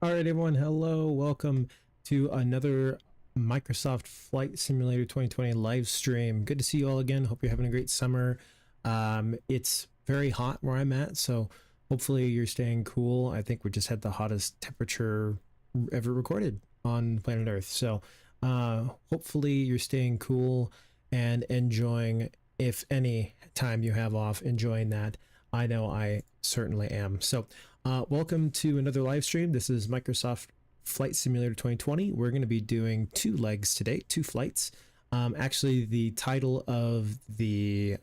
All right, everyone. Hello. Welcome to another Microsoft Flight Simulator 2020 live stream. Good to see you all again. Hope you're having a great summer. It's very hot where I'm at, so hopefully you're staying cool. I think we just had the hottest temperature ever recorded on planet Earth. So hopefully you're staying cool and enjoying, if any time you have off, enjoying that. I know I certainly am. So welcome to another live stream. This is Microsoft Flight Simulator 2020. We're going to be doing two legs today, two flights. Actually, the title of the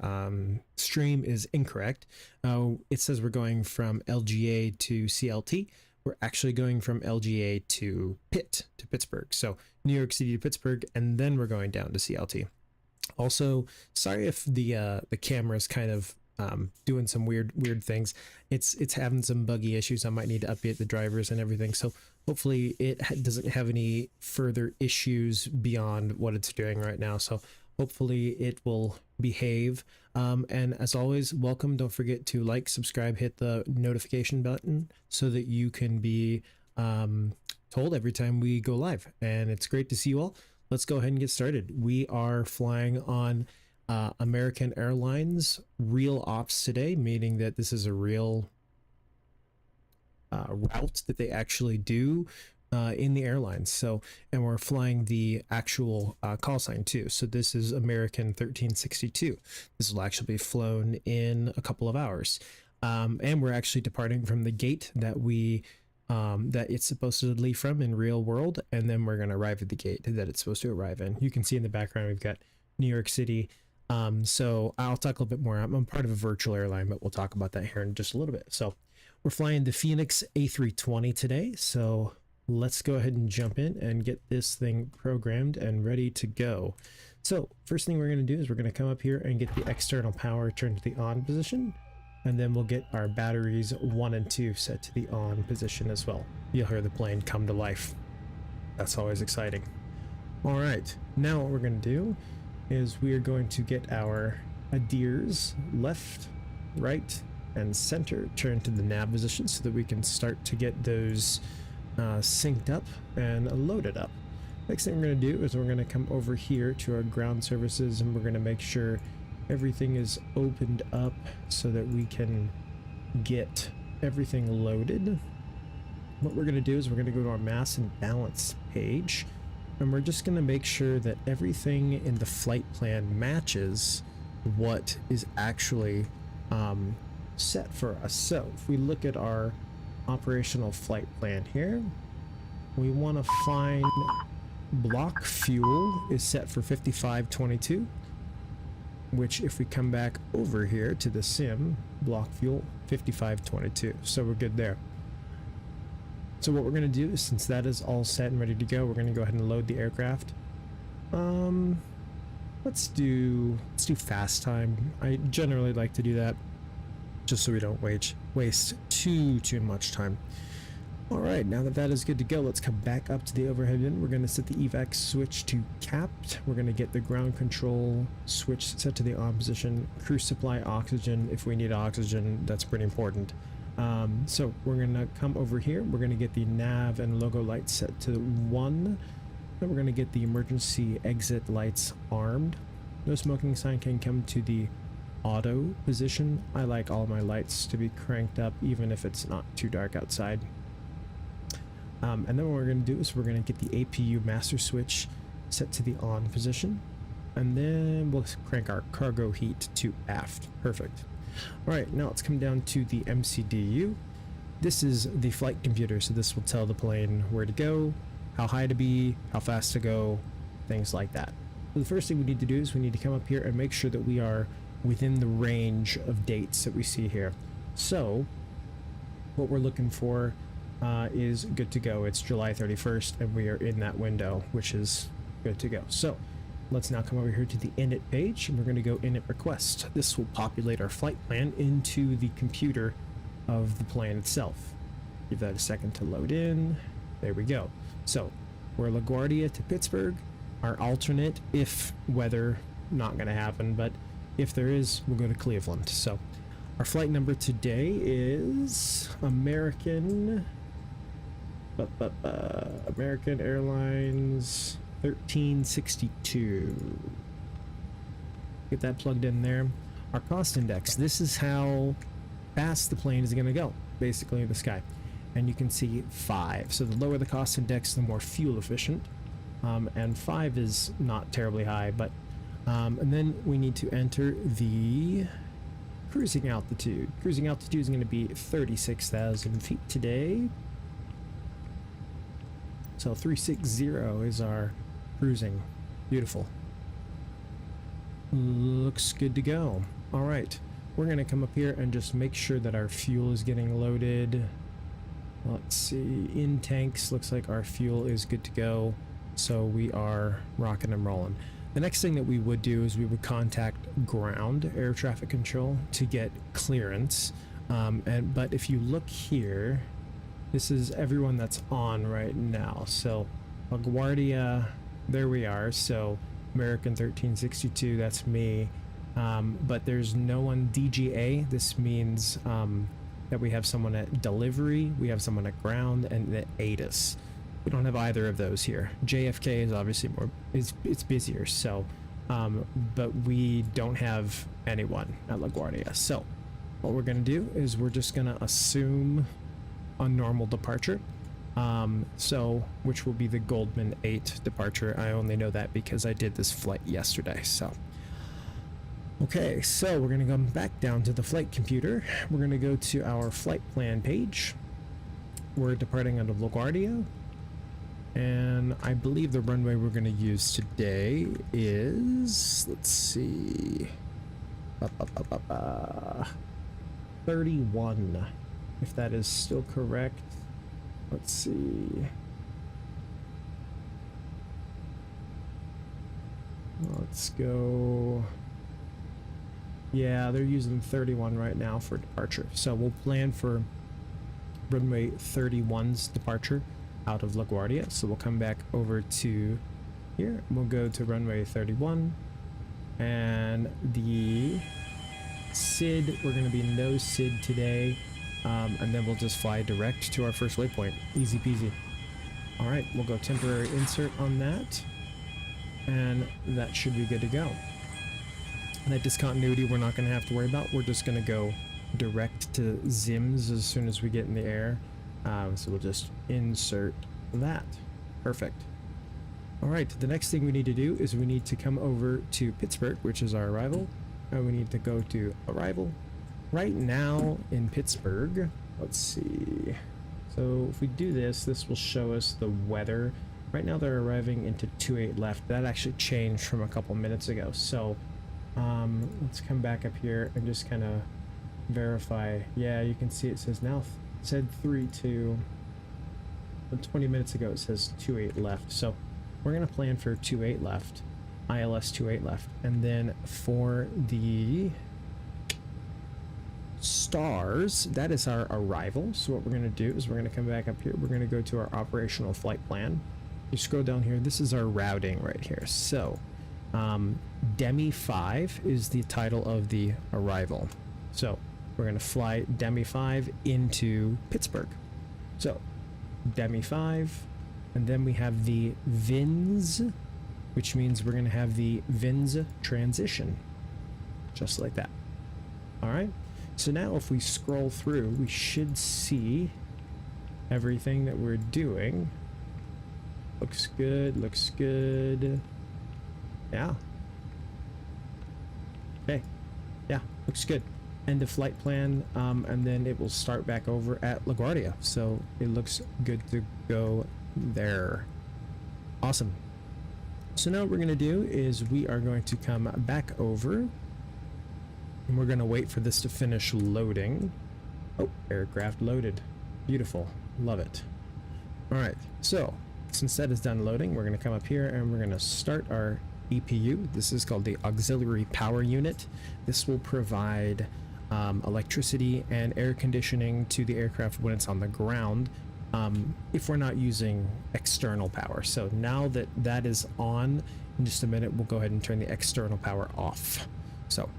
stream is incorrect. It says we're going from LGA to CLT. We're actually going from LGA to Pittsburgh. So New York City to Pittsburgh, and then we're going down to CLT. Also, sorry if the camera is kind of doing some weird things. It's having some buggy issues. I might need to update the drivers and everything, so hopefully it doesn't have any further issues beyond what it's doing right now. So hopefully it will behave, and as always, welcome. Don't forget to like, subscribe, hit the notification button so that you can be told every time we go live. And it's great to see you all. Let's go ahead and get started. We are flying on American Airlines real ops today, meaning that this is a real route that they actually do in the airlines. So, and we're flying the actual call sign too. So this is American 1362. This will actually be flown in a couple of hours, and we're actually departing from the gate that we that it's supposed to leave from in real world, and then we're going to arrive at the gate that it's supposed to arrive in. You can see in the background we've got New York City. So I'll talk a little bit more. I'm part of a virtual airline, but we'll talk about that here in just a little bit. So we're flying the Fenix A320 today. So let's go ahead and jump in and get this thing programmed and ready to go. So first thing we're going to do is we're going to come up here and get the external power turned to the on position. And then we'll get our batteries 1 and 2 set to the on position as well. You'll hear the plane come to life. That's always exciting. All right, now what we're going to do is we are going to get our ADIRs left, right, and center turned to the nav position so that we can start to get those synced up and loaded up. Next thing we're going to do is we're going to come over here to our ground services, and we're going to make sure everything is opened up so that we can get everything loaded. What we're going to do is we're going to go to our mass and balance page, and we're just going to make sure that everything in the flight plan matches what is actually set for us. So if we look at our operational flight plan here, we want to find block fuel is set for 5522, which if we come back over here to the sim, block fuel 5522. So we're good there. So what we're going to do is, since that is all set and ready to go, we're going to go ahead and load the aircraft. Let's do fast time. I generally like to do that just so we don't waste too much time. All right, now that that is good to go, let's come back up to the overhead bin. We're going to set the evac switch to capped. We're going to get the ground control switch set to the on position. Crew supply oxygen if we need oxygen. That's pretty important. So we're going to come over here. We're going to get the nav and logo lights set to 1. And we're going to get the emergency exit lights armed. No smoking sign can come to the auto position. I like all my lights to be cranked up even if it's not too dark outside. And then what we're going to do is we're going to get the APU master switch set to the on position, and then we'll crank our cargo heat to aft. Perfect. All right, now let's come down to the MCDU. This is the flight computer, so this will tell the plane where to go, how high to be, how fast to go, things like that. So the first thing we need to do is we need to come up here and make sure that we are within the range of dates that we see here. So what we're looking for is good to go. It's July 31st, and we are in that window, which is good to go. So let's now come over here to the init page, and we're going to go init request. This will populate our flight plan into the computer of the plane itself. Give that a second to load in. There we go. So we're LaGuardia to Pittsburgh. Our alternate, if weather, not going to happen, but if there is, we'll go to Cleveland. So our flight number today is American American Airlines 1362. Get that plugged in there. Our cost index. This is how fast the plane is going to go, basically in the sky. And you can see 5. So the lower the cost index, the more fuel efficient. And 5 is not terribly high, but and then we need to enter the cruising altitude. Cruising altitude is going to be 36,000 feet today. So 360 is our cruising. Beautiful. Looks good to go. All right, we're going to come up here and just make sure that our fuel is getting loaded. Let's see, in tanks, looks like our fuel is good to go. So we are rocking and rolling. The next thing that we would do is we would contact ground air traffic control to get clearance. But if you look here, this is everyone that's on right now. So Guardia, there we are. So American 1362, that's me. But there's no one DGA. This means that we have someone at delivery, we have someone at ground, and at ATIS. We don't have either of those here. JFK is obviously more, it's busier, so, but we don't have anyone at LaGuardia. So what we're gonna do is we're just gonna assume a normal departure. Which will be the Goldman 8 departure. I only know that because I did this flight yesterday, so. Okay, so we're gonna come back down to the flight computer. We're gonna go to our flight plan page. We're departing out of LaGuardia. And I believe the runway we're going to use today is, let's see, 31, if that is still correct. Let's see. Let's go. Yeah, they're using 31 right now for departure. So we'll plan for runway 31's departure out of LaGuardia. So we'll come back over to here. We'll go to runway 31, and the SID, we're going to be no SID today, and then we'll just fly direct to our first waypoint. Easy peasy. All right, we'll go temporary insert on that, and that should be good to go. And that discontinuity we're not going to have to worry about. We're just going to go direct to ZIMS as soon as we get in the air. So we'll just insert that. Perfect. All right, the next thing we need to do is we need to come over to Pittsburgh, which is our arrival. And we need to go to arrival. Right now in Pittsburgh, let's see. So if we do this, this will show us the weather. Right now they're arriving into 28 left. That actually changed from a couple minutes ago. So let's come back up here and just kind of verify. Yeah, you can see it says now. It said 3-2, but 20 minutes ago it says 28 left. So we're gonna plan for 28 left, ILS 28 left, and then for the stars, that is our arrival. So what we're gonna do is we're gonna come back up here. We're gonna go to our operational flight plan. You scroll down here. This is our routing right here. So Demi 5 is the title of the arrival. So we're going to fly Demi 5 into Pittsburgh. So Demi 5, and then we have the VINS, which means we're going to have the VINS transition, just like that. All right. So now if we scroll through, we should see everything that we're doing. Looks good. Looks good. Yeah. Okay. Yeah. Looks good. End of flight plan, and then it will start back over at LaGuardia. So it looks good to go there. Awesome. So now what we're going to do is we are going to come back over, and we're going to wait for this to finish loading. Oh, aircraft loaded. Beautiful. Love it. All right. So since that is done loading, we're going to come up here and we're going to start our EPU. This is called the auxiliary power unit. This will provide electricity and air conditioning to the aircraft when it's on the ground, if we're not using external power. So now that that is on, in just a minute we'll go ahead and turn the external power off. So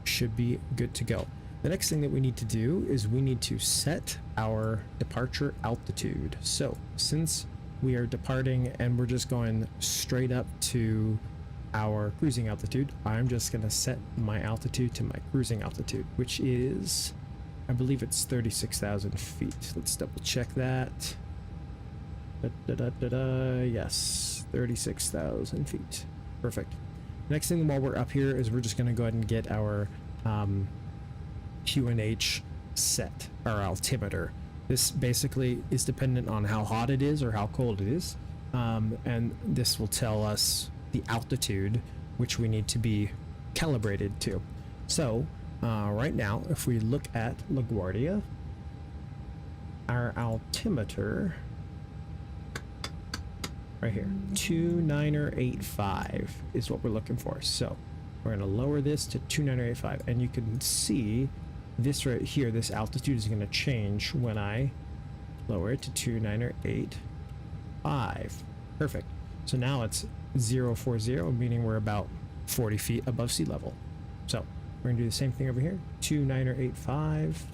should be good to go. The next thing that we need to do is we need to set our departure altitude. So since we are departing and we're just going straight up to our cruising altitude, I'm just going to set my altitude to my cruising altitude, which is, I believe it's 36,000 feet. Let's double check that. Yes, 36,000 feet. Perfect. Next thing while we're up here is we're just going to go ahead and get our QNH set, our altimeter. This basically is dependent on how hot it is or how cold it is, and this will tell us the altitude which we need to be calibrated to. So right now, if we look at LaGuardia, our altimeter right here, 2985 is what we're looking for. So we're going to lower this to 2985, and you can see this right here, this altitude is going to change when I lower it to 2985. Perfect. So now it's 040, meaning we're about 40 feet above sea level. So we're going to do the same thing over here, 2985.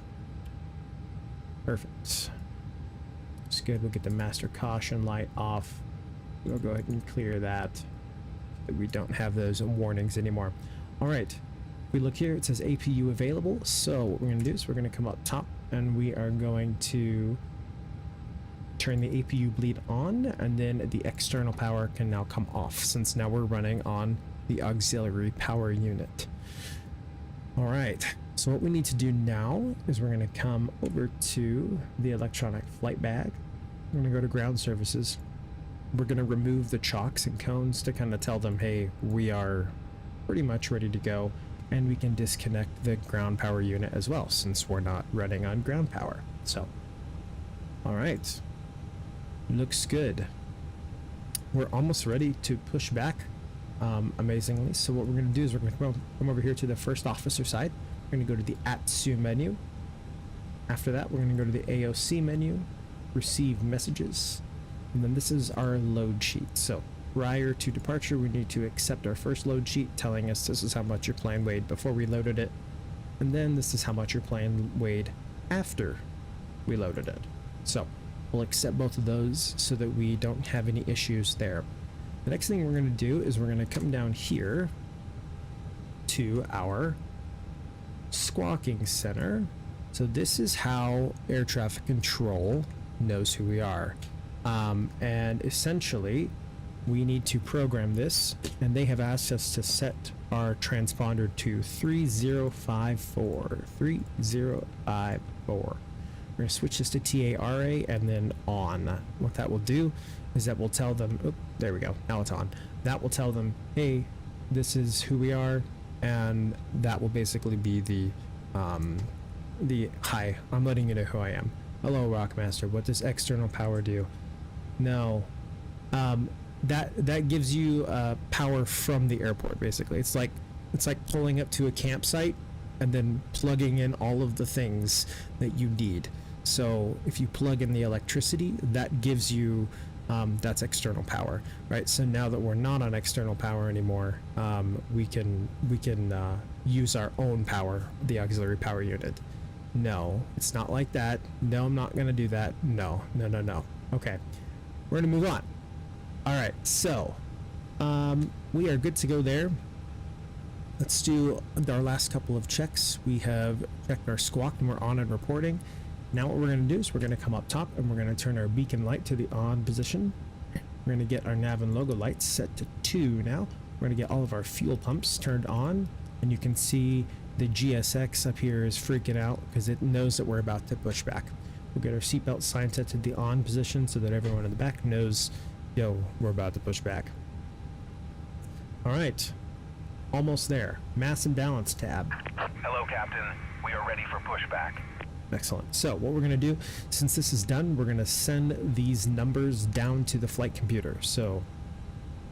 Perfect. It's good. We'll get the master caution light off. We'll go ahead and clear that so that we don't have those warnings anymore. All right. We look here, it says APU available. So what we're going to do is we're going to come up top and we are going to turn the APU bleed on, and then the external power can now come off since now we're running on the auxiliary power unit. All right. So what we need to do now is we're going to come over to the electronic flight bag. We're going to go to ground services. We're going to remove the chocks and cones to kind of tell them, hey, we are pretty much ready to go. And we can disconnect the ground power unit as well, since we're not running on ground power. So, all right, looks good. We're almost ready to push back, amazingly. So what we're going to do is we're going to come over here to the first officer side. We're going to go to the ATSU menu. After that, we're going to go to the AOC menu, receive messages, and then this is our load sheet. So prior to departure, we need to accept our first load sheet telling us this is how much your plane weighed before we loaded it, and then this is how much your plane weighed after we loaded it. So we'll accept both of those so that we don't have any issues there. The next thing we're going to do is we're going to come down here to our squawking center. So this is how air traffic control knows who we are, and essentially we need to program this, and they have asked us to set our transponder to 3054. 3054. We're going to switch this to TARA and then on. What that will do is that will tell them, oh, there we go, now it's on. That will tell them, hey, this is who we are, and that will basically be the hi, I'm letting you know who I am. Hello, Rockmaster. What does external power do? No. That gives you power from the airport. Basically, it's like pulling up to a campsite and then plugging in all of the things that you need. So if you plug in the electricity, that gives you that's external power, right? So now that we're not on external power anymore, we can use our own power, the auxiliary power unit. No, it's not like that. No, I'm not gonna do that. No. Okay, we're gonna move on. All right, so we are good to go there. Let's do our last couple of checks. We have checked our squawk and we're on and reporting. Now what we're going to do is we're going to come up top and we're going to turn our beacon light to the on position. We're going to get our nav and logo lights set to 2 now. We're going to get all of our fuel pumps turned on, and you can see the GSX up here is freaking out because it knows that we're about to push back. We'll get our seatbelt sign set to the on position so that everyone in the back knows, yo, we're about to push back. All right, almost there. Mass and balance tab. Hello, Captain. We are ready for pushback. Excellent. So what we're going to do, since this is done, we're going to send these numbers down to the flight computer. So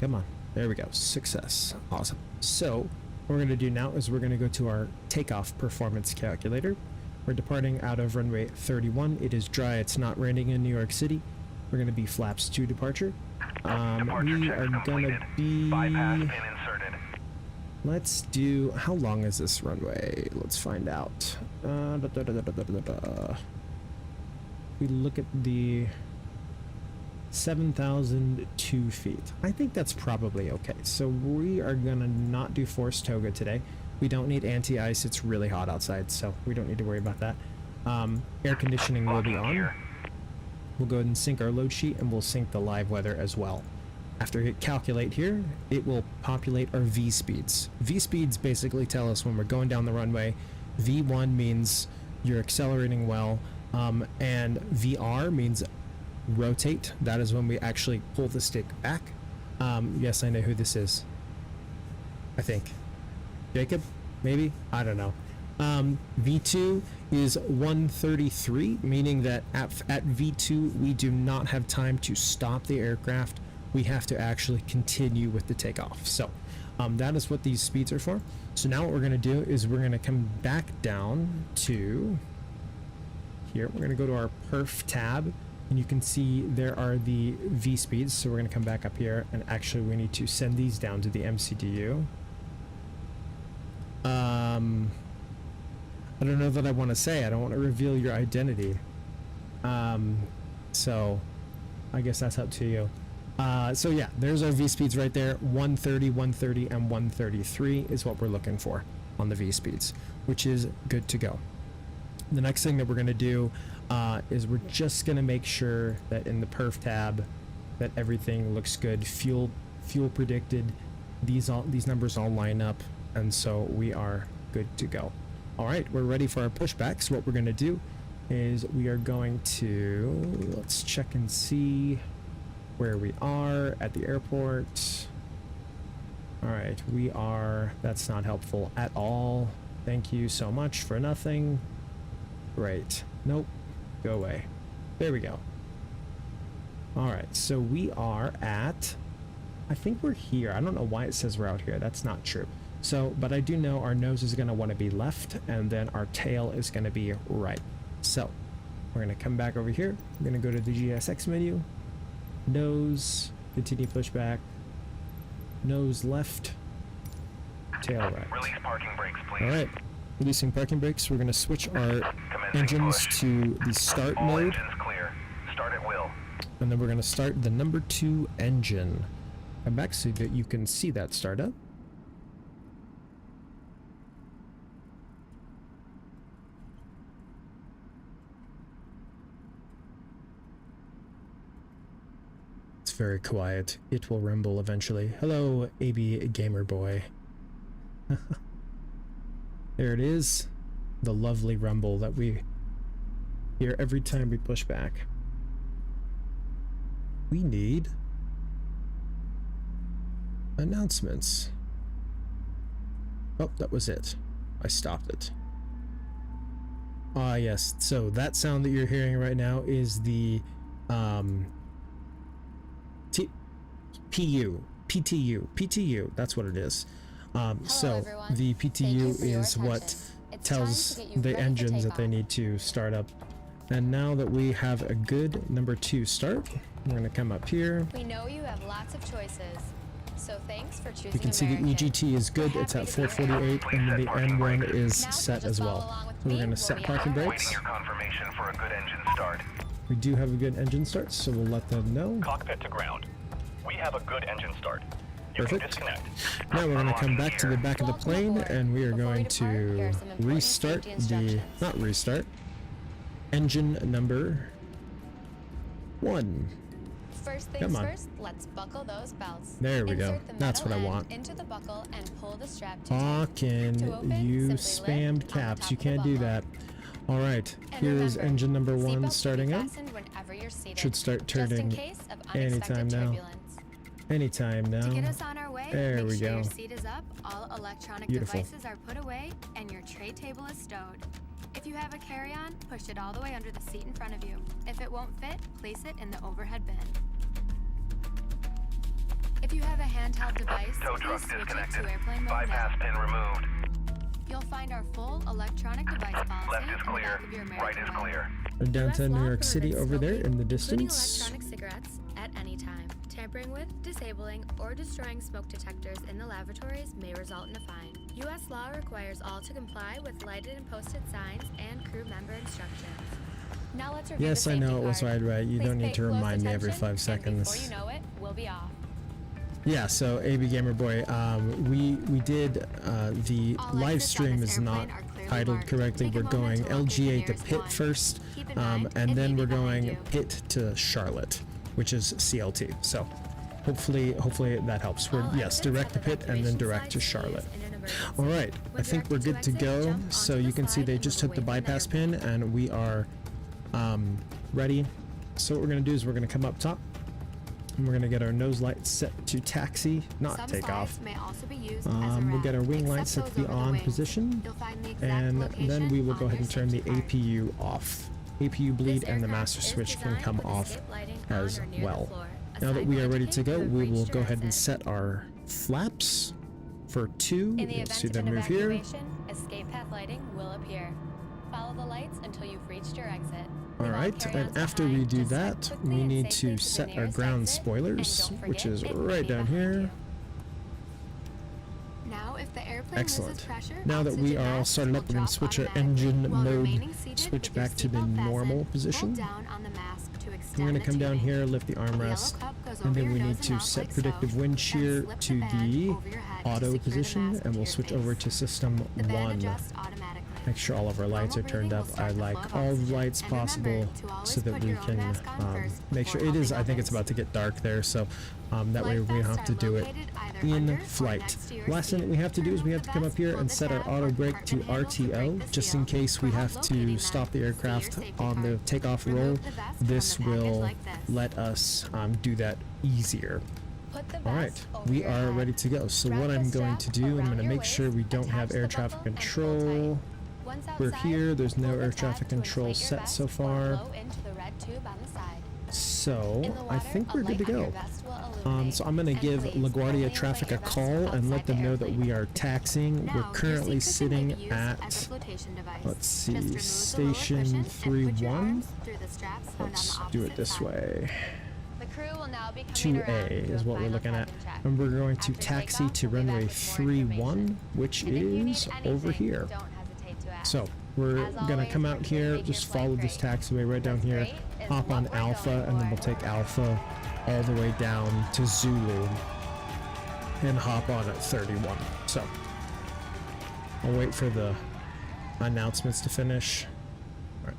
come on, there we go. Success. Awesome. So what we're going to do now is we're going to go to our takeoff performance calculator. We're departing out of runway 31. It is dry. It's not raining in New York City. We're going to be flaps to departure. Departure We checks are going to completed. be... Bypass pin inserted. Let's do, how long is this runway? Let's find out. We look at the 7,002 feet. I think that's probably okay. So we are gonna not do forced toga today. We don't need anti-ice. It's really hot outside, so we don't need to worry about that. Air conditioning will be on. We'll go ahead and sync our load sheet, and we'll sync the live weather as well. After hit calculate here, it will populate our V speeds. V speeds basically tell us when we're going down the runway. V1 means you're accelerating well, and VR means rotate. That is when we actually pull the stick back. Yes, I know who this is. I think. Jacob? Maybe? I don't know. V2 is 133, meaning that at V2 we do not have time to stop the aircraft. We have to actually continue with the takeoff. So that is what these speeds are for. So now what we're going to do is we're going to come back down to here. We're going to go to our perf tab, and you can see there are the V speeds. So we're going to come back up here, and actually we need to send these down to the MCDU. I don't know that I want to say. I don't want to reveal your identity. So I guess that's up to you. So yeah, there's our V speeds right there. 130, 130, and 133 is what we're looking for on the V speeds, which is good to go. The next thing that we're going to do is we're just going to make sure that in the perf tab that everything looks good. Fuel predicted. These numbers all line up, and so we are good to go. All right, we're ready for our pushback. So what we're going to do is we are going to, let's check and see where we are at the airport. All right, we are, that's not helpful at all. Thank you so much for nothing. Great. Nope, go away. There we go. All right, so we are at, I think we're here. I don't know why it says we're out here. That's not true. So, but I do know our nose is going to want to be left, and then our tail is going to be right. So we're going to come back over here. We're going to go to the GSX menu, nose, continue pushback, nose left, tail right. Release parking brakes, please. All right, releasing parking brakes. We're going to switch our engines to the start All mode, engines clear. Start at will. and then we're going to start the number 2 engine. Come back so that you can see that start up. Very quiet. It will rumble eventually. Hello, AB Gamer Boy. There it is. The lovely rumble that we hear every time we push back. We need announcements. Oh, that was it. I stopped it. Ah, yes. So that sound that you're hearing right now is the PTU, that's what it is. So everyone. the PTU is what It's tells time to get you the ready for engines that takeoff. they need to start up. And now that we have a good number 2 start, we're going to come up here. We know you have lots of choices, so thanks for choosing You can see the American. EGT is good. It's at 448, and then the N1 is Now set just as follow well. along with So we're me. going to We'll set be parking on our way. brakes. Waiting your confirmation for a good engine start. We do have a good engine start, so we'll let them know. Cockpit to ground. We have a good engine start. You Perfect. can disconnect. Now we're going to come back to the back of the plane, and we are going to restart the, not restart, engine number 1. First things Come on. first, let's buckle those belts. There we go. Insert the That's metal what I end want. into the buckle and pull the strap to tight. Fucking To open, you simply spammed lift on the caps. top You of the can't do buckle. that. All right, And here's remember, engine number 1 seatbelts should be starting up. fastened whenever you're seated, Should start just in turning case of anytime unexpected now. turbulence. Anytime To get now. us on our way, There make we sure go. your seat is up, all electronic Beautiful. devices are put away, and your tray table is stowed. If you have a carry-on, push it all the way under the seat in front of you. If it won't fit, place it in the overhead bin. If you have a handheld device, Tow please truck switch it disconnected. to airplane mode Bypass now. pin removed. You'll find our full electronic device policy Left is in the clear. back of your American Right is Way. clear. We're downtown US New law York City prohibits over there in the smoking, including distance. electronic cigarettes, at any time. Tampering with, disabling, or destroying smoke detectors in the lavatories may result in a fine. U.S. law requires all to comply with lighted and posted signs and crew member instructions. Now let's review Yes, the I safety know it was card. right. You Please don't pay need to close remind me every attention, 5 and seconds. before you know it, we'll be off. Yeah, so AB Gamer Boy, we did the All live exits on stream this is not airplane are clearly titled marked. correctly. Take a We're going moment to locate the LGA to nearest Pitt one. first, Keep in mind, and it then may we're be behind going you. Pitt to Charlotte, which is CLT. So hopefully that helps. We're All yes, exits direct to have Pitt and then evacuation direct to slides Charlotte. used in an emergency. All right, When I think we're directed good to exit, go. jump So onto you the can see slide they and just move took the away from the bypass pin, and we are ready. So what we're gonna do is we're gonna come up top, and we're gonna get our nose light set to taxi, not Some take slides off. may also be used as a We'll get our ramp, wing lights except set to those the over the on wings. position, You'll find the exact and then we will location go on ahead your and turn the safety card. APU off. APU bleed This and the aircraft master is switch can designed come with off escape lighting on as or near the well. floor. A Now that sign we will are ready to indicate go, you have we will reached go your ahead and exit. set our flaps for 2. In the You'll event see of them an move here. evacuation, escape path lighting will appear. Follow the lights until you've reached your exit. All Leave right, carry-ons and after we behind. do Just step that, quickly we and need safely to the set our nearest ground exit, and spoilers, don't which forget is it may right be down behind here. you. Now, if the airplane Excellent. loses pressure, Now that we oxygen are all masks started will up, we're going drop to switch our automatically. engine While mode, remaining seated switch with your back to the seatbelt normal fastened, position. Hold down on the mask to extend We're going the to come down tubing. here, lift the The yellow armrest, cup goes and over then your we nose need and to mouth set like predictive so. wind Then shear slip to the band the over your head to auto secure the position, mask and to we'll your switch face. over to system The band 1. adjusts automatically. Make sure all of our lights are Normal turned breathing up. will start I the like flow of all the oxygen. lights And possible remember to always so that put we your own can mask on first make before sure it is. helping I think it's others. about to get dark there, so that way we don't have to do it in flight. Last thing that we have to do is we have to come up here and set our auto brake to RTO, just in case we have to stop the aircraft on the takeoff roll. This will let us do that easier. Put the All right, vest over we your are head. ready to go. So Wrap what the I'm going strap to do, I'm around going to your make sure waist, we don't attach have the air buckle, traffic and pull control. tight. Once We're outside, here, there's no pull the air tab traffic to control inflate your set vest so or far. blow into the red tube on the side. So In the I water, think a we're good to light on your go. vest will illuminate. So I'm going to And give please, LaGuardia only traffic a inflate your vest call and outside let the them know that airplane. we are taxiing. Now, We're your currently seat cushion may sitting be used as a at, flotation device. let's Just see, remove the lower station cushion and put your 3-1. arms through the straps found on Let's the do it opposite this side. way. The crew will now be coming around 2A to do is a what we're final looking at. cabin check. And we're going to After taxi takeoff, to we'll be back runway with more information. 31, which And if you need is over anything, here. don't hesitate to ask. So we're As gonna always, come we're out here to here, make just your flight follow this great. taxiway right down What's here, great is hop on what we're Alpha, going and then we'll for. take Alpha all the way down to Zulu and hop on at 31. So I'll wait for the announcements to finish. All right.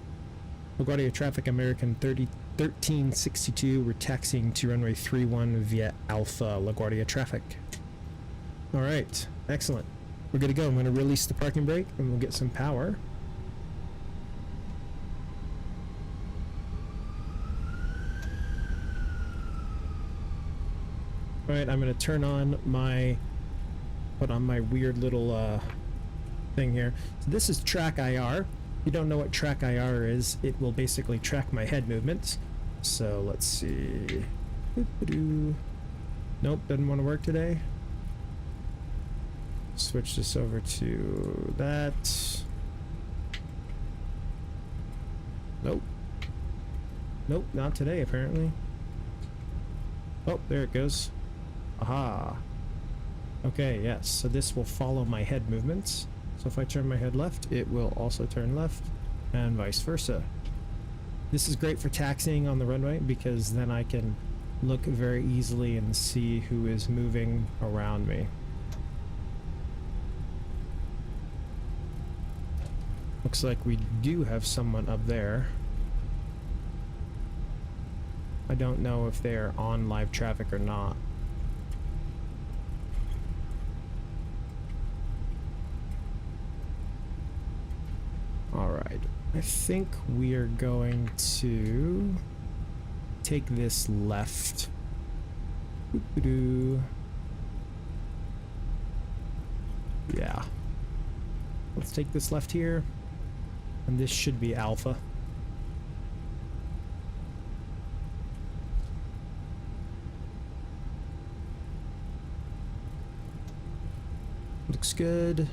LaGuardia traffic American 1362. We're taxiing to runway 31 via Alpha LaGuardia traffic. All right, excellent. We're good to go. I'm going to release the parking brake and we'll get some power. All right, I'm going to turn on my, put on my weird little thing here. So this is track IR. If you don't know what track IR is, it will basically track my head movements. So let's see. Nope, doesn't want to work today. Switch this over to that. Nope. Nope, not today apparently. Oh, there it goes. Aha. Okay, yes, so this will follow my head movements. So if I turn my head left, it will also turn left, and vice versa. This is great for taxiing on the runway because then I can look very easily and see who is moving around me. Looks like we do have someone up there. I don't know if they're on live traffic or not. Alright, I think we are going to take this left. Boop-a-doo. Yeah. Let's take this left here. And this should be Alpha. Looks good.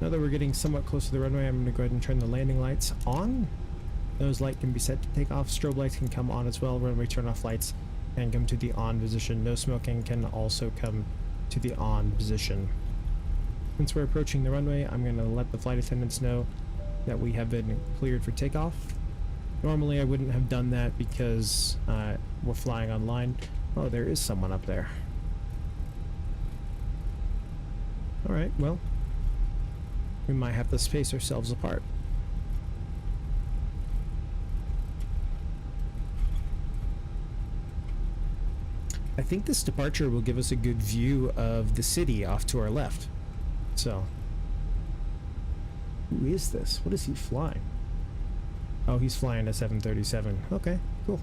Now that we're getting somewhat close to the runway, I'm going to go ahead and turn the landing lights on. Those lights can be set to take off. Strobe lights can come on as well. Runway turn off lights can come to the on position. No smoking can also come to the on position. Since we're approaching the runway, I'm going to let the flight attendants know that we have been cleared for takeoff. Normally I wouldn't have done that because we're flying on line. Oh, there is someone up there. Alright, well, we might have to space ourselves apart. I think this departure will give us a good view of the city off to our left. So, who is this? What is he flying? Oh, he's flying a 737. Okay, cool.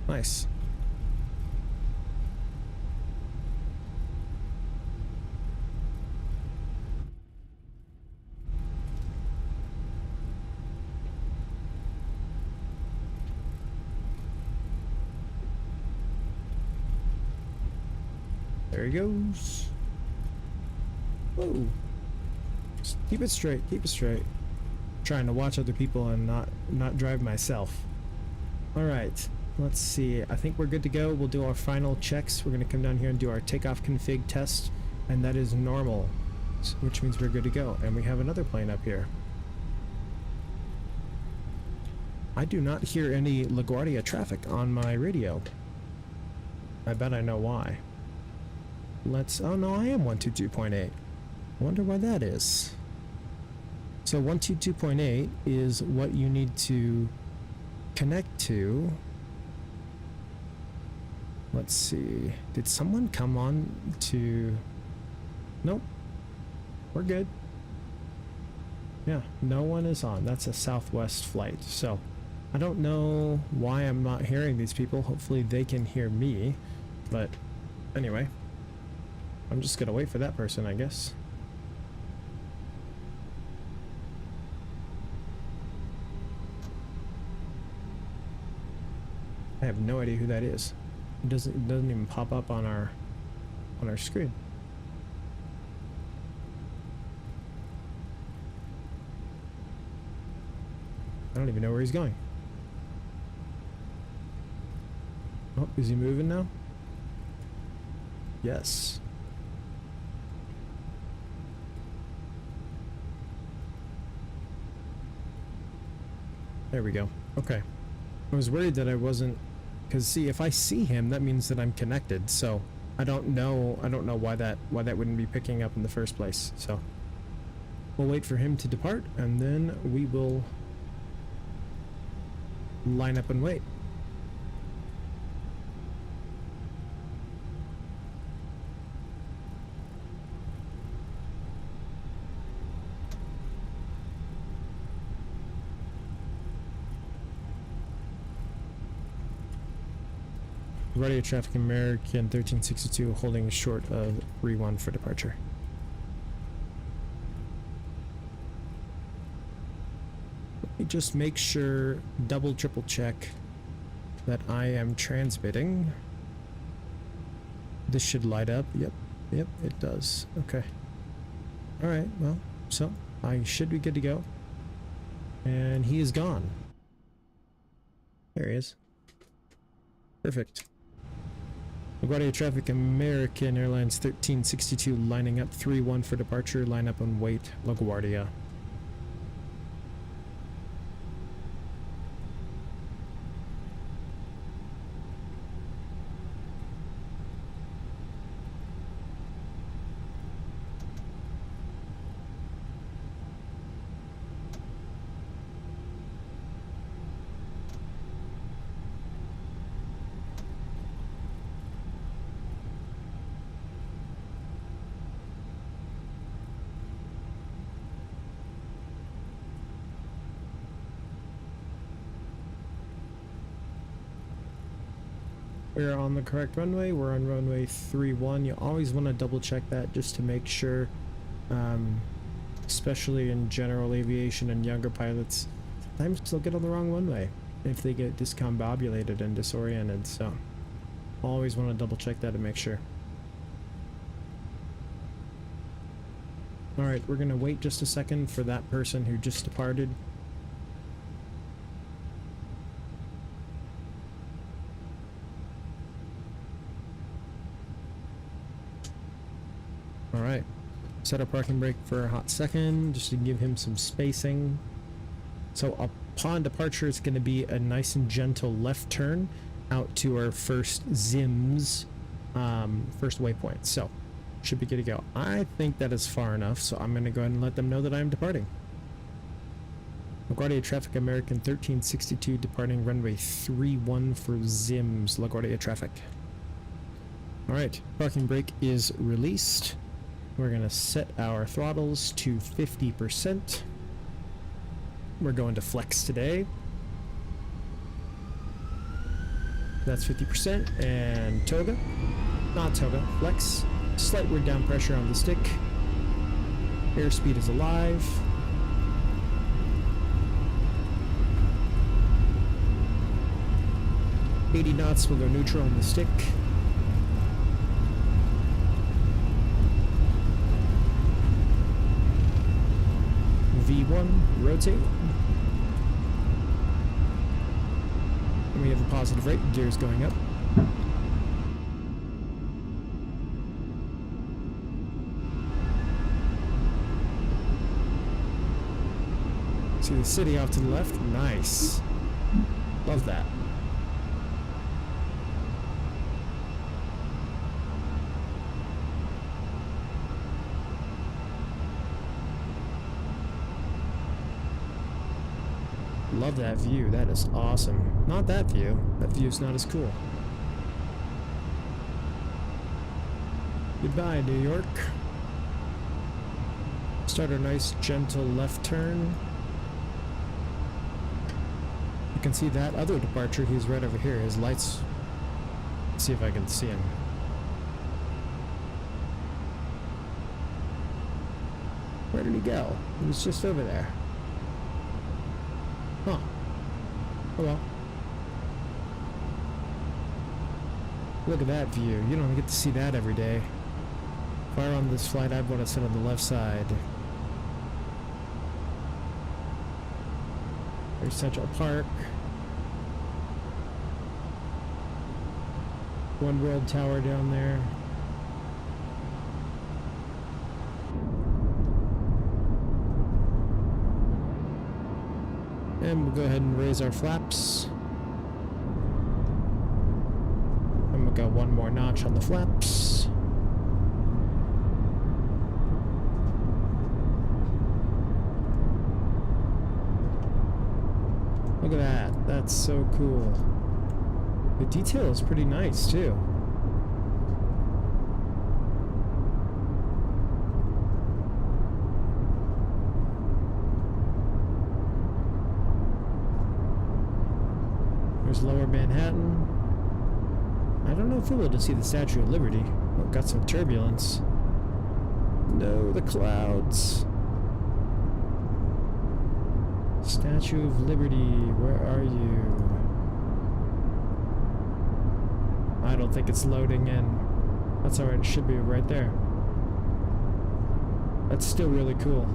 Nice. There he goes. Whoa. Just keep it straight, keep it straight. Trying to watch other people and not drive myself. Alright, let's see. I think we're good to go. We'll do our final checks. We're going to come down here and do our takeoff config test, and that is normal, which means we're good to go. And we have another plane up here. I do not hear any LaGuardia traffic on my radio. I bet I know why. Let's... oh no, I am 122.8. I wonder why that is. So 122.8 is what you need to connect to. Let's see. Did someone come on to... nope. We're good. Yeah, no one is on. That's a Southwest flight. So I don't know why I'm not hearing these people. Hopefully they can hear me. But anyway, I'm just gonna wait for that person, I guess. I have no idea who that is. It doesn't even pop up on our screen. I don't even know where he's going. Oh, is he moving now? Yes. There we go. Okay. I was worried that I wasn't, because see, if I see him, that means that I'm connected. So I don't know why that wouldn't be picking up in the first place. So we'll wait for him to depart, and then we will line up and wait. Guardia traffic American 1362 holding short of 31 for departure. Let me just make sure, double triple check that I am transmitting. This should light up. Yep, it does. Okay. Alright, well, so I should be good to go. And he is gone. There he is. Perfect. Guardia traffic American Airlines 1362 lining up 31 for departure. Line up and wait. LaGuardia. We're on the correct runway. We're on runway 31. You always want to double check that just to make sure, especially in general aviation and younger pilots, sometimes they'll get on the wrong runway if they get discombobulated and disoriented. So always want to double check that to make sure. All right, we're gonna wait just a second for that person who just departed. All right, set a parking brake for a hot second, just to give him some spacing. So upon departure, it's gonna be a nice and gentle left turn out to our first ZIMS, first waypoint. So should be good to go. I think that is far enough, so I'm going to go ahead and let them know that I'm departing. LaGuardia traffic, American 1362, departing runway 31 for ZIMS, LaGuardia traffic. Alright, parking brake is released. We're going to set our throttles to 50%. We're going to flex today. That's 50%, and toga, not toga, flex. Slight word down pressure on the stick. Airspeed is alive. $80 knots will go neutral on the stick. V1, rotate. And we have a positive rate, gears going up. See the city off to the left? Nice. Love that. Love that view. That is awesome. Not that view. That view's not as cool. Goodbye, New York. Start a nice, gentle left turn. You can see that other departure. He's right over here. His lights. Let's see if I can see him. Where did he go? He was just over there. Huh. Oh well. Look at that view. You don't get to see that every day. If I were on this flight, I'd want to sit on the left side. There's Central Park. One World Tower down there. And we'll go ahead and raise our flaps. And we'll go one more notch on the flaps. Look at that. That's so cool. The detail is pretty nice too. There's Lower Manhattan. I don't know if we'll be able to see the Statue of Liberty. Oh, got some turbulence. No, the clouds. Statue of Liberty, where are you? I don't think it's loading in. That's alright, it should be right there. That's still really cool.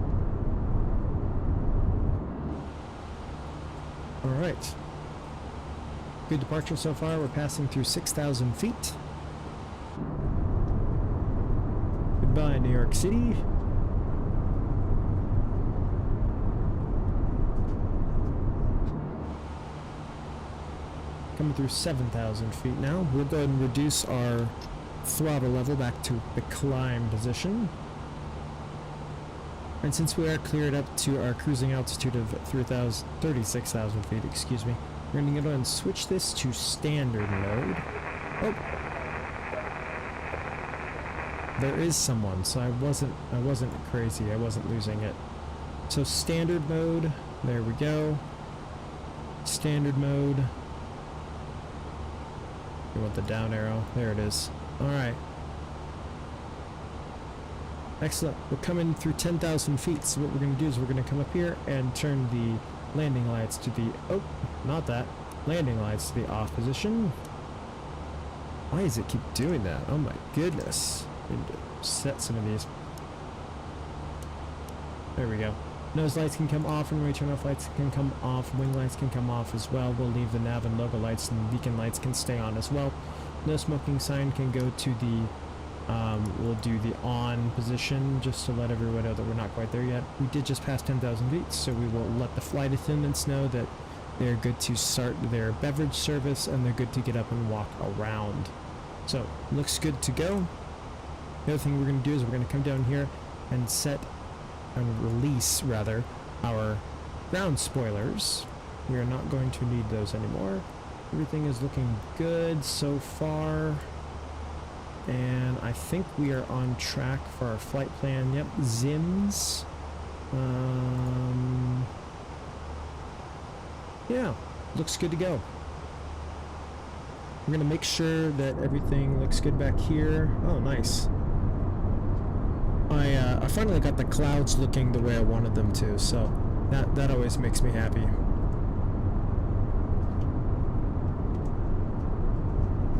Alright. Good departure so far. We're passing through 6,000 feet. Goodbye, New York City. Coming through 7,000 feet now. We'll go ahead and reduce our throttle level back to the climb position. And since we are cleared up to our cruising altitude of 36,000 feet, excuse me, we're going to go ahead and switch this to standard mode. Oh! There is someone, so I wasn't crazy. I wasn't losing it. So standard mode, there we go. Standard mode. You want the down arrow? There it is. Alright. Excellent. We're coming through 10,000 feet, so what we're going to do is we're going to come up here and turn the landing lights to the... Oh, not that. Landing lights to the off position. Why does it keep doing that? Oh my goodness. I need to set some of these. There we go. Nose lights can come off, and turn off lights can come off. Wing lights can come off as well. We'll leave the nav and logo lights, and beacon lights can stay on as well. No smoking sign can go to the, we'll do the on position just to let everyone know that we're not quite there yet. We did just pass 10,000 feet, so we will let the flight attendants know that they're good to start their beverage service and they're good to get up and walk around. So, looks good to go. The other thing we're going to do is we're going to come down here and set and release, rather, our ground spoilers. We are not going to need those anymore. Everything is looking good so far. And I think we are on track for our flight plan. Yep, ZIMS. Yeah, looks good to go. We're gonna make sure that everything looks good back here. Oh, nice. I finally got the clouds looking the way I wanted them to, so that always makes me happy.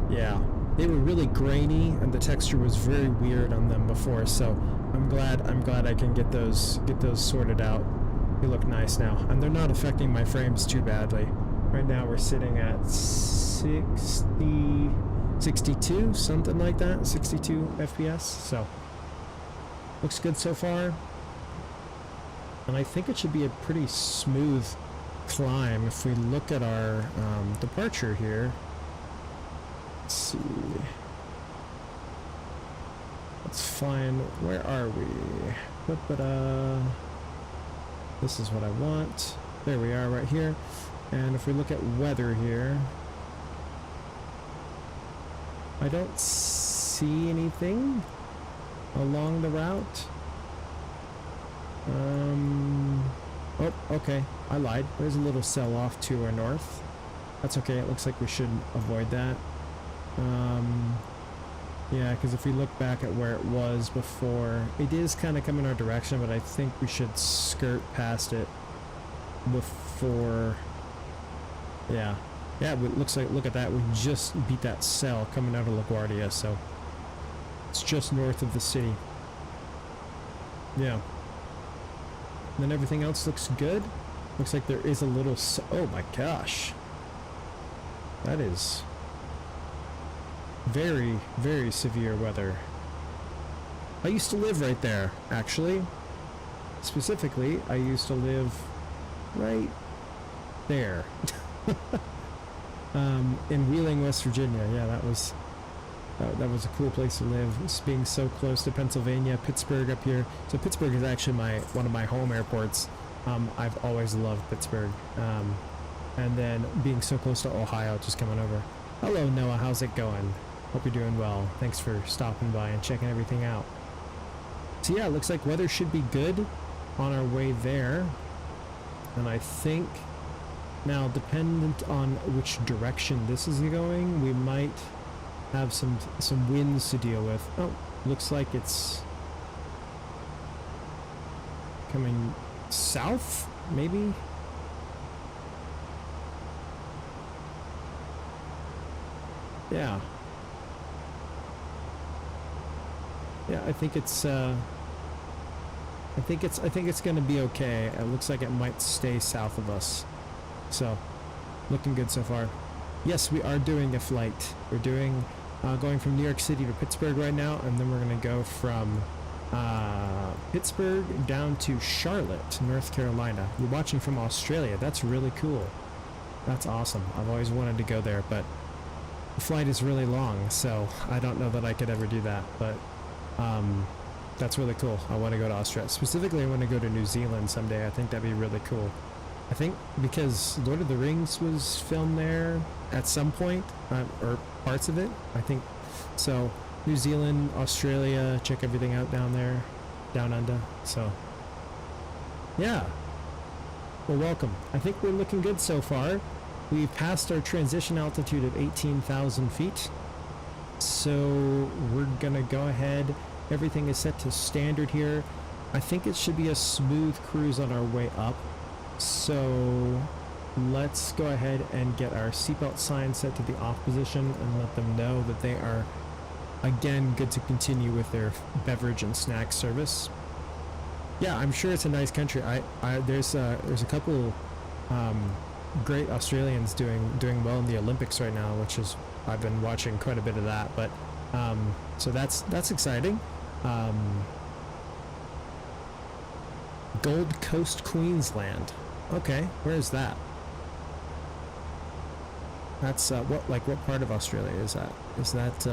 Yeah, they were really grainy and the texture was very weird on them before, so I'm glad I can get those sorted out. They look nice now, and they're not affecting my frames too badly. Right now we're sitting at 62, something like that, 62 FPS, so looks good so far. And I think it should be a pretty smooth climb if we look at our departure here. Let's see. Let's find, where are we? This is what I want. There we are right here. And if we look at weather here, I don't see anything along the route. Oh, okay, I lied. There's a little sell-off to our north. That's okay, it looks like we should avoid that. Yeah, because if we look back at where it was before, it is kind of coming our direction, but I think we should skirt past it before. Yeah, it looks like, look at that, we just beat that cell coming out of LaGuardia, so it's just north of the city. Yeah. And then everything else looks good. Looks like there is a little, oh my gosh. That is very, very severe weather. I used to live right there, actually. Specifically, I used to live right there. In Wheeling, West Virginia. Yeah, that was a cool place to live. Just being so close to Pennsylvania, Pittsburgh up here. So Pittsburgh is actually one of my home airports. I've always loved Pittsburgh. And then being so close to Ohio, just coming over. Hello, Noah. How's it going? Hope you're doing well. Thanks for stopping by and checking everything out. So yeah, it looks like weather should be good on our way there. And I think now, dependent on which direction this is going, we might have some winds to deal with. Oh, looks like it's coming south, maybe? Yeah. Yeah, I think it's going to be okay. It looks like it might stay south of us. So, looking good so far. Yes, we are doing a flight. We're doing going from New York City to Pittsburgh right now, and then we're going to go from Pittsburgh down to Charlotte, North Carolina. You're watching from Australia. That's really cool. That's awesome. I've always wanted to go there, but the flight is really long, so I don't know that I could ever do that, but that's really cool. I want to go to Australia. Specifically, I want to go to New Zealand someday. I think that'd be really cool. I think because Lord of the Rings was filmed there at some point, or parts of it, I think. So, New Zealand, Australia, check everything out down there, down under. So, yeah. Well, welcome. I think we're looking good so far. We've passed our transition altitude of 18,000 feet. So, we're going to go ahead. Everything is set to standard here. I think it should be a smooth cruise on our way up. So let's go ahead and get our seatbelt sign set to the off position and let them know that they are, again, good to continue with their beverage and snack service. Yeah, I'm sure it's a nice country. There's a couple great Australians doing well in the Olympics right now, which is I've been watching quite a bit of that. But so that's exciting. Gold Coast, Queensland. Okay, where is that? That's what part of Australia is that? Is that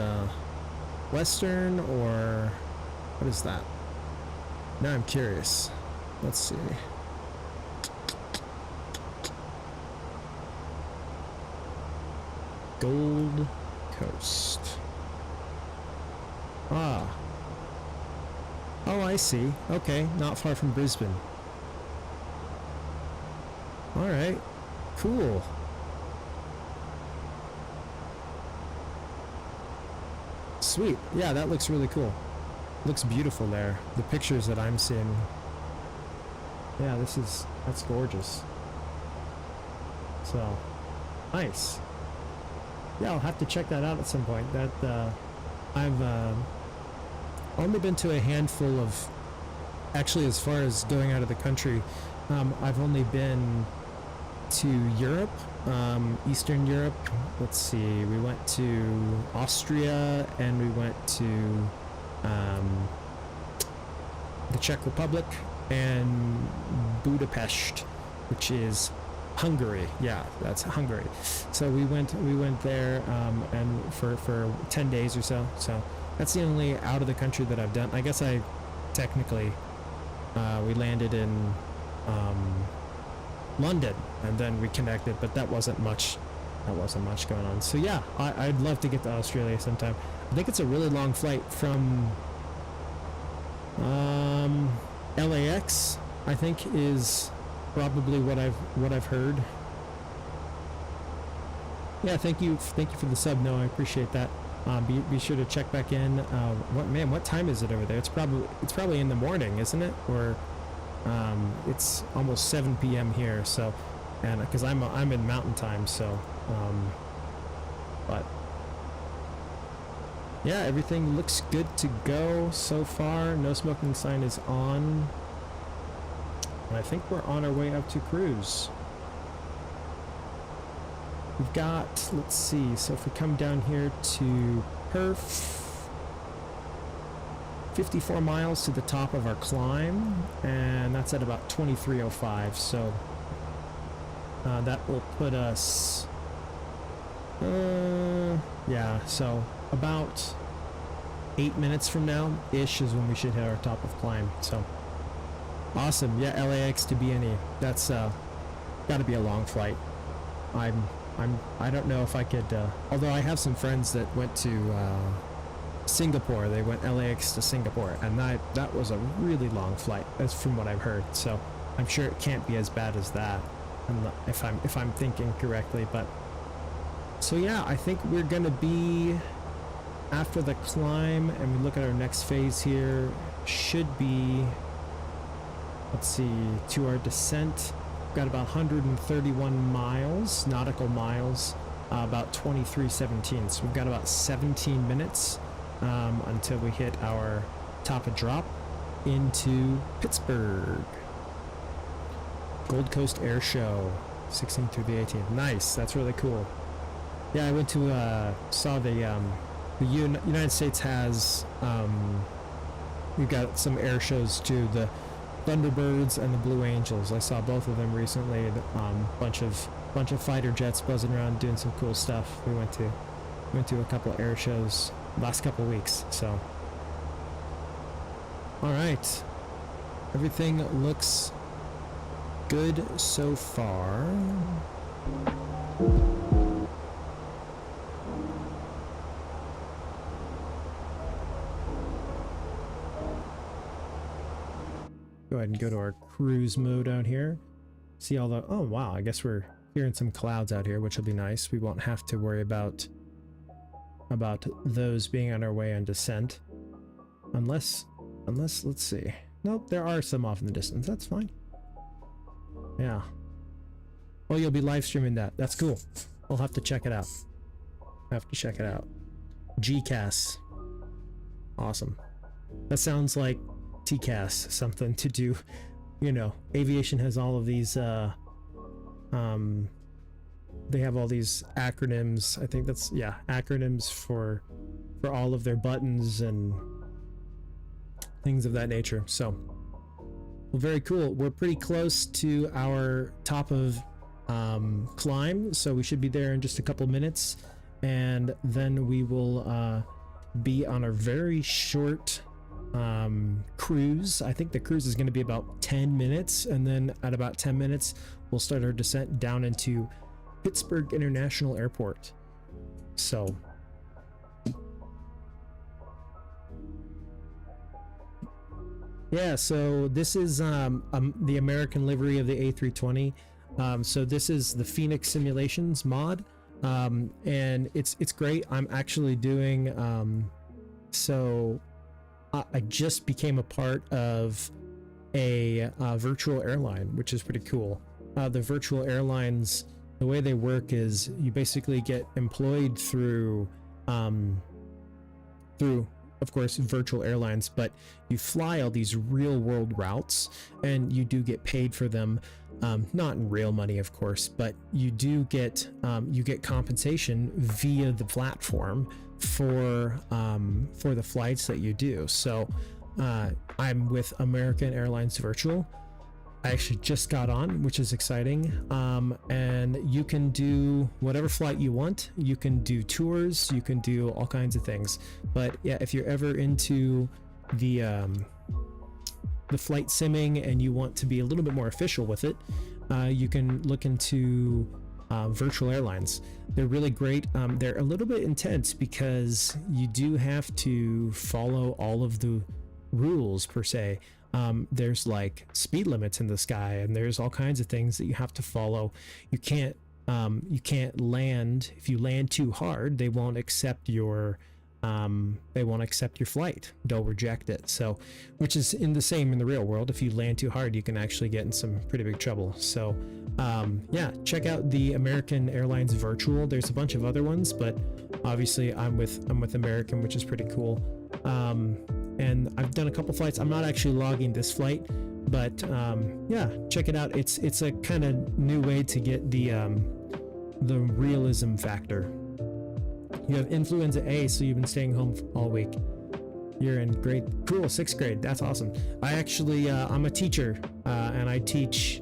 western, or what is that? Now I'm curious. Let's see. Gold Coast. Ah. Oh, I see. Okay, not far from Brisbane. All right. Cool. Sweet. Yeah, that looks really cool. Looks beautiful there. The pictures that I'm seeing. Yeah, that's gorgeous. So, nice. Yeah, I'll have to check that out at some point. That I've only been to a handful of, actually, as far as going out of the country, I've only been to Europe, Eastern Europe. Let's see, we went to Austria and we went to the Czech Republic and Budapest, which is Hungary. Yeah, that's Hungary. So we went there and for 10 days or so. So that's the only out of the country that I've done. I guess I technically we landed in London and then we connected, but that wasn't much going on. So yeah, I'd love to get to Australia sometime. I think it's a really long flight from LAX, I think, is probably what I've heard. Yeah, thank you for the sub. No, I appreciate that. Be sure to check back in. What time is it over there? It's probably in the morning, isn't it? Or it's almost 7 p.m. here. So, and because I'm in Mountain Time, so but yeah, everything looks good to go so far. No smoking sign is on. And I think we're on our way up to cruise. We've got, let's see, so if we come down here to Perth, 54 miles to the top of our climb, and that's at about 23:05, so that will put us, yeah, so about 8 minutes from now-ish is when we should hit our top of climb, so awesome. Yeah, LAX to BNE, that's gotta be a long flight. I don't know if I could, although I have some friends that went to Singapore. They went LAX to Singapore, and that was a really long flight. That's from what I've heard. So I'm sure it can't be as bad as that, if I'm thinking correctly. But so yeah, I think we're gonna be after the climb, and we look at our next phase here. Should be, let's see, to our descent. Got about 131 miles, nautical miles, about 23:17. So we've got about 17 minutes until we hit our top of drop into Pittsburgh. Gold Coast Air Show, 16th through the 18th. Nice, that's really cool. Yeah, I went to saw the United States has we've got some air shows too. The Thunderbirds and the Blue Angels. I saw both of them recently. Bunch of fighter jets buzzing around doing some cool stuff. We went to a couple of air shows last couple of weeks. So, all right, everything looks good so far. Go ahead and go to our cruise mode out here. See all the, oh wow, I guess we're hearing some clouds out here, which will be nice. We won't have to worry about those being on our way on descent. Unless, let's see. Nope, there are some off in the distance. That's fine. Yeah. Oh, you'll be live streaming that. That's cool. I'll have to check it out. GCAS. Awesome. That sounds like TCAS something to do. You know, aviation has all of these they have all these acronyms. I think that's, yeah, acronyms for all of their buttons and things of that nature. So, well, very cool. We're pretty close to our top of climb, so we should be there in just a couple minutes, and then we will be on a very short cruise. I think the cruise is going to be about 10 minutes, and then at about 10 minutes we'll start our descent down into Pittsburgh International Airport. So yeah, so this is the American livery of the A320. So this is the Fenix simulations mod, and it's great. I'm actually doing so I just became a part of a virtual airline, which is pretty cool. The virtual airlines, the way they work is you basically get employed through of course virtual airlines, but you fly all these real world routes and you do get paid for them, not in real money of course, but you do get compensation via the platform for the flights that you do. So I'm with American Airlines Virtual. I actually just got on, which is exciting, and you can do whatever flight you want. You can do tours, you can do all kinds of things. But yeah, if you're ever into the flight simming and you want to be a little bit more official with it, you can look into virtual airlines. They're really great. They're a little bit intense because you do have to follow all of the rules per se. There's like speed limits in the sky, and there's all kinds of things that you have to follow. You can't land. If you land too hard, they won't accept your flight. They'll reject it. So, which is the same in the real world. If you land too hard, you can actually get in some pretty big trouble. So yeah, check out the American Airlines Virtual. There's a bunch of other ones, but obviously I'm with American, which is pretty cool. And I've done a couple flights. I'm not actually logging this flight, but yeah, check it out. It's a kind of new way to get the realism factor. You have influenza A, so you've been staying home all week. You're in grade, cool, 6th grade. That's awesome. I actually I'm a teacher, and I teach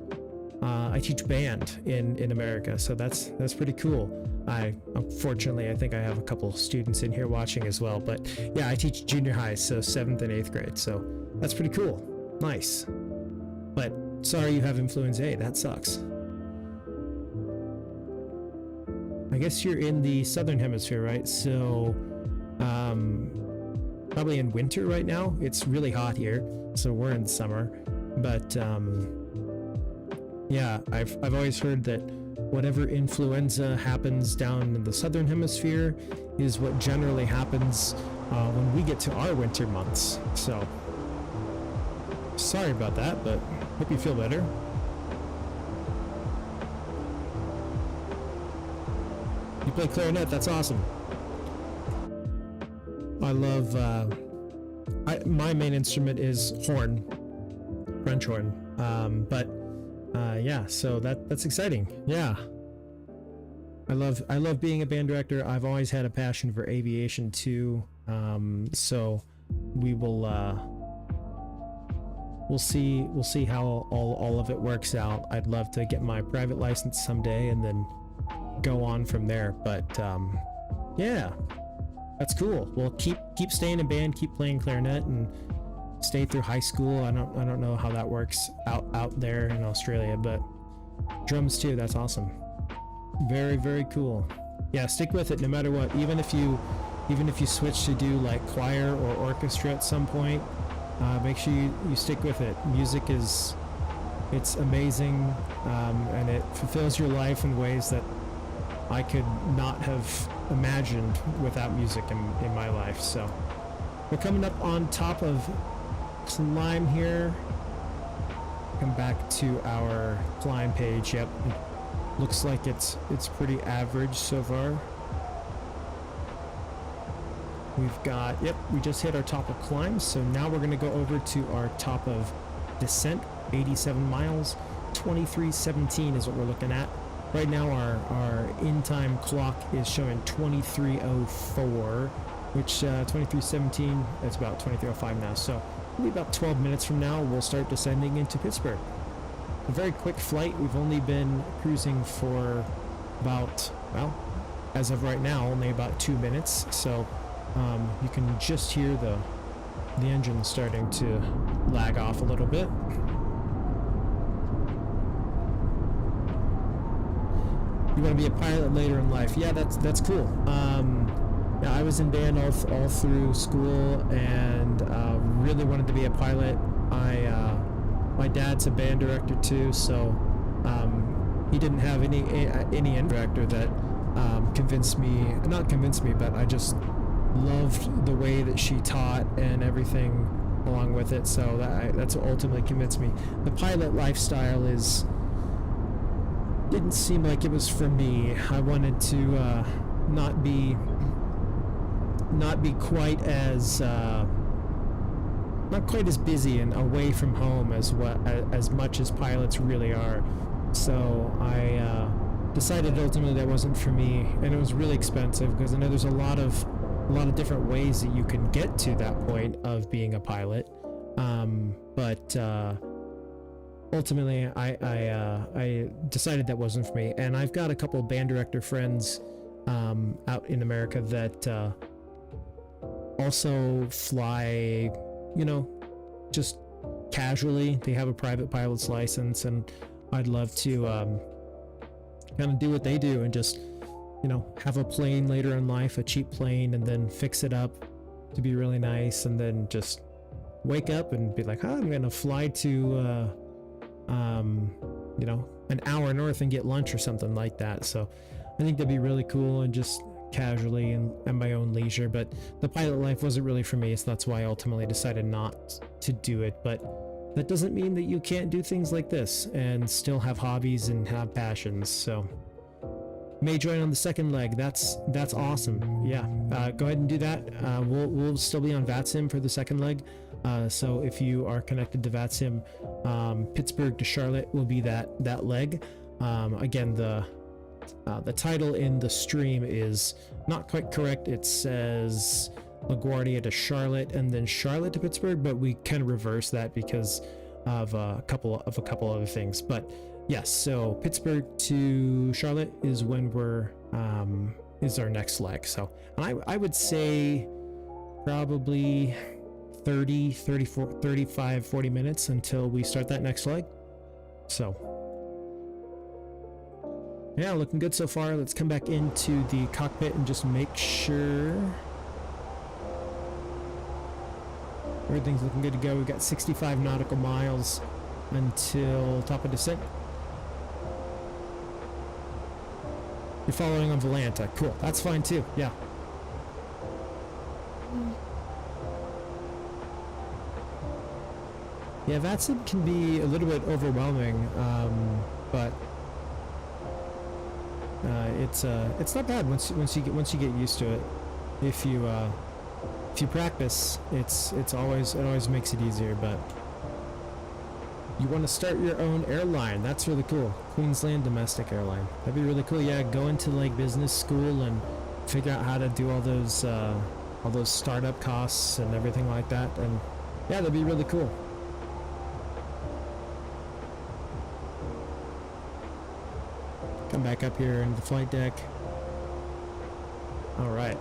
band in America, so that's pretty cool. Unfortunately, I think I have a couple students in here watching as well, but yeah, I teach junior high, so 7th and 8th grade, so that's pretty cool. Nice. But sorry you have influenza A, that sucks. I guess you're in the southern hemisphere, right? So probably in winter right now. It's really hot here, so we're in summer. But yeah, I've always heard that whatever influenza happens down in the southern hemisphere is what generally happens when we get to our winter months. So sorry about that, but hope you feel better. You play clarinet, that's awesome. I love my main instrument is horn, French horn, but yeah, so that's exciting. Yeah, I love being a band director. I've always had a passion for aviation too, so we will we'll see how all of it works out. I'd love to get my private license someday and then go on from there, but yeah, that's cool. Well, keep staying in band, keep playing clarinet, and stay through high school. I don't know how that works out there in Australia, but drums too, that's awesome. Very, very cool. Yeah, stick with it no matter what. Even if you switch to do like choir or orchestra at some point, make sure you stick with it. Music it's amazing, and it fulfills your life in ways that I could not have imagined without music in my life. So we're coming up on top of climb here. Come back to our climb page. Yep, looks like it's pretty average so far. We've got, yep, we just hit our top of climb, so now we're going to go over to our top of descent, 87 miles, 23:17 is what we're looking at. Right now our in-time clock is showing 23:04, which 23:17, that's about 23:05 now, so maybe about 12 minutes from now we'll start descending into Pittsburgh. A very quick flight. We've only been cruising for about, well, as of right now, only about 2 minutes, so you can just hear the engine starting to lag off a little bit. You want to be a pilot later in life? Yeah, that's cool. Yeah, I was in band all through school, and really wanted to be a pilot. My dad's a band director too, so he didn't have any end director that not convinced me, but I just loved the way that she taught and everything along with it, so that's what ultimately convinced me. The pilot lifestyle didn't seem like it was for me. I wanted to not be quite as not quite as busy and away from home as much as pilots really are. So I decided ultimately that wasn't for me, and it was really expensive because I know there's a lot of different ways that you can get to that point of being a pilot. But ultimately I decided that wasn't for me, and I've got a couple of band director friends out in America that also fly, just casually. They have a private pilot's license, and I'd love to kind of do what they do and just have a plane later in life, a cheap plane, and then fix it up to be really nice, and then just wake up and be like, I'm gonna fly to an hour north and get lunch or something like that. So I think that'd be really cool, and just casually and at my own leisure. But the pilot life wasn't really for me, so that's why I ultimately decided not to do it. But that doesn't mean that you can't do things like this and still have hobbies and have passions. So may join on the second leg. That's awesome. Yeah, go ahead and do that. We'll still be on VATSIM for the second leg. So if you are connected to VATSIM, Pittsburgh to Charlotte will be that leg. Again, the title in the stream is not quite correct. It says LaGuardia to Charlotte and then Charlotte to Pittsburgh, but we can reverse that because of a couple other things. But yes, so Pittsburgh to Charlotte is when is our next leg. So I would say probably 30, 34, 35, 40 minutes until we start that next leg. So yeah, looking good so far. Let's come back into the cockpit and just make sure everything's looking good to go. We've got 65 nautical miles until top of descent. You're following on Volanta. Cool. That's fine too. Yeah. Yeah, VATSIM can be a little bit overwhelming, but it's not bad once you get used to it. If you practice, it always makes it easier. But you want to start your own airline? That's really cool. Queensland domestic airline. That'd be really cool. Yeah, go into like business school and figure out how to do all those startup costs and everything like that. And yeah, that'd be really cool. Come back up here into the flight deck. All right.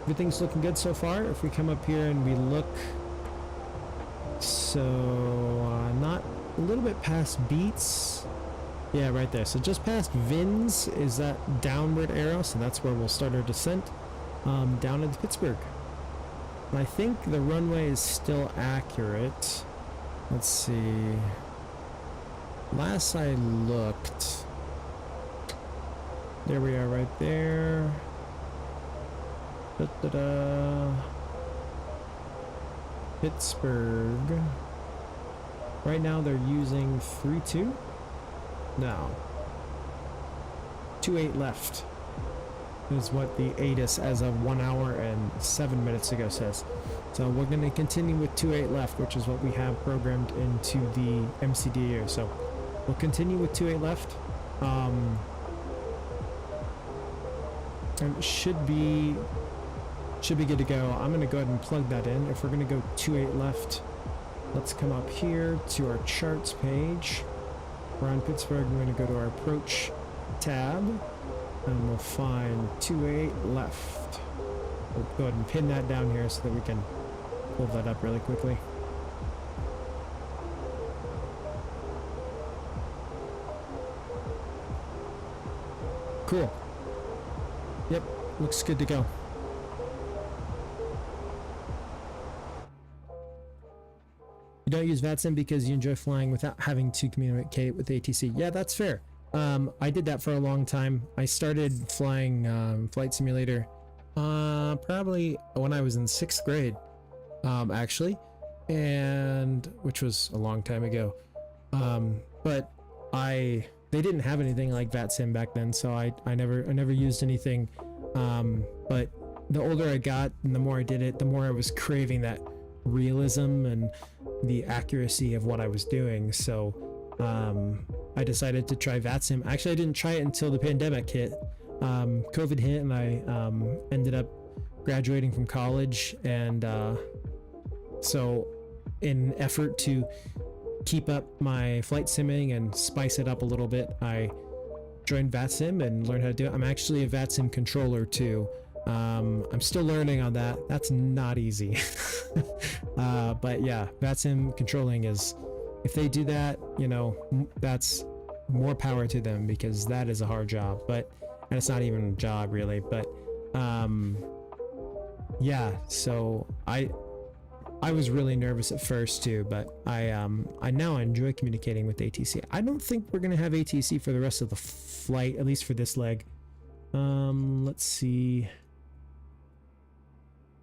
Everything's looking good so far. If we come up here and we look, so not a little bit past Beats. Yeah, right there. So just past Vins is that downward arrow. So that's where we'll start our descent down into Pittsburgh. And I think the runway is still accurate. Let's see. Last I looked, there we are right there. Pittsburgh. Right now they're using 3-2. No. 2-8 left. is what the ATIS as of 1 hour and 7 minutes ago says. So we're going to continue with 28 left, which is what we have programmed into the MCDU. So we'll continue with 28 left. And it should be good to go. I'm going to go ahead and plug that in. If we're going to go 28 left, let's come up here to our charts page. We're on Pittsburgh. We're going to go to our approach tab, and we'll find 28 left. We'll go ahead and pin that down here so that we can pull that up really quickly. Cool. Yep, looks good to go. You don't use VATSIM because you enjoy flying without having to communicate with ATC. Yeah, that's fair. I did that for a long time. I started flying Flight Simulator probably when I was in 6th grade, actually, and which was a long time ago. But they didn't have anything like VATSIM back then, so I never used anything. But the older I got and the more I did it, the more I was craving that realism and the accuracy of what I was doing. So I decided to try VATSIM. Actually, I didn't try it until the pandemic hit. COVID hit, and I ended up graduating from college, and so in effort to keep up my flight simming and spice it up a little bit, I joined VATSIM and learned how to do it. I'm actually a VATSIM controller too. I'm still learning on that. That's not easy. But yeah, VATSIM controlling is, if they do that, you know, that's more power to them, because that is a hard job. But, and it's not even a job really, but yeah, so I was really nervous at first too, but I now enjoy communicating with ATC. I don't think we're gonna have ATC for the rest of the flight, at least for this leg. Let's see.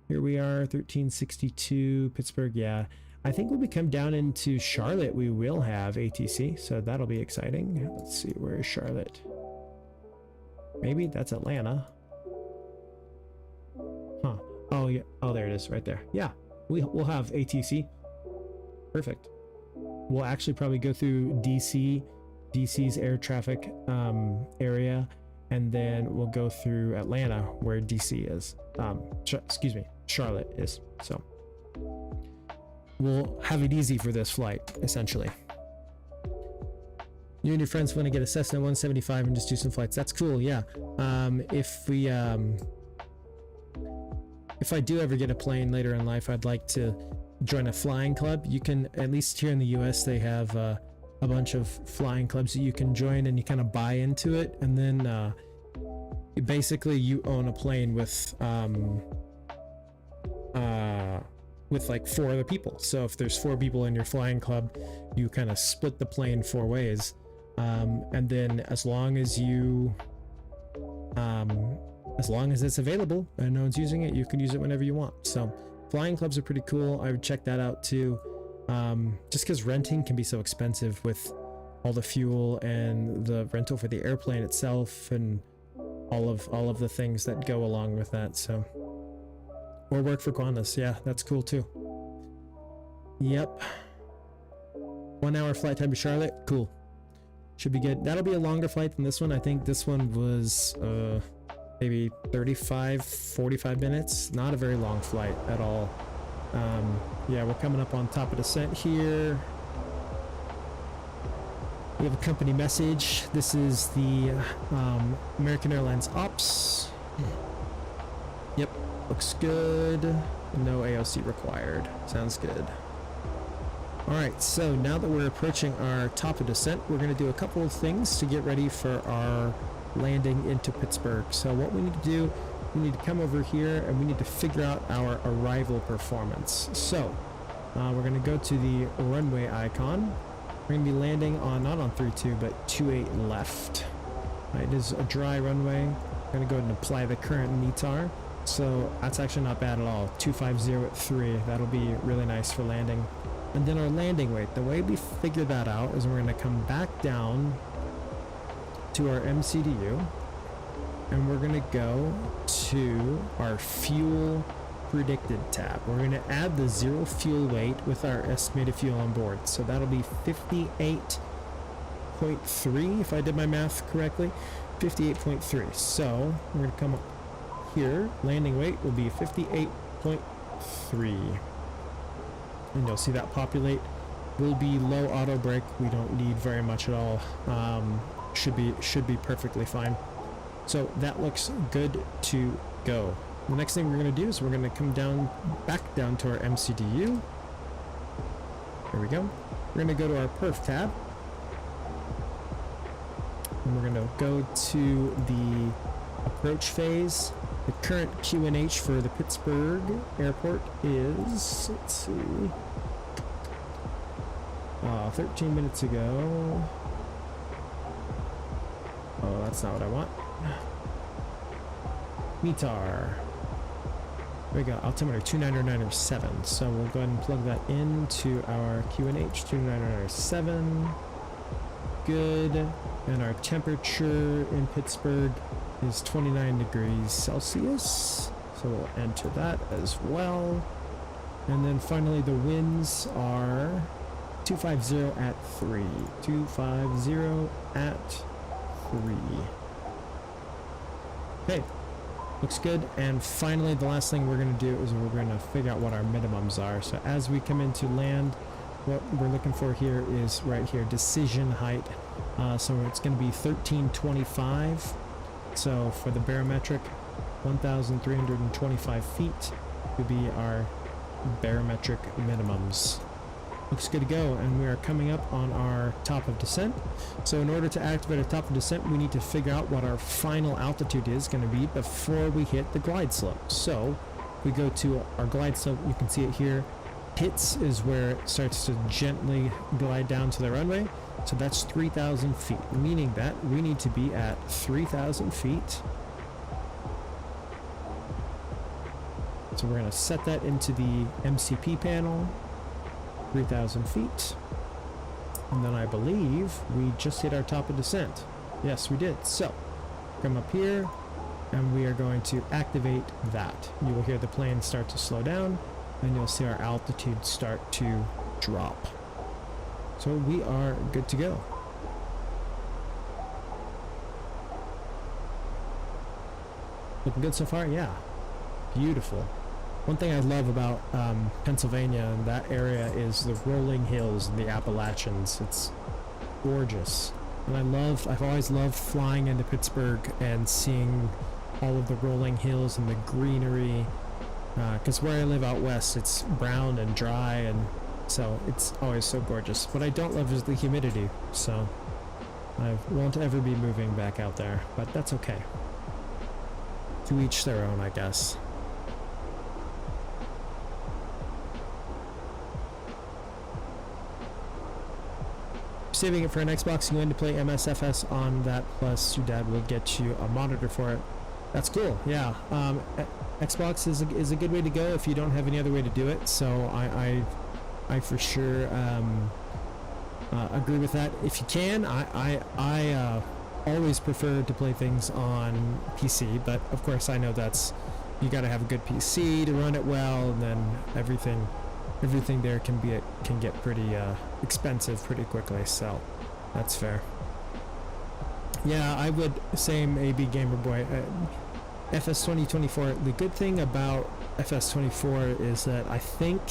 Here we are, 1362 Pittsburgh. Yeah, I think when we come down into Charlotte, we will have ATC, so that'll be exciting. Let's see, where is Charlotte? Maybe that's Atlanta. Huh. Oh yeah. Oh, there it is, right there. Yeah, we'll have ATC. Perfect. We'll actually probably go through DC's air traffic area, and then we'll go through Atlanta, where DC is. Excuse me, Charlotte is. So we'll have it easy for this flight, essentially. You and your friends want to get a Cessna 175 and just do some flights. That's cool, yeah. If I do ever get a plane later in life, I'd like to join a flying club. You can, at least here in the US, they have a bunch of flying clubs that you can join, and you kind of buy into it, and then basically you own a plane with like 4 other people. So if there's 4 people in your flying club, you kind of split the plane 4 ways, and then as long as it's available and no one's using it, you can use it whenever you want. So flying clubs are pretty cool. I would check that out too, just because renting can be so expensive with all the fuel and the rental for the airplane itself and all of the things that go along with that. So, or work for Qantas. Yeah, that's cool too. Yep. 1 hour flight time to Charlotte. Cool. Should be good. That'll be a longer flight than this one. I think this one was maybe 45 minutes. Not a very long flight at all. Yeah, we're coming up on top of descent here. We have a company message. This is the American Airlines Ops. Yep, looks good. No AOC required. Sounds good. Alright, so now that we're approaching our top of descent, we're going to do a couple of things to get ready for our landing into Pittsburgh. So what we need to do, we need to come over here and we need to figure out our arrival performance. So we're going to go to the runway icon. We're going to be landing on, not on 32, but 28 left. It is a dry runway. I'm going to go ahead and apply the current METAR. So that's actually not bad at all. 250 at 3. That'll be really nice for landing. And then our landing weight. The way we figure that out is we're going to come back down to our MCDU. and we're gonna go to our fuel predicted tab. We're gonna add the 0 fuel weight with our estimated fuel on board. So that'll be 58.3 if I did my math correctly. 58.3. So we're gonna come up here. Landing weight will be 58.3. And you'll see that populate will be low auto brake. We don't need very much at all. Should be perfectly fine. So that looks good to go. The next thing we're going to do is we're going to come back down to our MCDU. There we go. We're going to go to our perf tab. And we're going to go to the approach phase. The current QNH for the Pittsburgh airport is, let's see, 13 minutes ago. Oh, that's not what I want. METAR. There we go, altimeter 29907. So we'll go ahead and plug that into our QNH 29907. Good. And our temperature in Pittsburgh is 29 degrees Celsius. So we'll enter that as well. And then finally the winds are 250 at 3. 250 at 3. Okay. Looks good. And finally, the last thing we're going to do is we're going to figure out what our minimums are. So as we come into land, what we're looking for here is right here, decision height. So it's going to be 1325. So for the barometric, 1,325 feet would be our barometric minimums. Looks good to go, and we are coming up on our top of descent. So in order to activate our top of descent, we need to figure out what our final altitude is going to be before we hit the glide slope. So we go to our glide slope. You can see it here. Hits is where it starts to gently glide down to the runway. So that's 3,000 feet, meaning that we need to be at 3,000 feet. So we're going to set that into the MCP panel. 3,000 feet. And then I believe we just hit our top of descent. Yes, we did. So come up here and we are going to activate that. You will hear the plane start to slow down and you'll see our altitude start to drop. So we are good to go. Looking good so far? Yeah. Beautiful. One thing I love about Pennsylvania and that area is the rolling hills and the Appalachians. It's gorgeous. And I've always loved flying into Pittsburgh and seeing all of the rolling hills and the greenery. Because where I live out west, it's brown and dry, and so it's always so gorgeous. What I don't love is the humidity, so I won't ever be moving back out there, but that's okay. To each their own, I guess. Saving it for an Xbox, you're going to play MSFS on that, plus your dad will get you a monitor for it. That's cool, yeah. Xbox is a good way to go if you don't have any other way to do it, so I for sure agree with that. If you can, I always prefer to play things on PC, but of course I know that's, you gotta have a good PC to run it well, and then everything there can get pretty expensive pretty quickly, so that's fair. Yeah, I would, same AB Gamer Boy. FS 2024, the good thing about FS 24 is that I think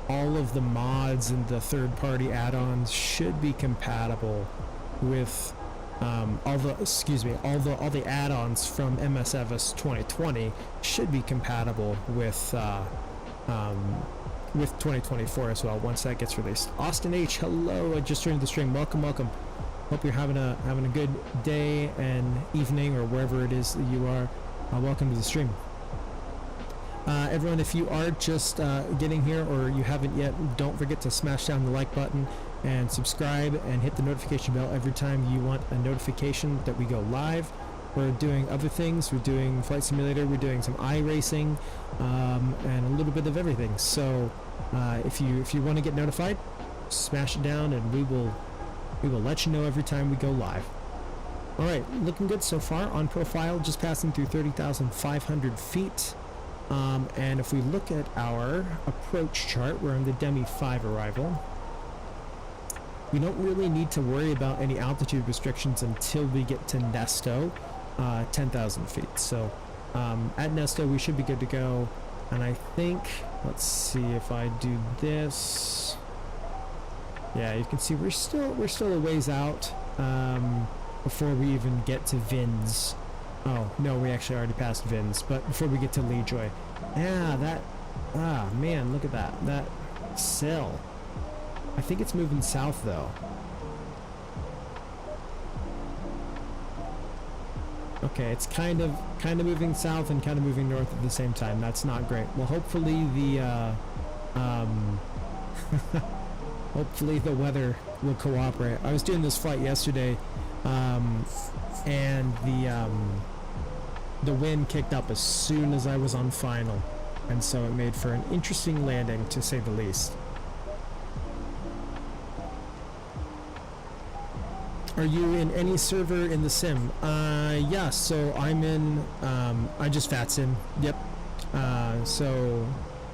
all of the mods and the third-party add-ons should be compatible with all the add-ons from MSFS 2020 should be compatible with 2024 as well once that gets released. Austin H, hello, I just joined the stream. Welcome. Hope you're having a good day and evening, or wherever it is that you are. Welcome to the stream. Everyone, if you are just getting here or you haven't yet, don't forget to smash down the like button and subscribe and hit the notification bell every time you want a notification that we go live. We're doing other things. We're doing Flight Simulator. We're doing some iRacing and a little bit of everything. So if you want to get notified, smash it down and we will let you know every time we go live. All right, looking good so far. On profile, just passing through 30,500 feet. And if we look at our approach chart, we're on the Demi 5 arrival. We don't really need to worry about any altitude restrictions until we get to Nesto, 10,000 feet. So at Nesto, we should be good to go. And I think, let's see if I do this. Yeah, you can see we're still a ways out before we even get to Vins. Oh no, we actually already passed Vins, but before we get to Lejoy. Yeah, man, look at that cell. I think it's moving south though. Okay, it's kind of moving south and kind of moving north at the same time. That's not great. Well, hopefully the hopefully the weather will cooperate. I was doing this flight yesterday, and the wind kicked up as soon as I was on final, and so it made for an interesting landing, to say the least. Are you in any server in the sim? Yeah, so I'm in, I just VATSIM, yep. So,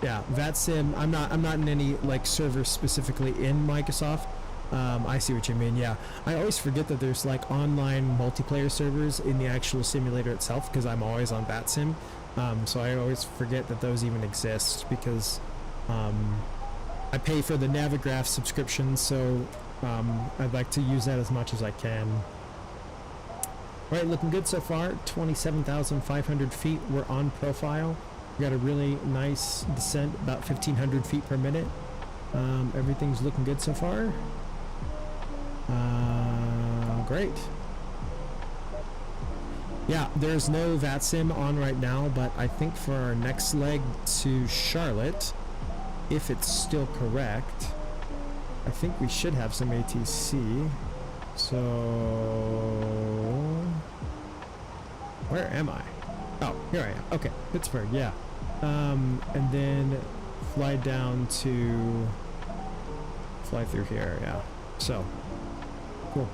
yeah, VATSIM, I'm not in any, like, server specifically in Microsoft. I see what you mean, yeah. I always forget that there's, like, online multiplayer servers in the actual simulator itself, because I'm always on VATSIM. So I always forget that those even exist, because, I pay for the Navigraph subscription, so I'd like to use that as much as I can. Alright, looking good so far. 27,500 feet. We're on profile. We got a really nice descent, about 1,500 feet per minute. Everything's looking good so far. Great. Yeah, there's no VATSIM on right now, but I think for our next leg to Charlotte, if it's still correct, I think we should have some ATC. So, where am I? Oh, here I am. Okay, Pittsburgh, yeah. And then fly down to, fly through here, yeah. So, cool.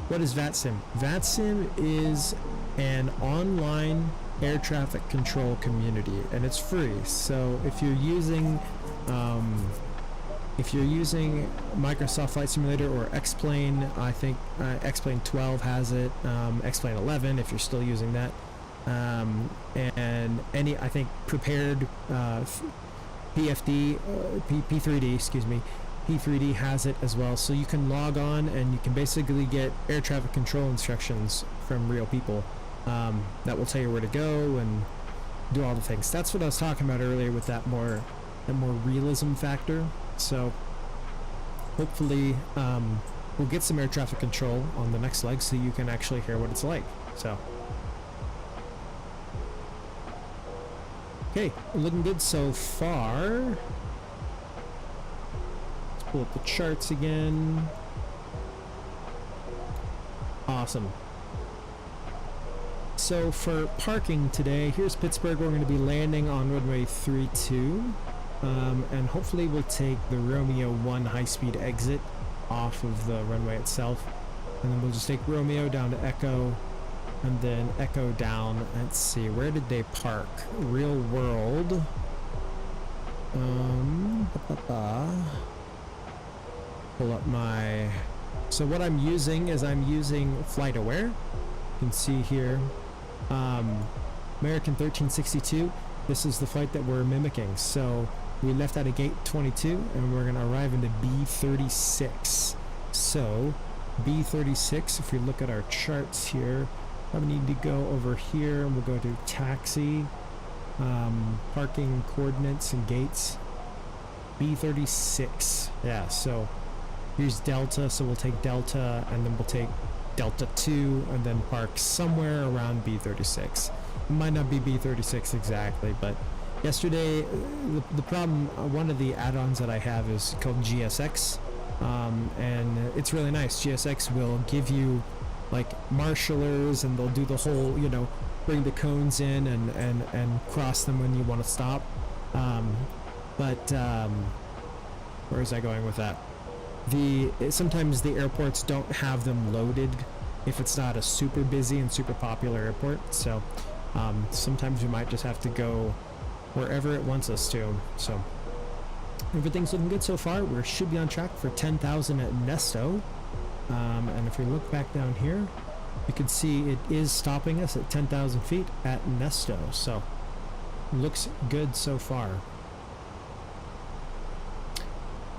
What is VATSIM? VATSIM is an online air traffic control community, and it's free. So if you're using Microsoft Flight Simulator or X-Plane, I think X-Plane 12 has it, X-Plane 11 if you're still using that, and any, I think, prepared P3D, excuse me, P3D has it as well. So you can log on and you can basically get air traffic control instructions from real people that will tell you where to go and do all the things. That's what I was talking about earlier with that more realism factor. So hopefully we'll get some air traffic control on the next leg so you can actually hear what it's like. So okay, looking good so far. Let's pull up the charts again. Awesome. So for parking today, here's Pittsburgh. We're going to be landing on runway 32. And hopefully we'll take the Romeo 1 high-speed exit off of the runway itself. And then we'll just take Romeo down to Echo, and then Echo down. Let's see, where did they park? Real world. Pull up my... So what I'm using is I'm using FlightAware. You can see here. American 1362. This is the flight that we're mimicking. So we left out of gate 22 and we're going to arrive into B36. So B36, if we look at our charts here, I need to go over here and we'll go to taxi, parking coordinates and gates. B36. Yeah, so here's Delta, so we'll take Delta and then we'll take Delta 2 and then park somewhere around B36. It might not be B36 exactly, but yesterday the problem, one of the add-ons that I have is called GSX, and it's really nice. GSX will give you like marshallers and they'll do the whole, you know, bring the cones in and cross them when you want to stop. Where is I going with that? Sometimes the airports don't have them loaded if it's not a super busy and super popular airport. So sometimes we might just have to go wherever it wants us to. So everything's looking good so far. We should be on track for 10,000 at Nesto. And if we look back down here, you can see it is stopping us at 10,000 feet at Nesto. So looks good so far.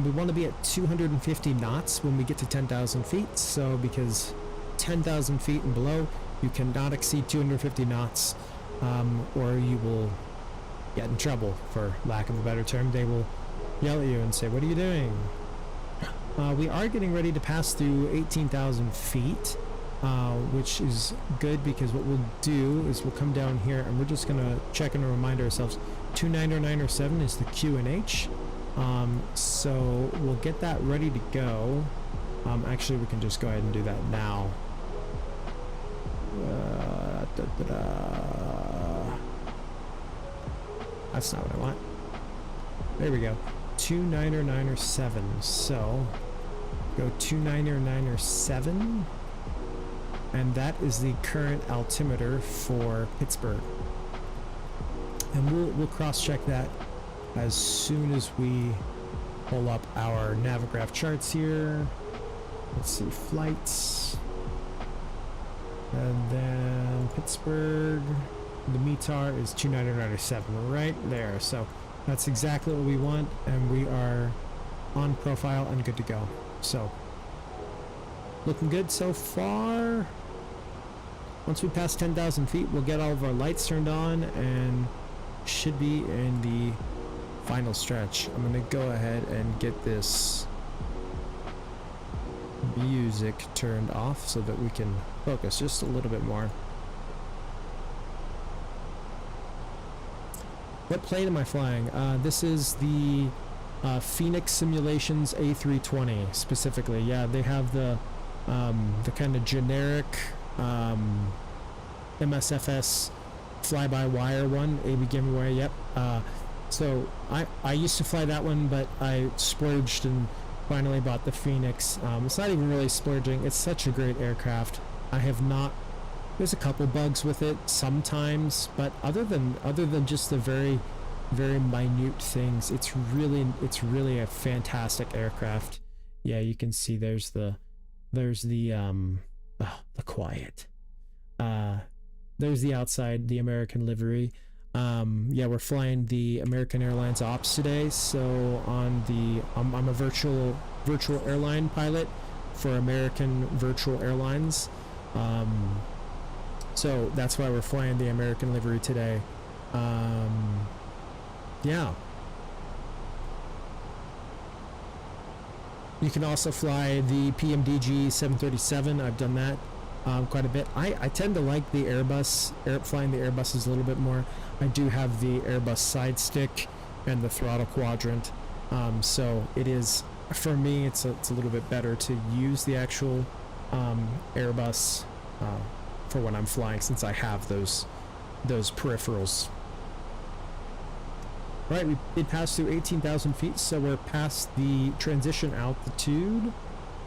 We want to be at 250 knots when we get to 10,000 feet. So because 10,000 feet and below, you cannot exceed 250 knots, or you will get in trouble, for lack of a better term. They will yell at you and say, "What are you doing?" We are getting ready to pass through 18,000 feet, which is good, because what we'll do is we'll come down here and we're just going to check and remind ourselves 29097 is the QNH. So we'll get that ready to go. Actually, we can just go ahead and do that now. That's not what I want. There we go. 29097. So go 29097, and that is the current altimeter for Pittsburgh. And we'll cross-check that as soon as we pull up our Navigraph charts here. Let's see, flights, and then Pittsburgh. The METAR is 29097 right there. So that's exactly what we want, and we are on profile and good to go. So looking good so far. Once we pass 10,000 feet, we'll get all of our lights turned on and should be in the final stretch. I'm gonna go ahead and get this music turned off so that we can focus just a little bit more. What plane am I flying? This is the Fenix Simulations A320 specifically. Yeah, they have the kind of generic MSFS fly-by-wire one, AB giveaway. Yep. So I used to fly that one, but I splurged and finally bought the Fenix. It's not even really splurging. It's such a great aircraft. I have not. There's a couple bugs with it sometimes, but other than just the very minute things, it's really a fantastic aircraft. Yeah, you can see there's the quiet. There's the outside, the American livery. Yeah, we're flying the American Airlines Ops today. So I'm a virtual airline pilot for American Virtual Airlines. So that's why we're flying the American livery today. Yeah. You can also fly the PMDG 737. I've done that quite a bit. I tend to like the Airbus, flying the Airbuses a little bit more. I do have the Airbus side stick and the throttle quadrant. So it is, for me, it's a little bit better to use the actual Airbus for when I'm flying, since I have those peripherals. All right, we did pass through 18,000 feet, so we're past the transition altitude.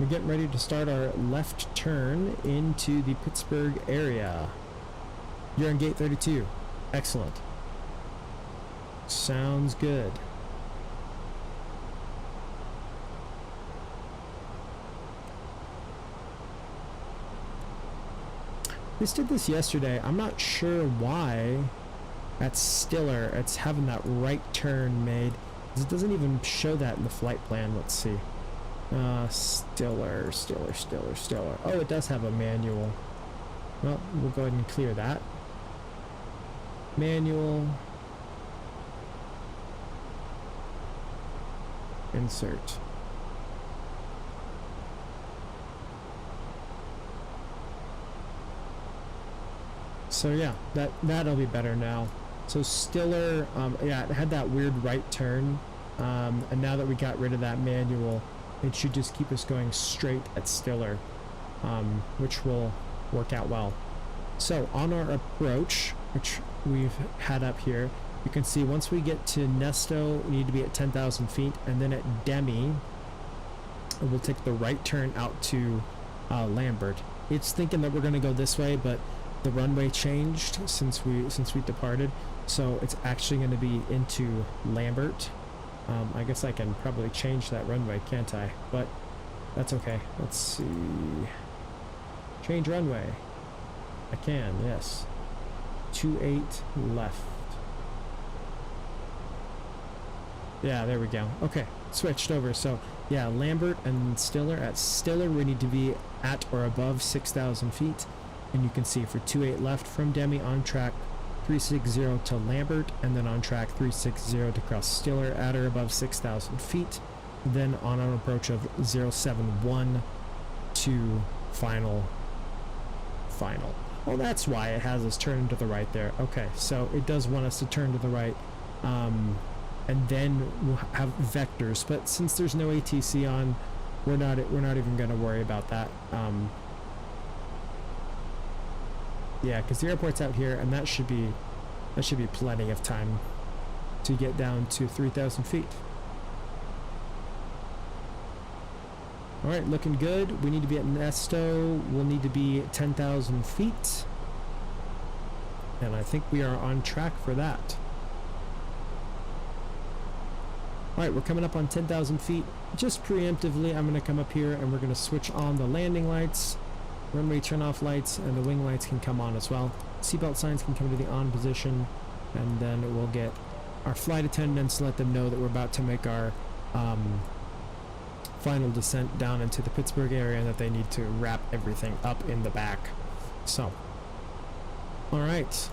We're getting ready to start our left turn into the Pittsburgh area. You're on gate 32. Excellent. Sounds good. This did this yesterday. I'm not sure why at Stiller it's having that right turn made. It doesn't even show that in the flight plan. Let's see. Stiller. Oh, it does have a manual. Well, we'll go ahead and clear that. Manual. Insert. So yeah, that'll be better now. So Stiller, yeah, it had that weird right turn, and now that we got rid of that manual, it should just keep us going straight at Stiller, which will work out well. So on our approach, which we've had up here, you can see once we get to Nesto, we need to be at 10,000 feet, and then at Demi, we'll take the right turn out to Lambert. it's thinking that we're going to go this way, but the runway changed since we departed, so it's actually going to be into Lambert. I guess I can probably change that runway, can't I? But that's okay. Let's see. Change runway. I can, yes. 28 left. Yeah, there we go. Okay, switched over. So yeah, Lambert and Stiller. At Stiller, we need to be at or above 6,000 feet. And you can see for 28 left from Demi, on track 360 to Lambert, and then on track 360 to cross Stiller at or above 6,000 feet. Then on an approach of 071 to final. Well, that's why it has us turn to the right there. Okay, so it does want us to turn to the right. And then we'll have vectors, but since there's no ATC on, we're not even going to worry about that. Yeah, because the airport's out here, and that should be plenty of time to get down to 3,000 feet. All right, looking good. We need to be at Nesto. We'll need to be at 10,000 feet, and I think we are on track for that. All right, we're coming up on 10,000 feet. Just preemptively, I'm going to come up here and we're going to switch on the landing lights, runway turn-off lights, and the wing lights can come on as well. Seatbelt signs can come to the on position, and then we'll get our flight attendants, let them know that we're about to make our final descent down into the Pittsburgh area and that they need to wrap everything up in the back. So, all right,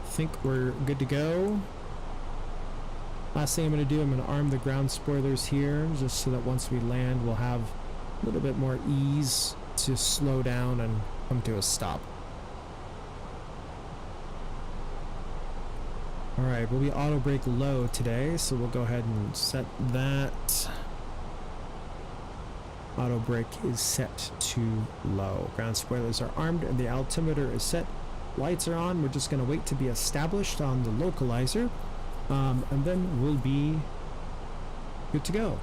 I think we're good to go. Last thing I'm going to do, I'm going to arm the ground spoilers here, just so that once we land, we'll have a little bit more ease to slow down and come to a stop. Alright, we'll be auto brake low today, so we'll go ahead and set that. Auto brake is set to low. Ground spoilers are armed and the altimeter is set. Lights are on. We're just going to wait to be established on the localizer. And then we'll be good to go.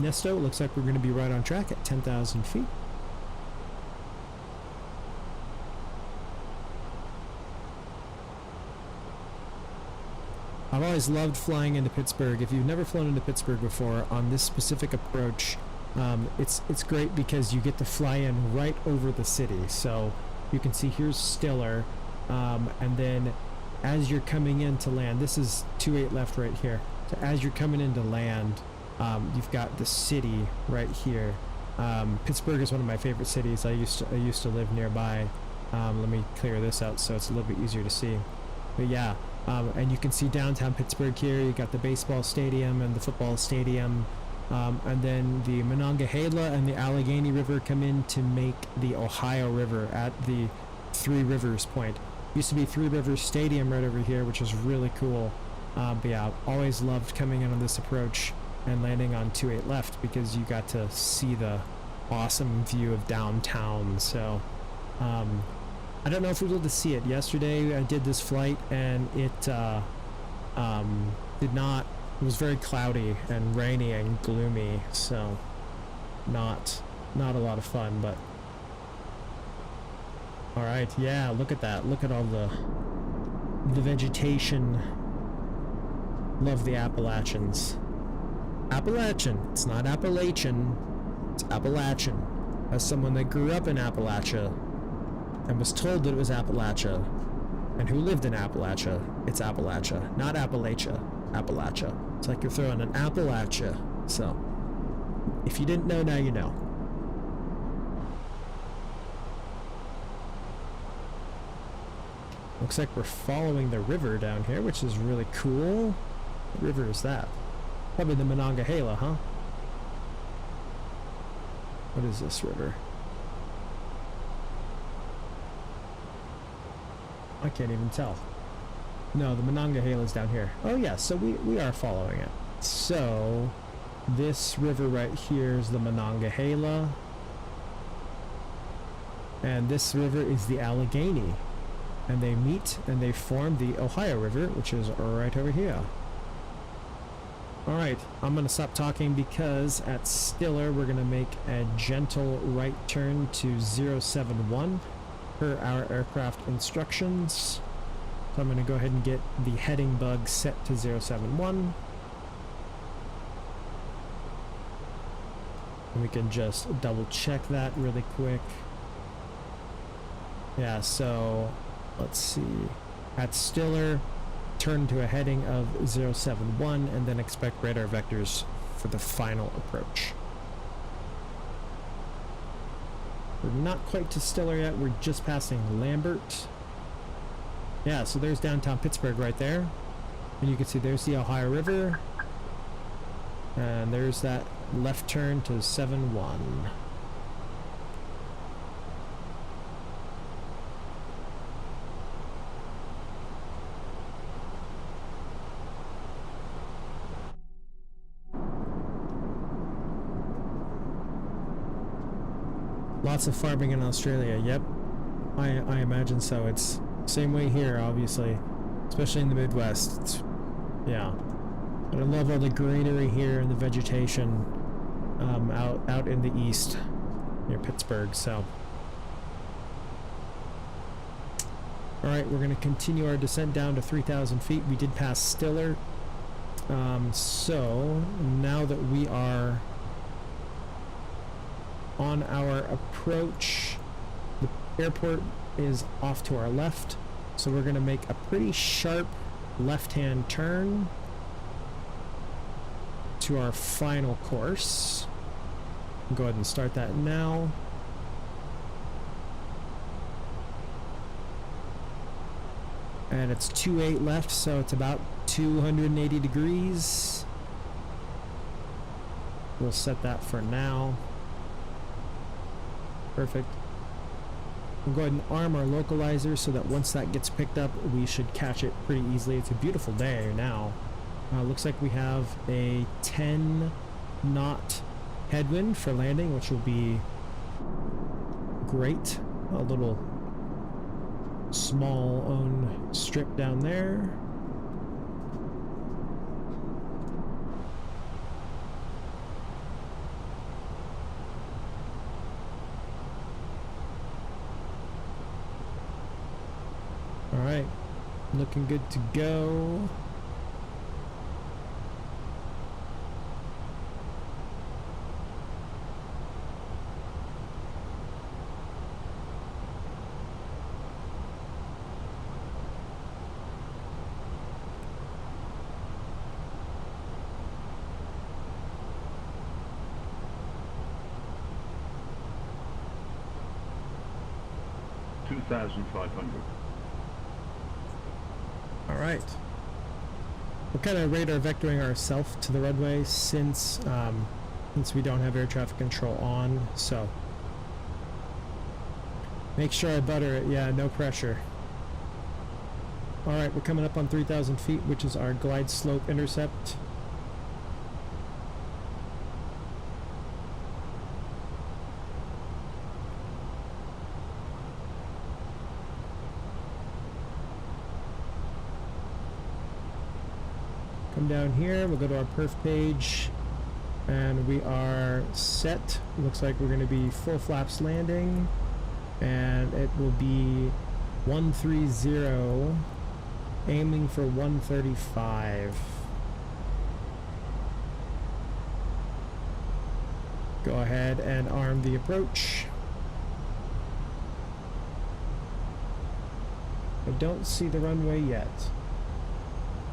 Nesto, looks like we're going to be right on track at 10,000 feet. I've always loved flying into Pittsburgh. If you've never flown into Pittsburgh before on this specific approach, it's great because you get to fly in right over the city. So you can see here's Stiller, and then as you're coming in to land, this is 28 left right here. So as you're coming in to land, you've got the city right here. Pittsburgh is one of my favorite cities. I used to live nearby. Let me clear this out so it's a little bit easier to see. But yeah, and you can see downtown Pittsburgh here. You got the baseball stadium and the football stadium. And then the Monongahela and the Allegheny River come in to make the Ohio River at the Three Rivers point. Used to be Three Rivers Stadium right over here, which is really cool. But yeah, I've always loved coming in on this approach and landing on 28 left because you got to see the awesome view of downtown. So I don't know if we were able to see it. Yesterday I did this flight and it did not. It was very cloudy and rainy and gloomy, so not a lot of fun, but all right. Yeah, look at that. Look at all the vegetation. Love the Appalachians. Appalachian. It's not Appalachian. It's Appalachian. As someone that grew up in Appalachia and was told that it was Appalachia and who lived in Appalachia, it's Appalachia, not Appalachia. Appalachia. It's like you're throwing an Appalachia. So, if you didn't know, now you know. Looks like we're following the river down here, which is really cool. What river is that? Probably the Monongahela, huh? What is this river? I can't even tell. No, the Monongahela is down here. Oh yeah, so we are following it. So this river right here is the Monongahela, and this river is the Allegheny, and they meet and they form the Ohio River, which is right over here. All right, I'm gonna stop talking because at Stiller we're gonna make a gentle right turn to 071 per our aircraft instructions. So I'm gonna go ahead and get the heading bug set to 071. And we can just double check that really quick. Yeah, so let's see. At Stiller, turn to a heading of 071 and then expect radar vectors for the final approach. We're not quite to Stiller yet, we're just passing Lambert. Yeah, so there's downtown Pittsburgh right there. And you can see there's the Ohio River. And there's that left turn to 71. Lots of farming in Australia, yep. I imagine so. It's same way here, obviously. Especially in the Midwest. Yeah. But I love all the greenery here and the vegetation out in the east near Pittsburgh, so. Alright, we're going to continue our descent down to 3,000 feet. We did pass Stiller. So, now that we are on our approach, the airport is off to our left, so we're going to make a pretty sharp left-hand turn to our final course. Go ahead and start that now. And it's 28 left, so it's about 280 degrees. We'll set that for now. Perfect. We'll go ahead and arm our localizer so that once that gets picked up, we should catch it pretty easily. It's a beautiful day now. Looks like we have a 10 knot headwind for landing, which will be great. A little small own strip down there. Alright, looking good to go. All right. We're kind of radar vectoring ourselves to the runway since we don't have air traffic control on. So make sure I butter it. Yeah, no pressure. All right, we're coming up on 3,000 feet, which is our glide slope intercept. Come down here, we'll go to our perf page, and we are set. Looks like we're going to be full flaps landing, and it will be 130, aiming for 135. Go ahead and arm the approach. I don't see the runway yet.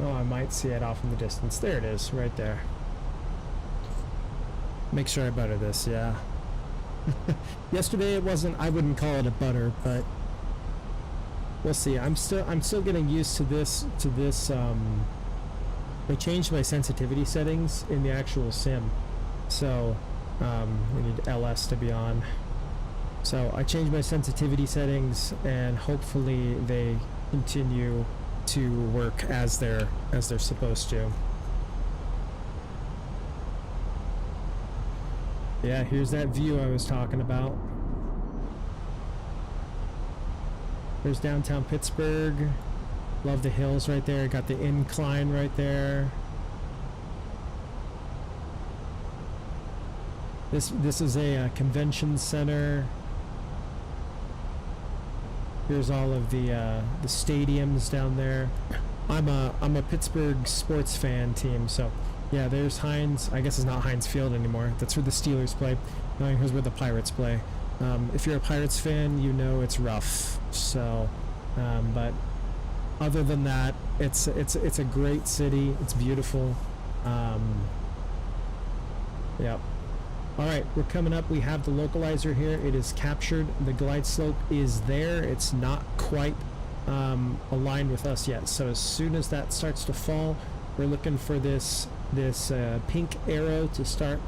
Oh, I might see it off in the distance. There it is, right there. Make sure I butter this, yeah. Yesterday it wasn't, I wouldn't call it a butter, but we'll see. I'm still getting used to this, I changed my sensitivity settings in the actual sim. So, we need LS to be on. So I changed my sensitivity settings, and hopefully they continue to work as they're supposed to. Yeah, here's that view I was talking about. There's downtown Pittsburgh. Love the hills right there. Got the incline right there. This is a convention center. Here's all of the stadiums down there. I'm a Pittsburgh sports fan team, so yeah. There's Heinz. I guess it's not Heinz Field anymore. That's where the Steelers play. Here's where the Pirates play. If you're a Pirates fan, you know it's rough. So, but other than that, it's a great city. It's beautiful. Yep. All right, we're coming up. We have the localizer here. It is captured. The glide slope is there. It's not quite aligned with us yet. So as soon as that starts to fall, we're looking for this pink arrow to start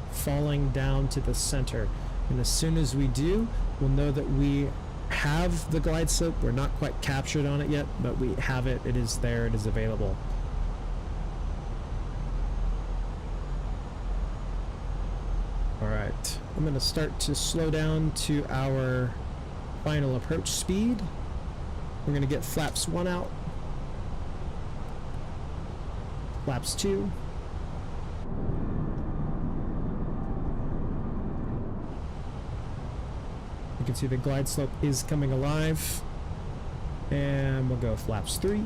falling down to the center. And as soon as we do, we'll know that we have the glide slope. We're not quite captured on it yet, but we have it. It is there. It is available. All right, I'm going to start to slow down to our final approach speed. We're going to get flaps 1 out, flaps 2. You can see the glide slope is coming alive, and we'll go flaps 3.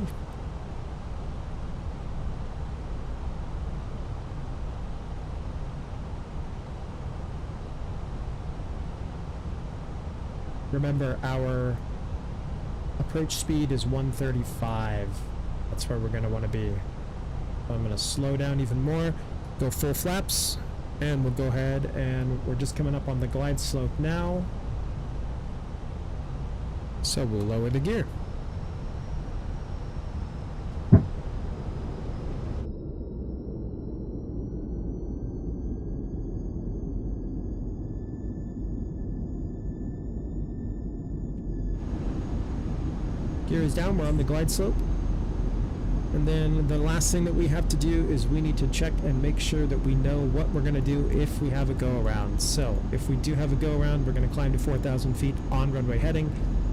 Remember, our approach speed is 135. That's where we're going to want to be. So I'm going to slow down even more, go full flaps, and we'll go ahead and we're just coming up on the glide slope now. So we'll lower the gear. Gear is down, we're on the glide slope. And then the last thing that we have to do is we need to check and make sure that we know what we're going to do if we have a go around. So if we do have a go around, we're going to climb to 4,000 feet on runway heading.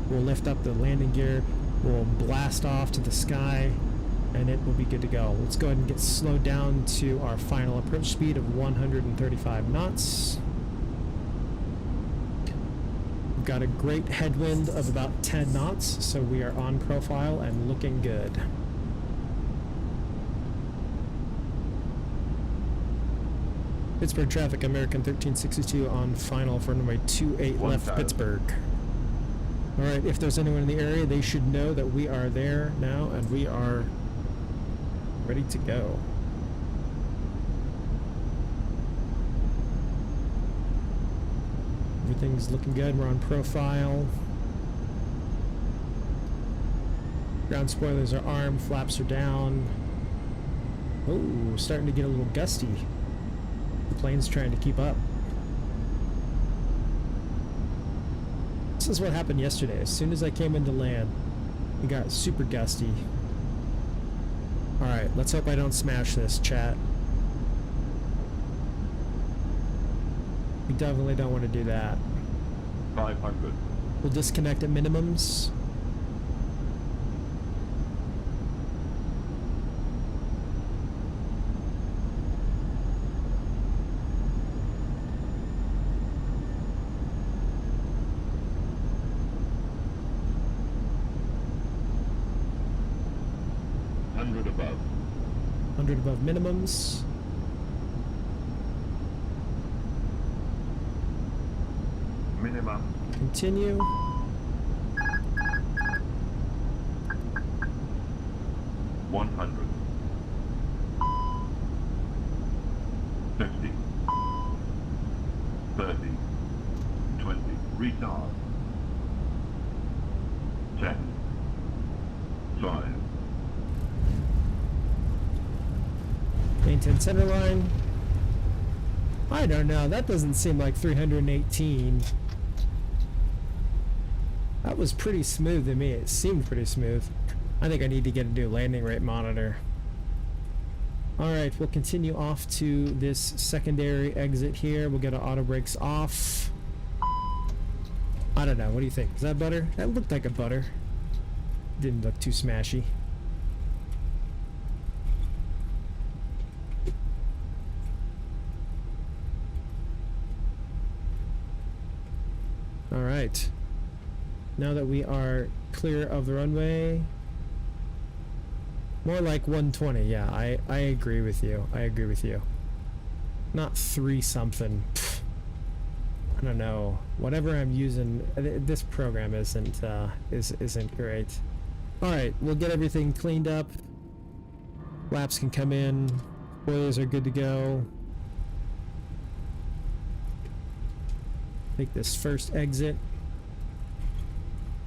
We'll lift up the landing gear, we'll blast off to the sky, and it will be good to go. Let's go ahead and get slowed down to our final approach speed of 135 knots. We've got a great headwind of about 10 knots, so we are on profile and looking good. Pittsburgh traffic, American 1362 on final for runway 28 left Pittsburgh. Alright, if there's anyone in the area, they should know that we are there now and we are ready to go. Everything's looking good, we're on profile. Ground spoilers are armed, flaps are down. Oh, starting to get a little gusty. The plane's trying to keep up. This is what happened yesterday. As soon as I came into land, it got super gusty. Alright, let's hope I don't smash this, chat. We definitely don't want to do that. 500. We'll disconnect at minimums. Above minimums. Minimum. Continue. 100. 50. 30. 20. Retard. 10. 5. Maintain center line. I don't know, that doesn't seem like 318. That was pretty smooth to me. It seemed pretty smooth. I think I need to get a new landing rate monitor. Alright, we'll continue off to this secondary exit here. We'll get our auto brakes off. I don't know, what do you think? Is that butter? That looked like a butter. Didn't look too smashy. All right. Now that we are clear of the runway, more like 120. Yeah, I agree with you. I agree with you. Not 3 something. Pfft. I don't know. Whatever I'm using, this program isn't great. All right, we'll get everything cleaned up. Laps can come in. Boilers are good to go. Take this first exit.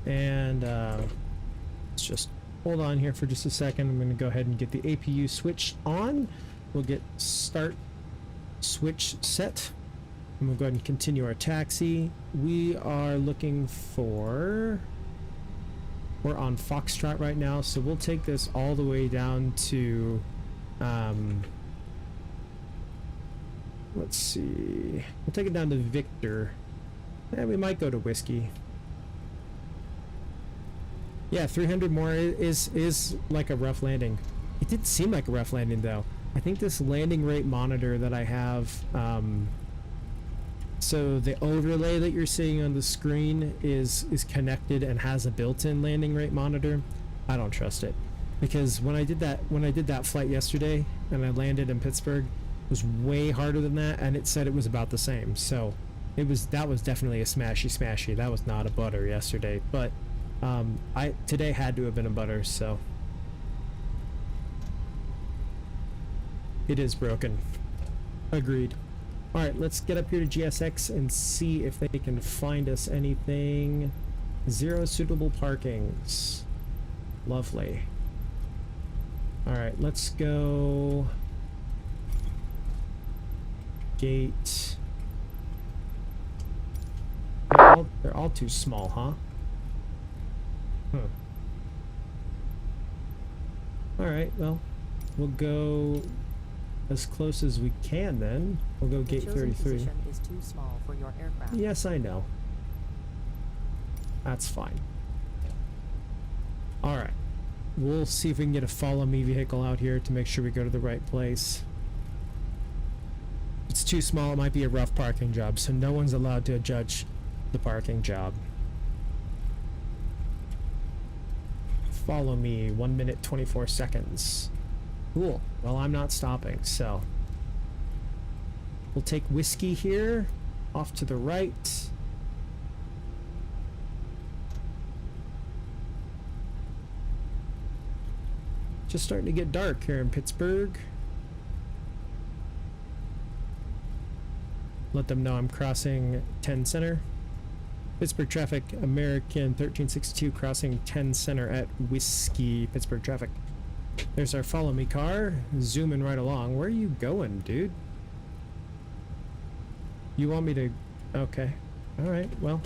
And let's just hold on here for just a second. I'm going to go ahead and get the APU switch on. We'll get start switch set. And we'll go ahead and continue our taxi. We are looking for... We're on Foxtrot right now, so we'll take this all the way down to... let's see... We'll take it down to Victor. And we might go to Whiskey. Yeah, 300 more is like a rough landing. It didn't seem like a rough landing, though. I think this landing rate monitor that I have... so the overlay that you're seeing on the screen is connected and has a built-in landing rate monitor. I don't trust it, because when I did that flight yesterday and I landed in Pittsburgh, it was way harder than that, and it said it was about the same. So that was definitely a smashy. That was not a butter yesterday, but today had to have been a butter, so it is broken. Agreed. Alright, let's get up here to GSX and see if they can find us anything. 0 suitable parkings. Lovely. Alright, let's go... Gate... They're all too small, huh? Alright, well, we'll go as close as we can then. We'll go gate 33. Position is too small for your aircraft. Yes, I know. That's fine. Alright. We'll see if we can get a follow me vehicle out here to make sure we go to the right place. If it's too small, it might be a rough parking job, so no one's allowed to judge the parking job. Follow me, 1 minute 24 seconds. Cool. Well, I'm not stopping, so we'll take Whiskey here, off to the right. Just starting to get dark here in Pittsburgh. Let them know I'm crossing 10 Center. Pittsburgh traffic, American 1362 crossing 10 Center at Whiskey, Pittsburgh traffic. There's our follow me car, zooming right along. Where are you going, dude? You want me to... Okay. Alright, well.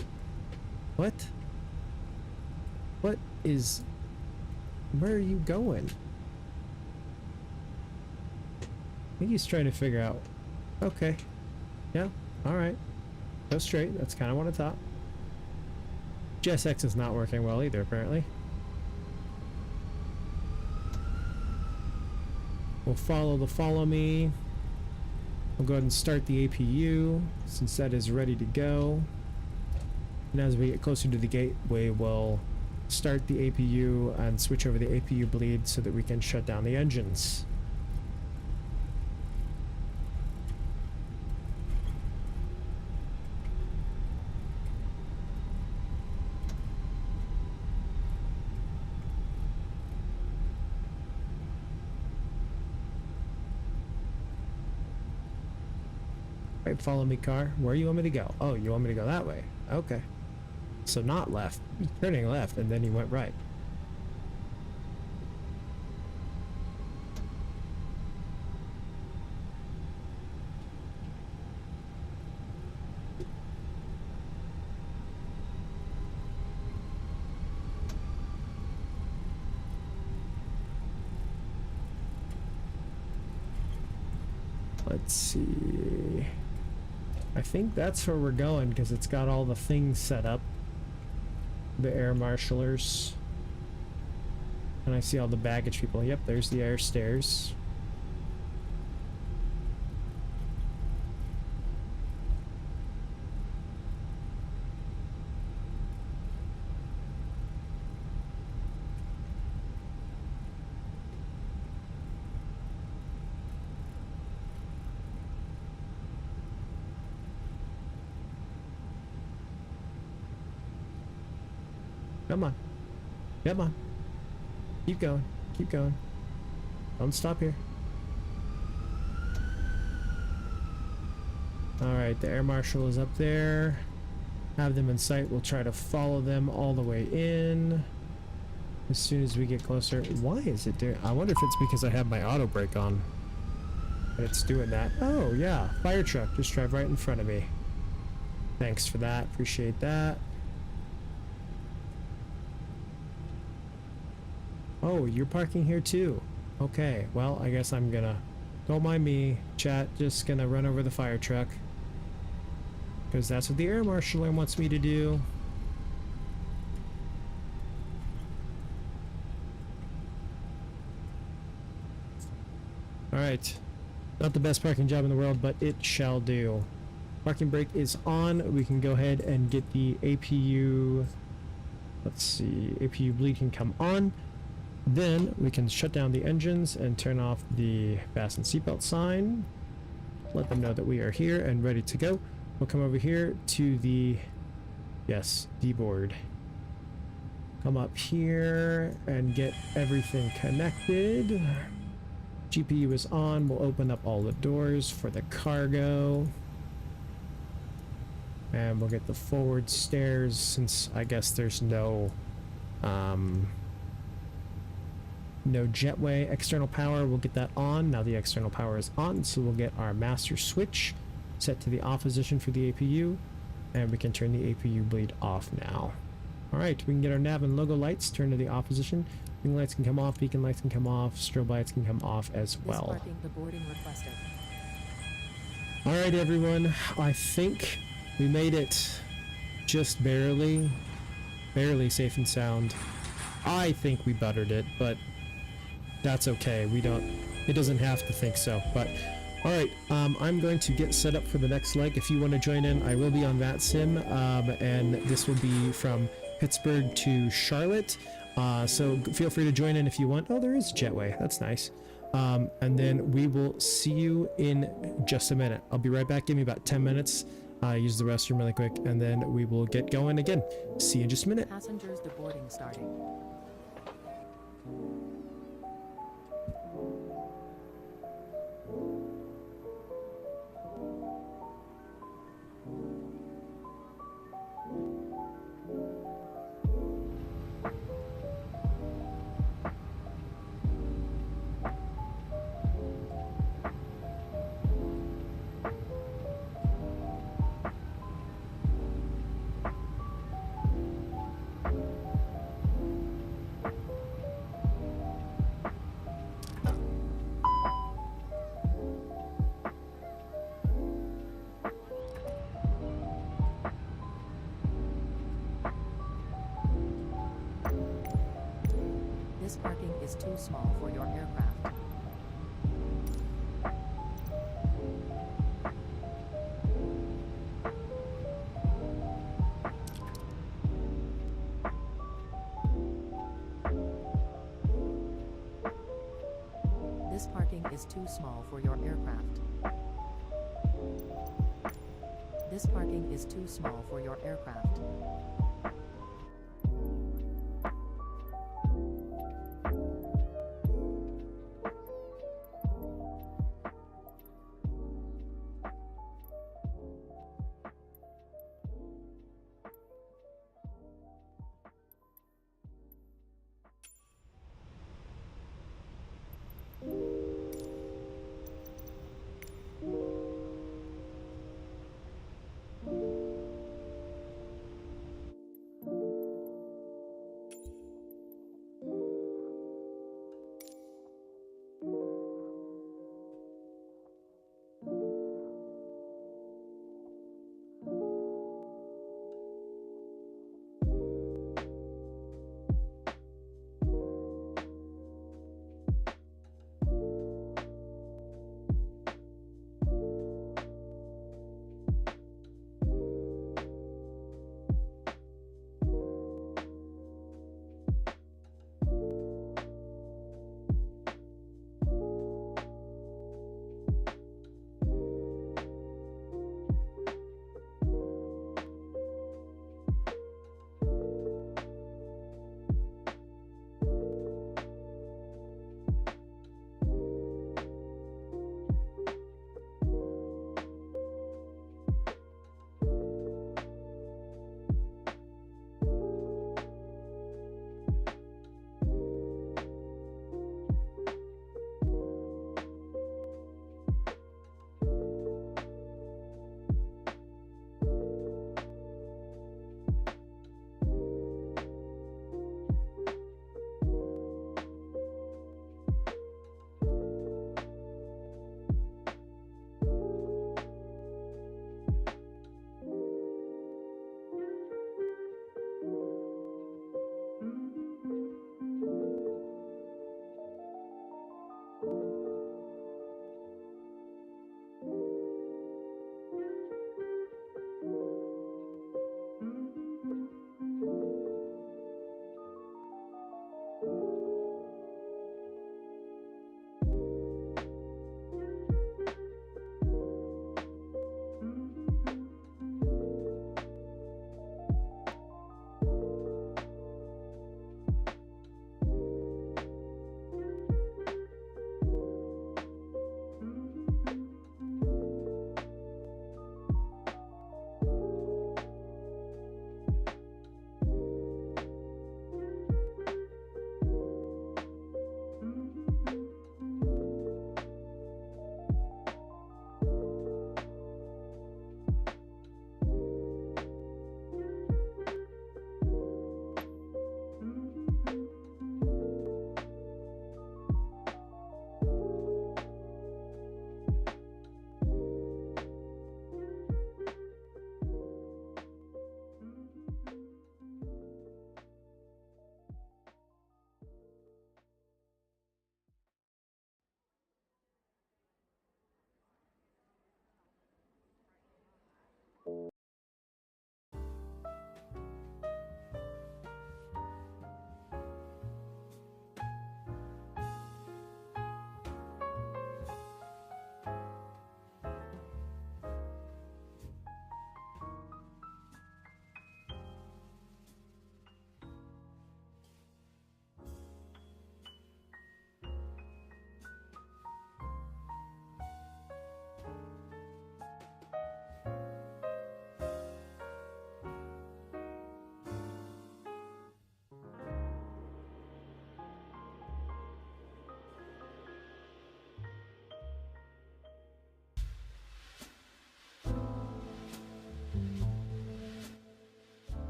What? What is... Where are you going? I think he's trying to figure out... Okay. Yeah, alright. Go straight, that's kind of what I thought. GSX is not working well either, apparently. We'll follow the follow me. We'll go ahead and start the APU since that is ready to go. And as we get closer to the gateway, we'll start the APU and switch over the APU bleed so that we can shut down the engines. Right, follow me car. Where you want me to go? Oh, you want me to go that way? Okay. So not left. Turning left, and then he went right. Let's see. I think that's where we're going because it's got all the things set up. The air marshalers. And I see all the baggage people. Yep, there's the air stairs. Come on. Come on. Keep going. Keep going. Don't stop here. Alright, the air marshal is up there. Have them in sight. We'll try to follow them all the way in. As soon as we get closer. Why is it doing? I wonder if it's because I have my auto brake on. And it's doing that. Oh, yeah. Fire truck. Just drive right in front of me. Thanks for that. Appreciate that. Oh, you're parking here too. Okay. Well, I guess I'm gonna... Don't mind me, chat. Just gonna run over the fire truck. Because that's what the air marshaller wants me to do. Alright. Not the best parking job in the world, but it shall do. Parking brake is on. We can go ahead and get the APU... Let's see. APU bleed can come on. Then we can shut down the engines and turn off the fasten seatbelt sign. Let them know that we are here and ready to go. We'll come over here to the... Yes, D-board. Come up here and get everything connected. GPU is on. We'll open up all the doors for the cargo. And we'll get the forward stairs since I guess there's no jetway. External power, we'll get that on. Now the external power is on, so we'll get our master switch set to the off position for the APU, and we can turn the APU bleed off now. Alright, we can get our nav and logo lights turned to the off position. Beacon lights can come off, beacon lights can come off, strobe lights can come off as well. Disparking the boarding requested. Alright everyone, I think we made it just barely safe and sound. I think we buttered it, but that's okay. It doesn't have to think so, but alright, I'm going to get set up for the next leg. If you want to join in, I will be on VATSIM, and this will be from Pittsburgh to Charlotte, so feel free to join in if you want. Oh, there is jetway. That's nice. And then we will see you in just a minute. I'll be right back. Give me about 10 minutes. Use the restroom really quick, and then we will get going again. See you in just a minute. Passengers deboarding starting. This parking is too small for your aircraft. This parking is too small for your aircraft. This parking is too small for your aircraft.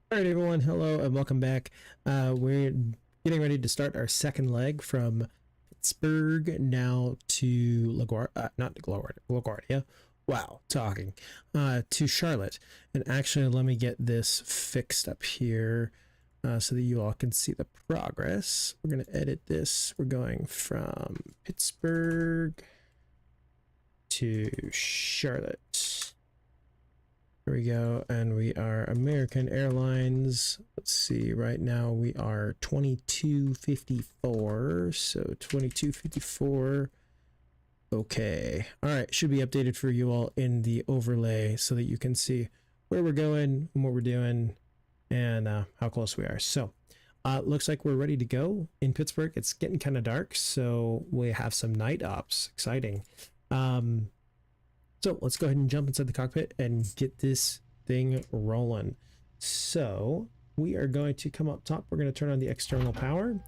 All right, everyone. Hello and welcome back. We're getting ready to start our second leg from Pittsburgh now to LaGuardia. Wow, talking. To Charlotte. And actually, let me get this fixed up here so that you all can see the progress. We're going to edit this. We're going from Pittsburgh to Charlotte. Here we go, and we are American Airlines. Let's see, right now we are 2254, so 2254. Okay, all right, should be updated for you all in the overlay so that you can see where we're going and what we're doing and how close we are. So looks like we're ready to go in Pittsburgh. It's getting kind of dark, so we have some night ops. Exciting. So let's go ahead and jump inside the cockpit and get this thing rolling. So we are going to come up top. We're going to turn on the external power. And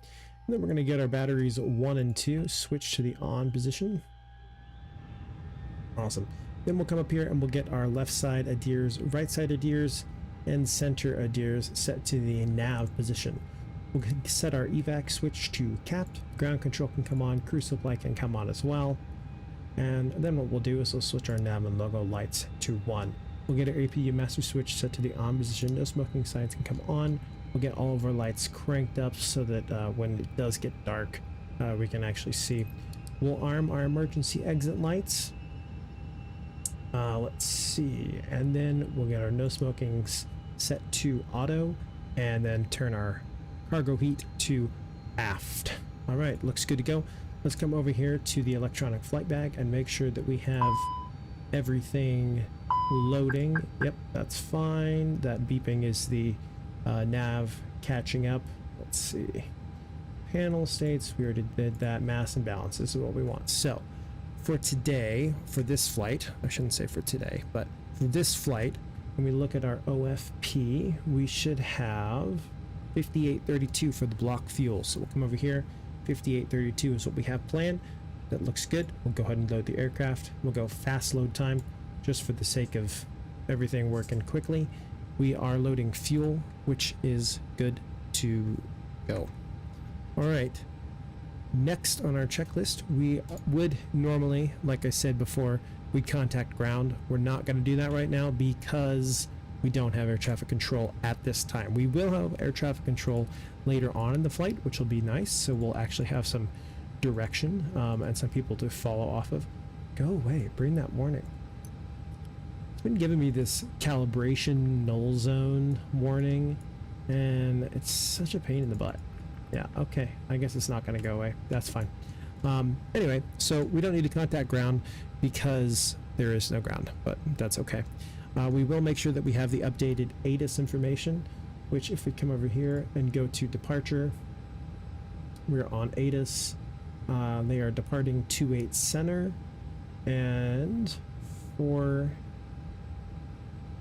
then we're going to get our batteries 1 and 2, switch to the on position. Awesome. Then we'll come up here and we'll get our left side ADIRS, right side ADIRS, and center ADIRS set to the nav position. We'll set our evac switch to capped. Ground control can come on. Crew supply can come on as well. And then what we'll do is we'll switch our nav and logo lights to 1. We'll get our APU master switch set to the on position. No smoking signs can come on. We'll get all of our lights cranked up so that when it does get dark, we can actually see. We'll arm our emergency exit lights. Let's see. And then we'll get our no smoking set to auto and then turn our cargo heat to aft. All right, looks good to go. Let's come over here to the electronic flight bag and make sure that we have everything loading. Yep, that's fine. That beeping is the nav catching up. Let's see. Panel states, we already did that. Mass and balance, this is what we want. So for today, for this flight, I shouldn't say for today, but for this flight, when we look at our OFP, we should have 5832 for the block fuel. So we'll come over here. 5832 is what we have planned. That looks good. We'll go ahead and load the aircraft. We'll go fast load time just for the sake of everything working quickly. We are loading fuel, which is good to go. All right. Next on our checklist, we would normally, like I said before, we'd contact ground. We're not going to do that right now because we don't have air traffic control at this time. We will have air traffic control later on in the flight, which will be nice. So we'll actually have some direction and some people to follow off of. Go away, bring that warning. It's been giving me this calibration null zone warning, and it's such a pain in the butt. Yeah, okay, I guess it's not gonna go away. That's fine. Anyway, so we don't need to contact ground because there is no ground, but that's okay. We will make sure that we have the updated ATIS information, which if we come over here and go to departure, we're on ATIS. They are departing 28 center, and for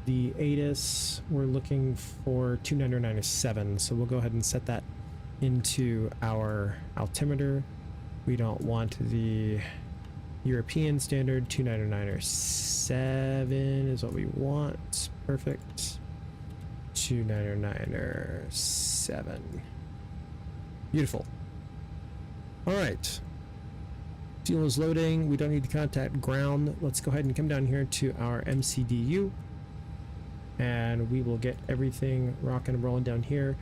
the ATIS, we're looking for 299.7. So we'll go ahead and set that into our altimeter. We don't want the European standard. 299.7 is what we want. Perfect. 299.7. Beautiful. All right. Fuel is loading. We don't need to contact ground. Let's go ahead and come down here to our MCDU, and we will get everything rocking and rolling down here.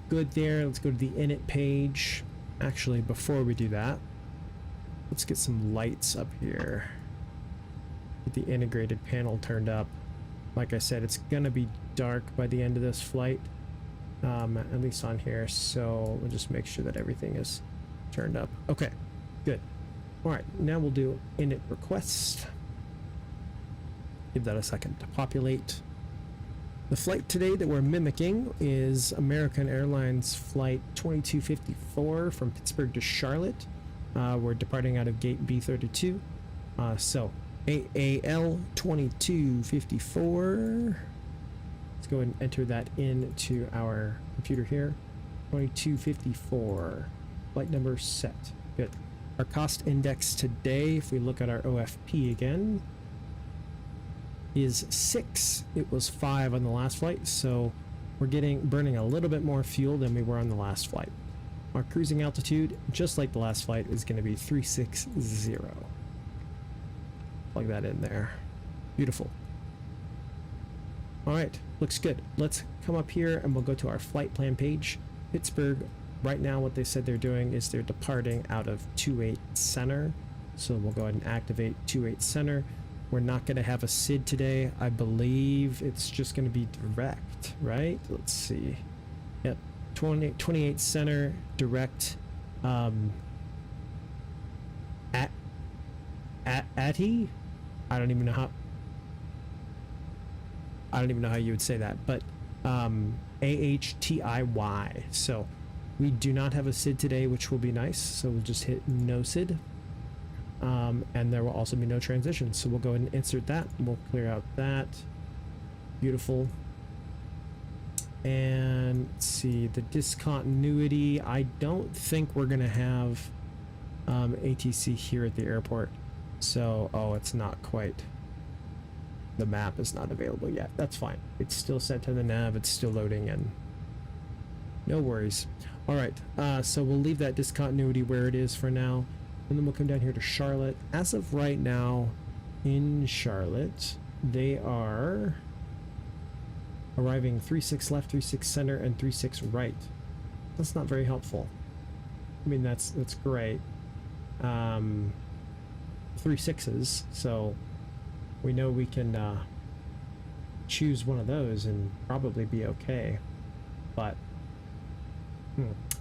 Good there. Let's go to the init page. Actually, before we do that, let's get some lights up here. Get the integrated panel turned up. Like I said, it's gonna be dark by the end of this flight, at least on here. So we'll just make sure that everything is turned up. Okay, good. All right, now we'll do init request. Give that a second to populate. The flight today that we're mimicking is American Airlines flight 2254 from Pittsburgh to Charlotte. We're departing out of gate B32. So AAL 2254. Let's go ahead and enter that into our computer here. 2254. Flight number set. Good. Our cost index today, if we look at our OFP again, is 6. It was 5 on the last flight, so we're burning a little bit more fuel than we were on the last flight. Our cruising altitude, just like the last flight, is going to be 360. Plug that in there. Beautiful. All right, looks good. Let's come up here and we'll go to our flight plan page. Pittsburgh, right now what they said they're doing is they're departing out of 28 Center. So we'll go ahead and activate 28 Center. We're not going to have a SID today. I believe it's just going to be direct, right? Let's see. Yep, 28 Center, direct. ATI? I don't even know how you would say that, but AHTIY. So we do not have a SID today, which will be nice. So we'll just hit no SID. And there will also be no transition. So we'll go ahead and insert that. And we'll clear out that. Beautiful. And let's see, the discontinuity. I don't think we're going to have ATC here at the airport. So, oh, it's not quite. The map is not available yet. That's fine. It's still set to the nav. It's still loading in. No worries. All right. So we'll leave that discontinuity where it is for now. And then we'll come down here to Charlotte. As of right now, in Charlotte, they are arriving 36 left, 36 center, and 36 right. That's not very helpful. I mean, that's great. 36s, so we know we can choose one of those and probably be okay. But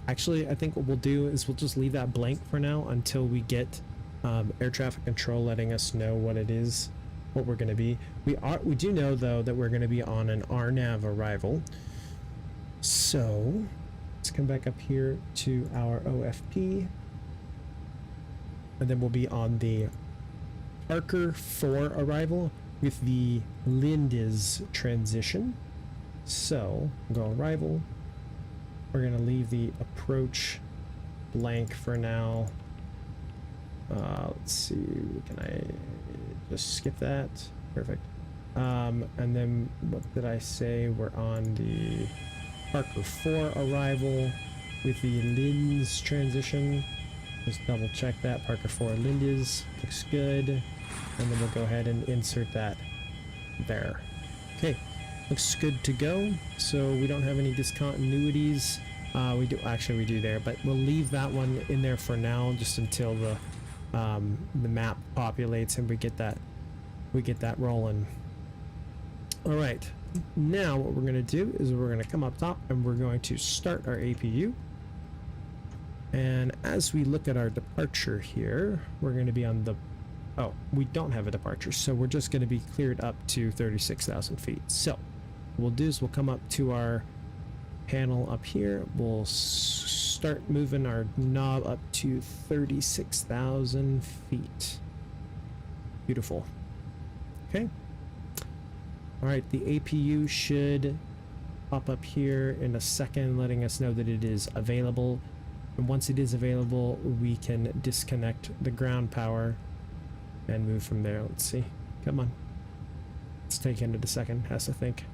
actually, I think what we'll do is we'll just leave that blank for now until we get air traffic control letting us know what it is, what we're going to be. We do know though that we're going to be on an RNAV arrival. So let's come back up here to our OFP, and then we'll be on the Parker 4 arrival with the Lindes transition. So go arrival. We're going to leave the approach blank for now. Let's see, can I just skip that? Perfect. And then what did I say? We're on the Parker 4 arrival with the Lindes transition. Just double check that. Parker 4 Lindes looks good. And then we'll go ahead and insert that there. Okay, looks good to go. So we don't have any discontinuities. We do there, but we'll leave that one in there for now, just until the map populates and we get that rolling. All right, now what we're going to do is we're going to come up top and we're going to start our APU. And as we look at our departure here, we're going to be on the, oh, we don't have a departure, so we're just going to be cleared up to 36,000 feet. So what we'll do is we'll come up to our panel up here. We'll start moving our knob up to 36,000 feet. Beautiful. Okay. All right, the APU should pop up here in a second, letting us know that it is available. And once it is available, we can disconnect the ground power and move from there. Let's see. Come on. Let's take into the second. Has to think.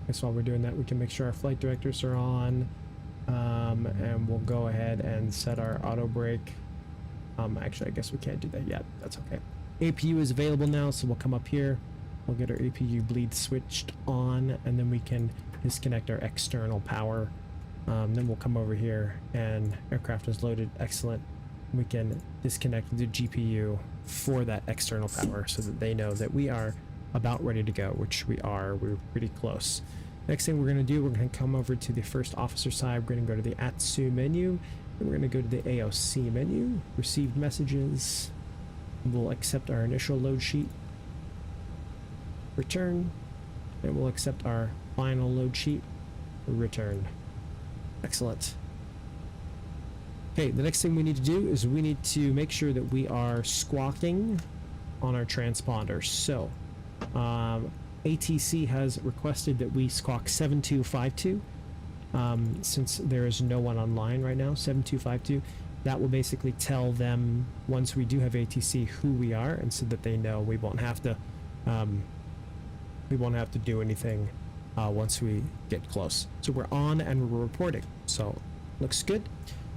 I guess while we're doing that, we can make sure our flight directors are on. And we'll go ahead and set our auto brake. Actually, I guess we can't do that yet. That's okay. APU is available now, so we'll come up here. We'll get our APU bleed switched on, and then we can disconnect our external power. Then we'll come over here, and aircraft is loaded. Excellent. We can disconnect the GPU for that external power so that they know that we are about ready to go, which we are. We're pretty close. Next thing we're going to do, we're going to come over to the first officer side. We're going to go to the ATSU menu, and we're going to go to the AOC menu, received messages. We'll accept our initial load sheet, return, and we'll accept our final load sheet, return. Excellent. Okay, the next thing we need to do is we need to make sure that we are squawking on our transponder. So ATC has requested that we squawk 7252 since there is no one online right now. 7252. that will basically tell them once we do have ATC who we are, and so that they know we won't have to do anything once we get close. So we're on and we're reporting, so looks good.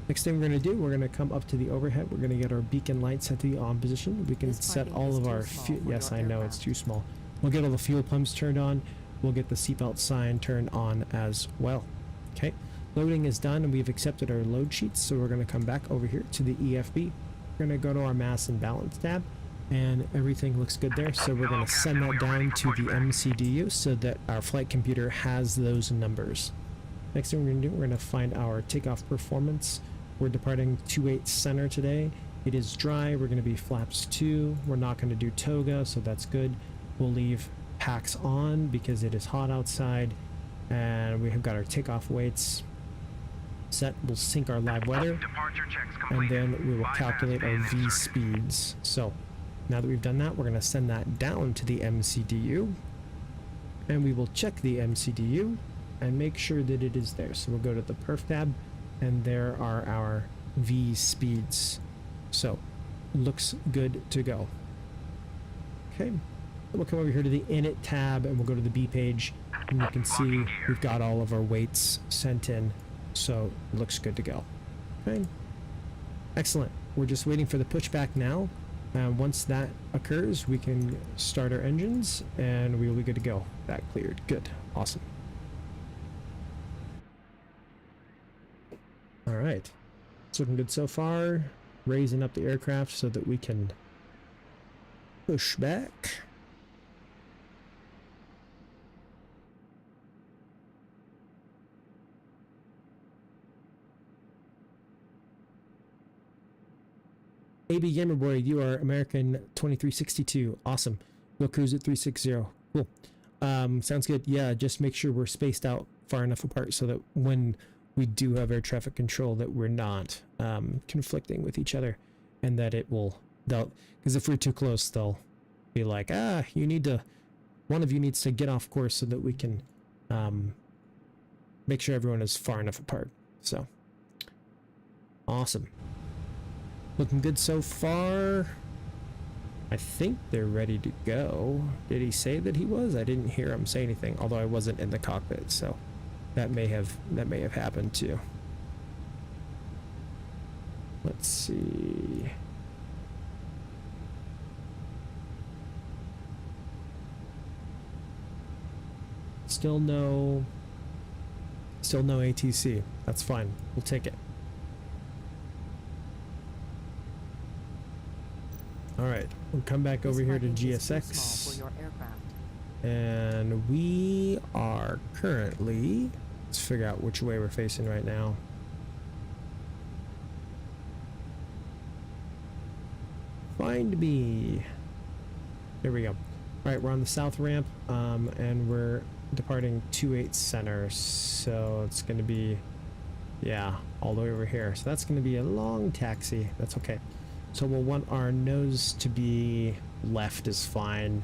Next thing we're going to do, we're going to come up to the overhead. We're going to get our beacon light set to the on position. We can This set parking all is of too our small fuel. for Yes, your I know aircraft. it's too small. We'll get all the fuel pumps turned on. We'll get the seatbelt sign turned on as well. Okay, loading is done and we've accepted our load sheets. So we're going to come back over here to the EFB. We're going to go to our mass and balance tab, and everything looks good there. So we're going to send that down to the MCDU so that our flight computer has those numbers. Next thing we're going to do, we're going to find our takeoff performance. We're departing 28 center today. It is dry. We're going to be flaps 2. We're not going to do toga, so that's good. We'll leave packs on because it is hot outside, and we have got our takeoff weights set. We'll sync our live weather, Departure checks and complete. then we will Bypass calculate our pin V inserted. speeds. So now that we've done that, we're going to send that down to the MCDU, and we will check the MCDU and make sure that it is there. So we'll go to the perf tab, and there are our V speeds. So looks good to go. Okay, we'll come over here to the init tab, and we'll go to the B page, and you can see we've got all of our weights sent in, so it looks good to go. Okay, excellent. We're just waiting for the pushback now. Once that occurs, we can start our engines and we will be good to go. That cleared. Good. Awesome. All right, it's looking good so far. Raising up the aircraft so that we can push back. AB Gamerboy, you are American 2362. Awesome. We'll cruise at 360. Cool. Sounds good. Yeah, just make sure we're spaced out far enough apart so that when we do have air traffic control, that we're not conflicting with each other, and that they'll, because if we're too close, they'll be like, you need to, one of you needs to get off course so that we can make sure everyone is far enough apart. So awesome. Looking good so far. I think they're ready to go. Did he say that he was? I didn't hear him say anything, although I wasn't in the cockpit, so that may have happened too. Let's see. Still no ATC. That's fine. We'll take it. All right, we'll come back over here to GSX, For your aircraft. and we are currently, let's figure out which way we're facing right now. Find me. There we go. All right, we're on the south ramp, and we're departing 28 center, so it's going to be, yeah, all the way over here. So that's going to be a long taxi. That's okay. So we'll want our nose to be left is fine,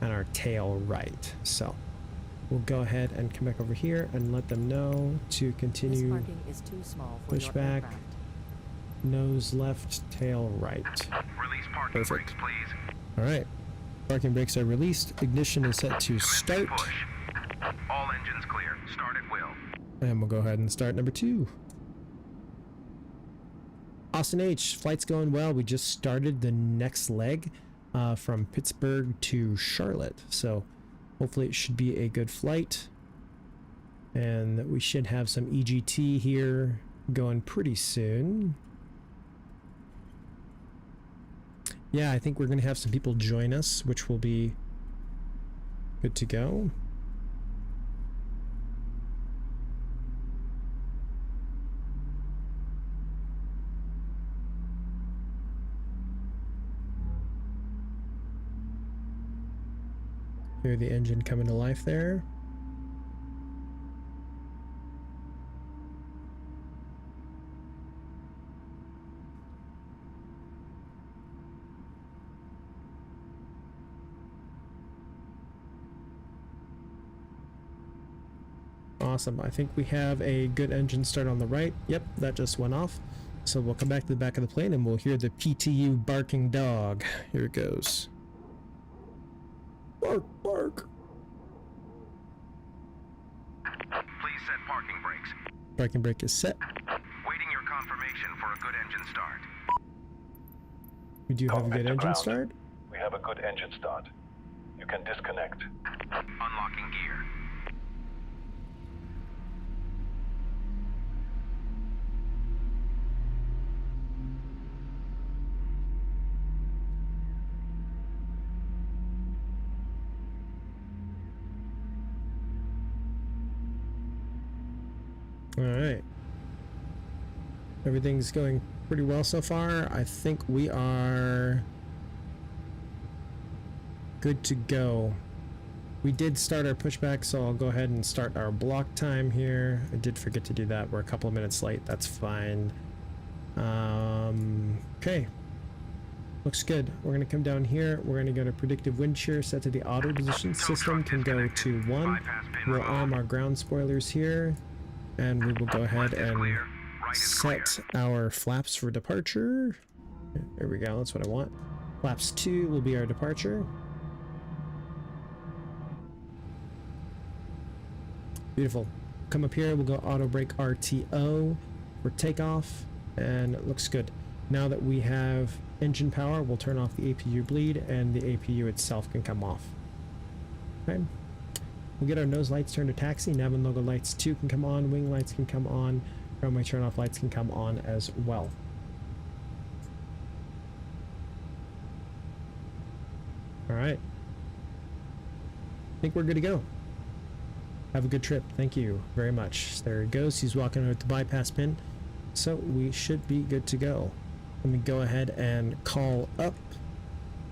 and our tail right. So we'll go ahead and come back over here and let them know to This continue. parking is too small for Push your back. aircraft. Nose left, tail right. Release parking Perfect. brakes, please. All right. Parking brakes are released. Ignition is set to start. Push. All engines clear. Start at will. And we'll go ahead and start number 2. Austin H, flight's going well. We just started the next leg from Pittsburgh to Charlotte. So hopefully it should be a good flight. And we should have some EGT here going pretty soon. Yeah, I think we're going to have some people join us, which will be good to go. Hear the engine coming to life there. Awesome. I think we have a good engine start on the right. Yep, that just went off. So we'll come back to the back of the plane and we'll hear the PTU barking dog. Here it goes. Bark, bark. Please set parking brakes. Parking brake is set. Waiting your confirmation for a good engine start. We do have a Cockpit good to engine ground. start. We have a good engine start. You can disconnect. Unlocking gear. All right. Everything's going pretty well so far. I think we are good to go. We did start our pushback, so I'll go ahead and start our block time here. I did forget to do that. We're a couple of minutes late. That's fine. Okay. Looks good. We're going to come down here. We're going to go to predictive wind shear set to the auto position. System can go to 1. Bypass pin We'll removed. arm our ground spoilers here. And we will go ahead Left is and clear. Right is clear. set our flaps for departure. There we go. That's what I want. Flaps 2 will be our departure. Beautiful. Come up here. We'll go auto brake RTO for takeoff. And it looks good. Now that we have engine power, we'll turn off the APU bleed and the APU itself can come off. Okay. We'll get our nose lights turned to taxi. Nav and logo lights 2 can come on. Wing lights can come on. Runway turn off lights can come on as well. All right. I think we're good to go. Have a good trip. Thank you very much. There he goes. He's walking with the bypass pin. So we should be good to go. Let me go ahead and call up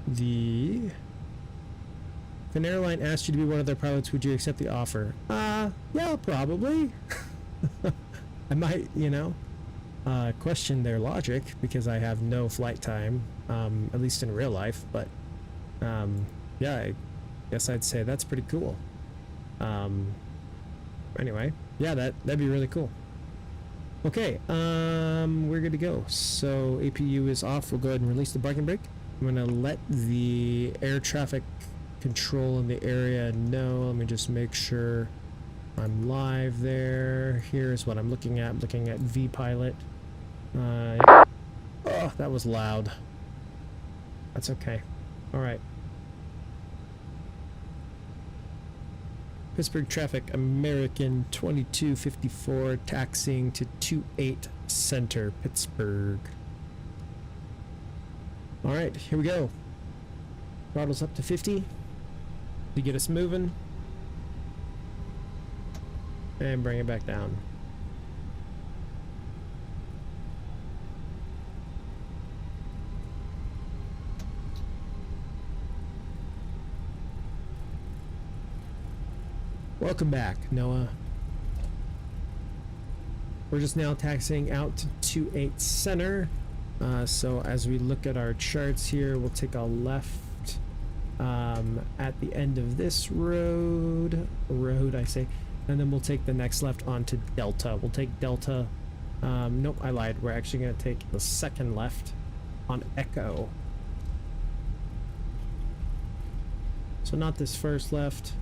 the... If an airline asked you to be one of their pilots, would you accept the offer? Yeah, probably. I might, question their logic because I have no flight time, at least in real life, but yeah, I guess I'd say that's pretty cool. Anyway, yeah, that'd be really cool. Okay, we're good to go. So APU is off. We'll go ahead and release the parking brake. I'm gonna let the air traffic control in the area know. Let me just make sure I'm live there. Here's what I'm looking at. I'm looking at VPilot. Oh, that was loud. That's okay. All right. Pittsburgh traffic, American 2254, taxiing to 28 Center, Pittsburgh. All right, here we go. Throttle's up to 50 to get us moving. And bring it back down. Welcome back, Noah. We're just now taxiing out to 28 Center. So as we look at our charts here, we'll take a left at the end of this road, I say, and then we'll take the next left onto Delta. We'll take Delta. Nope, I lied. We're actually going to take the second left on Echo. So not this first left.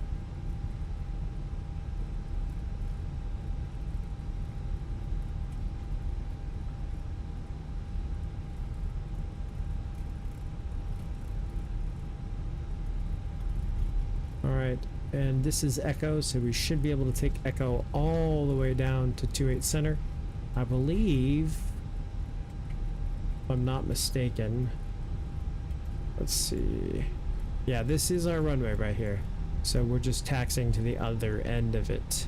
And this is Echo, so we should be able to take Echo all the way down to 28 Center. I believe, if I'm not mistaken, let's see. Yeah, this is our runway right here. So we're just taxiing to the other end of it.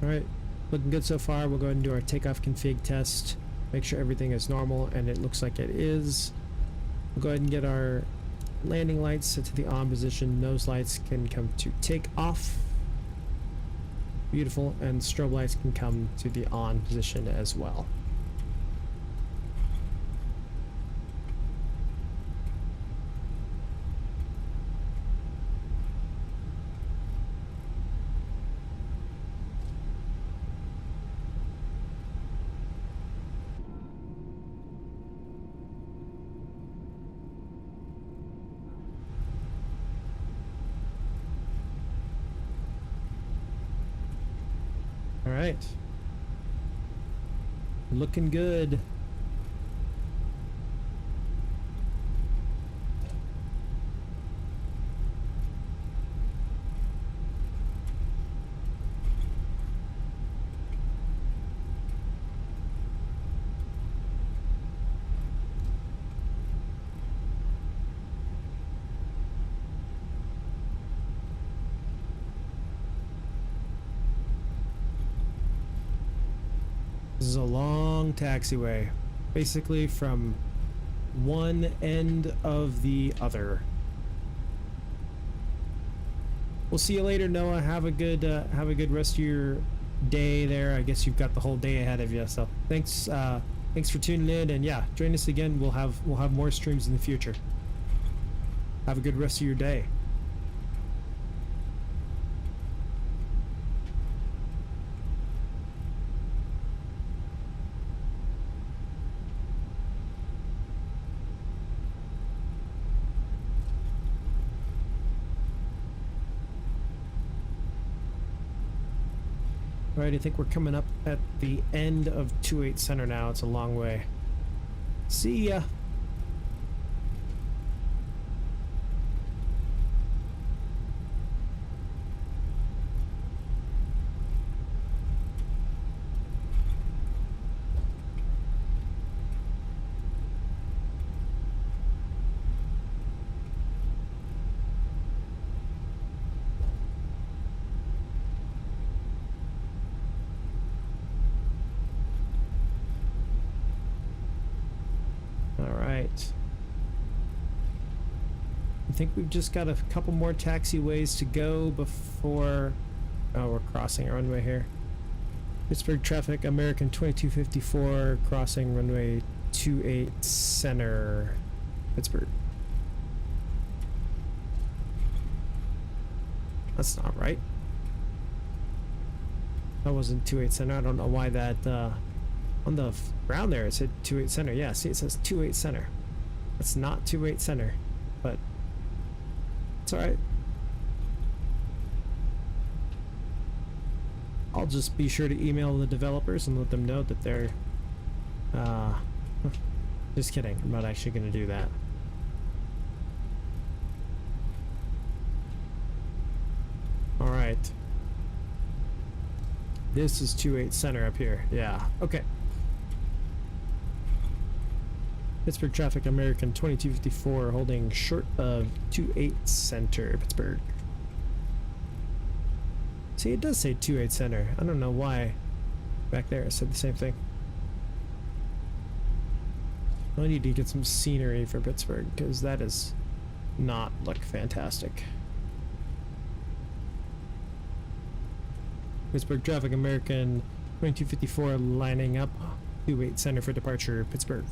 All right, looking good so far. We'll go ahead and do our takeoff config test. Make sure everything is normal, and it looks like it is. We'll go ahead and get our landing lights set to the on position. Nose lights can come to take off. Beautiful, and strobe lights can come to the on position as well. right. Looking good. This is a long taxiway, basically from one end of the other. We'll see you later, Noah. Have a good rest of your day there. I guess you've got the whole day ahead of you. So thanks for tuning in, and yeah, join us again. We'll have more streams in the future. Have a good rest of your day. All right, I think we're coming up at the end of 28 Center now. It's a long way. See ya. I think we've just got a couple more taxiways to go before... Oh, we're crossing a runway here. Pittsburgh traffic, American 2254, crossing runway 28 Center, Pittsburgh. That's not right. That wasn't 28 Center. I don't know why that... on the ground there it said 28 Center. Yeah, see, it says 28 Center. That's not 28 Center, but... It's alright. I'll just be sure to email the developers and let them know that they're... just kidding. I'm not actually going to do that. Alright. This is 28 Center up here. Yeah. Okay. Pittsburgh traffic, American 2254, holding short of 28 Center, Pittsburgh. See, it does say 28 Center. I don't know why back there it said the same thing. I need to get some scenery for Pittsburgh, because that does not look fantastic. Pittsburgh traffic, American 2254, lining up 28 Center for departure, Pittsburgh.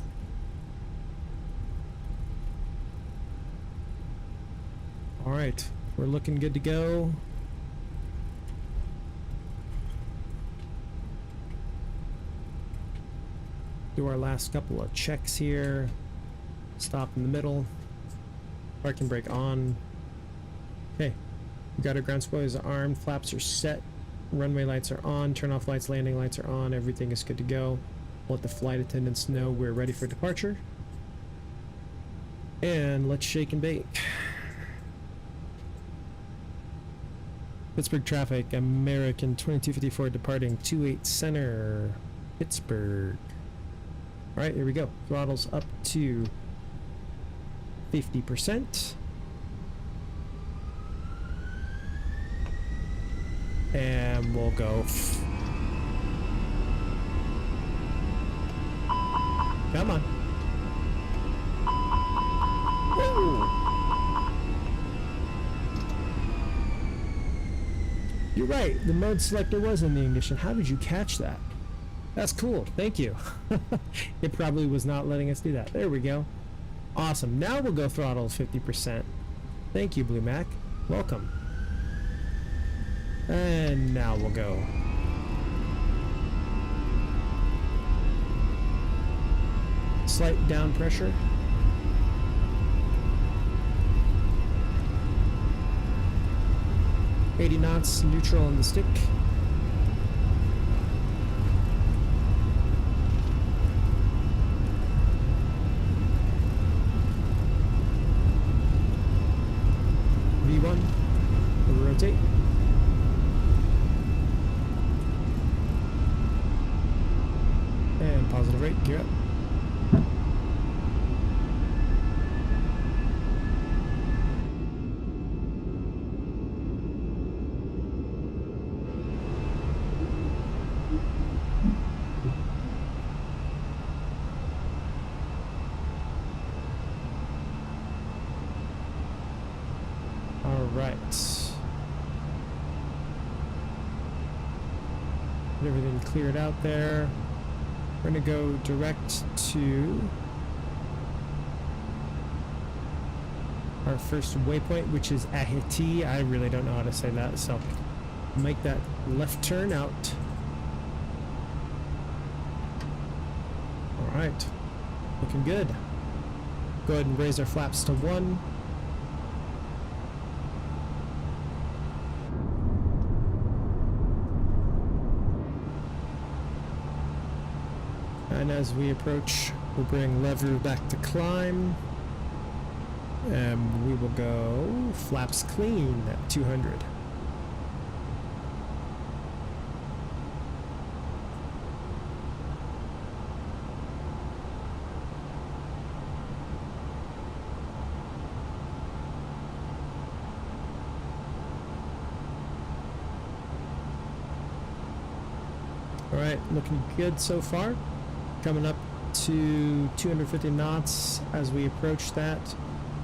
Alright, we're looking good to go. Do our last couple of checks here. Stop in the middle. Parking brake on. Okay, we got our ground spoilers armed, flaps are set, runway lights are on, turn off lights, landing lights are on, everything is good to go. We'll let the flight attendants know we're ready for departure. And let's shake and bake. Pittsburgh traffic, American 2254 departing 28 Center, Pittsburgh. Alright, here we go. Throttles up to 50%. And we'll go. Come on. Whoa. You're right, the mode selector was in the ignition. How did you catch that? That's cool, thank you. It probably was not letting us do that. There we go. Awesome, now we'll go throttle 50%. Thank you, Blue Mac. Welcome. And now we'll go. Slight down pressure. .80 knots, neutral on the stick. 1. Over rotate. And positive rate, gear up. Alright. Get everything cleared out there. We're going to go direct to our first waypoint, which is Ahiti. I really don't know how to say that, so make that left turn out. Alright. Looking good. Go ahead and raise our flaps to 1. And as we approach, we'll bring lever back to climb. And we will go flaps clean at 200. All right, looking good so far. Coming up to 250 knots as we approach that.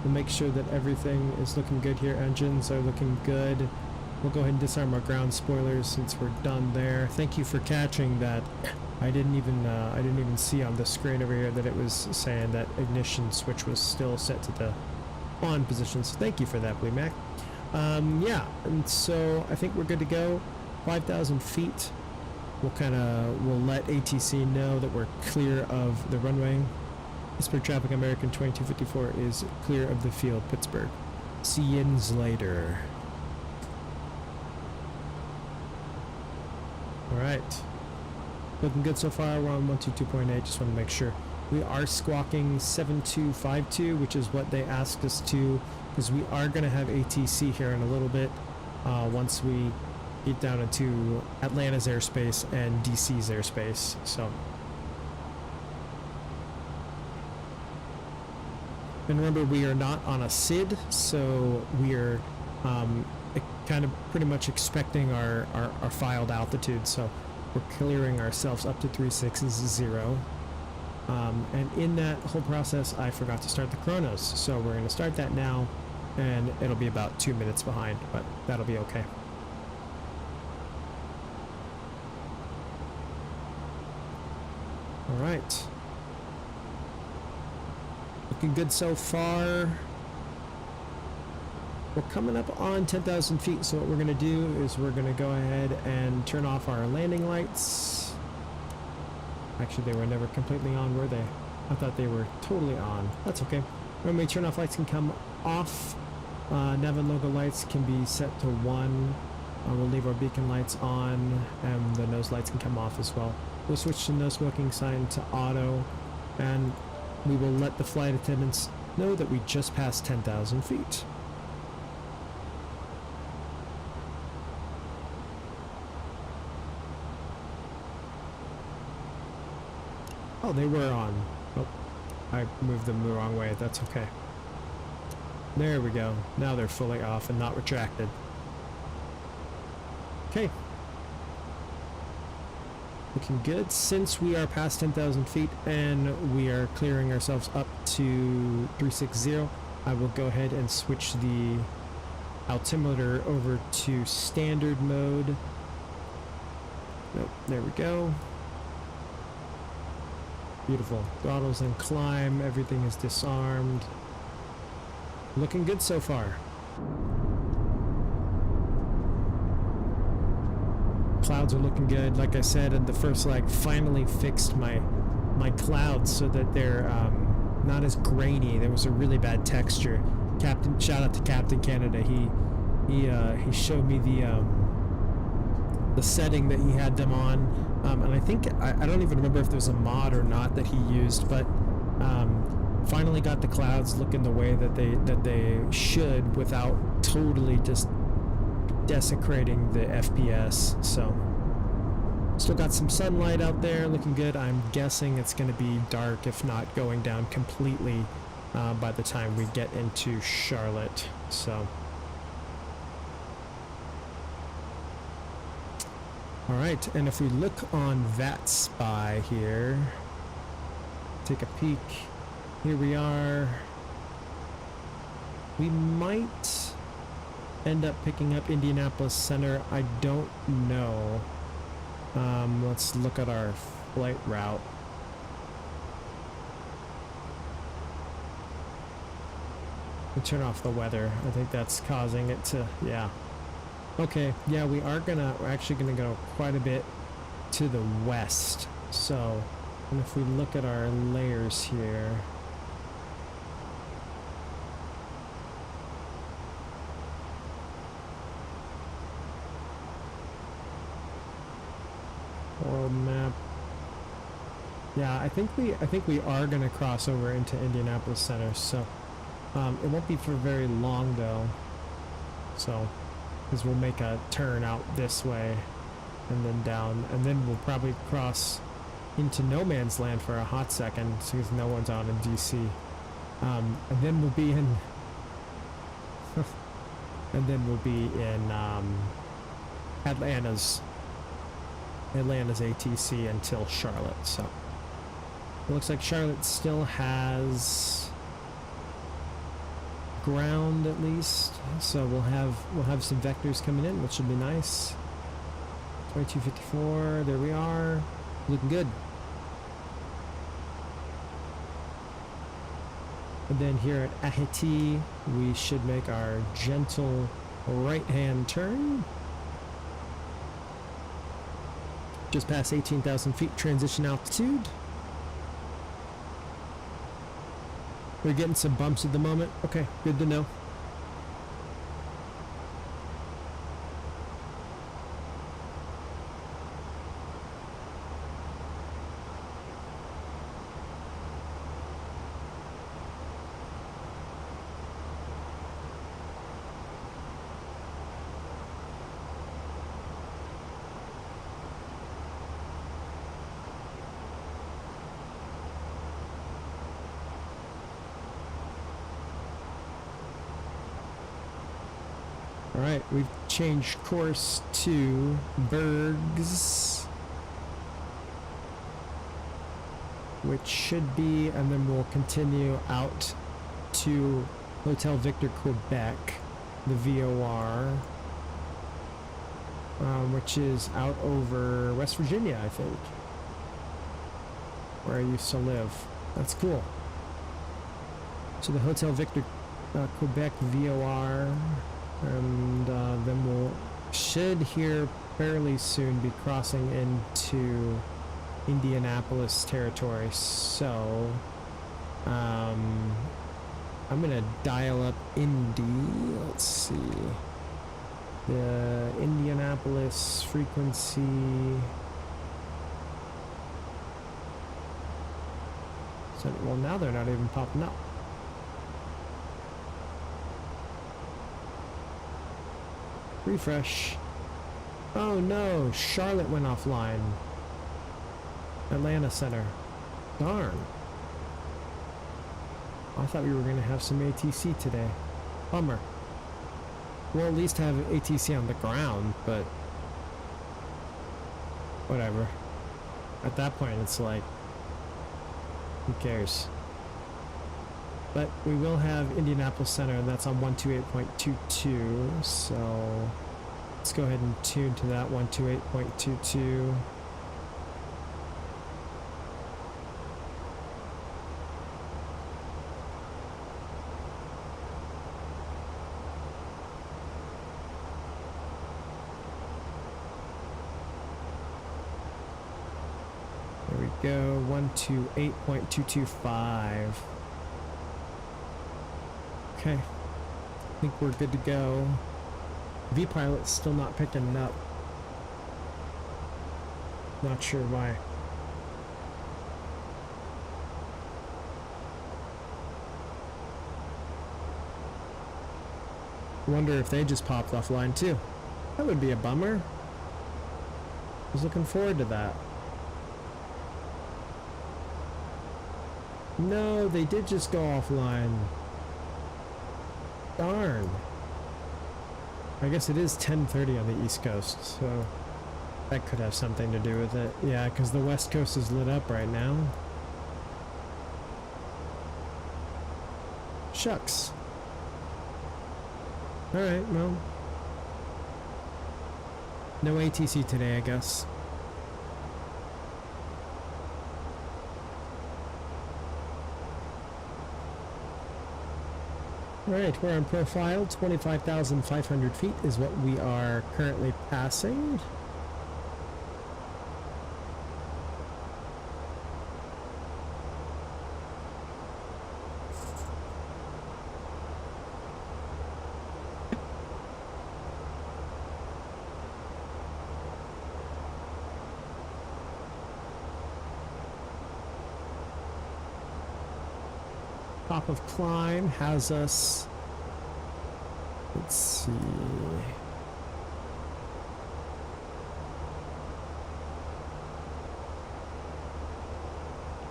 We'll make sure that everything is looking good here. Engines are looking good. We'll go ahead and disarm our ground spoilers since we're done there. Thank you for catching that. I didn't even see on the screen over here that it was saying that ignition switch was still set to the on position. So thank you for that, Blue Mac. Yeah, and so I think we're good to go. 5,000 feet. We'll let ATC know that we're clear of the runway. Pittsburgh traffic, American 2254 is clear of the field, Pittsburgh. See yins later. Alright. Looking good so far. We're on 122.8. Just want to make sure. We are squawking 7252, which is what they asked us to, because we are going to have ATC here in a little bit once we get down into Atlanta's airspace and DC's airspace. So, and remember, we are not on a SID, so we are kind of pretty much expecting our filed altitude. So we're clearing ourselves up to 360. And in that whole process, I forgot to start the chronos. So we're going to start that now, and it'll be about 2 minutes behind, but that'll be okay. All right. Looking good so far. We're coming up on 10,000 feet, so what we're going to do is we're going to go ahead and turn off our landing lights. Actually, they were never completely on, were they? I thought they were totally on. That's okay. When we turn off lights can come off. Nav and logo lights can be set to 1. We'll leave our beacon lights on, and the nose lights can come off as well. We'll switch the no smoking sign to auto, and we will let the flight attendants know that we just passed 10,000 feet. Oh, they were on. Oh, I moved them the wrong way. That's okay. There we go. Now they're fully off and not retracted. Okay. Looking good. Since we are past 10,000 feet and we are clearing ourselves up to 360, I will go ahead and switch the altimeter over to standard mode. Nope, there we go. Beautiful. Throttles and climb. Everything is disarmed. Looking good so far. Clouds are looking good. Like I said, and the first leg finally fixed my clouds so that they're not as grainy. There was a really bad texture. Shout out to Captain Canada. He showed me the setting that he had them on, and I think I don't even remember if there was a mod or not that he used, but finally got the clouds looking the way that they should without totally just desecrating the FPS. So still got some sunlight out there, looking good. I'm guessing it's going to be dark, if not going down completely, by the time we get into Charlotte. So, all right, and if we look on VATSPY here, take a peek. Here we are. We might end up picking up Indianapolis Center. I don't know. Let's look at our flight route. We turn off the weather. I think that's causing it to, yeah. Okay, yeah, we're actually gonna go quite a bit to the west. So, and if we look at our layers here, world map. Yeah, I think we are gonna cross over into Indianapolis Center. So, it won't be for very long though. So, because we'll make a turn out this way, and then down, and then we'll probably cross into no man's land for a hot second, because no one's out in DC. And then we'll be in, and then we'll be in Atlanta's ATC until Charlotte. So it looks like Charlotte still has ground at least. So we'll have some vectors coming in, which will be nice. 2254, there we are, looking good. And then here at Ahiti, we should make our gentle right-hand turn. Just past 18,000 feet, transition altitude. We're getting some bumps at the moment. Okay, good to know. Alright, we've changed course to Bergs, which should be, and then we'll continue out to Hotel Victor Quebec, the VOR, which is out over West Virginia, I think, where I used to live. That's cool. So the Hotel Victor Quebec VOR, and then should here fairly soon be crossing into Indianapolis territory. So I'm gonna dial up Indy. Let's see, the Indianapolis frequency. So, well, now they're not even popping up. Refresh. Oh no, Charlotte went offline. Atlanta Center. Darn. I thought we were going to have some ATC today. Bummer. We'll at least have ATC on the ground, but whatever. At that point, it's like, who cares? But we will have Indianapolis Center, and that's on 128.22, so let's go ahead and tune to that 128.22. There we go, 128.225. Okay, I think we're good to go. V-Pilot's still not picking up. Not sure why. Wonder if they just popped offline too. That would be a bummer. I was looking forward to that. No, they did just go offline. Darn. I guess it is 10:30 on the East Coast, so that could have something to do with it. Yeah, because the West Coast is lit up right now. Shucks. Alright, well. No ATC today, I guess. Alright, we're on profile. 25,500 feet is what we are currently passing. Top of climb has us, let's see,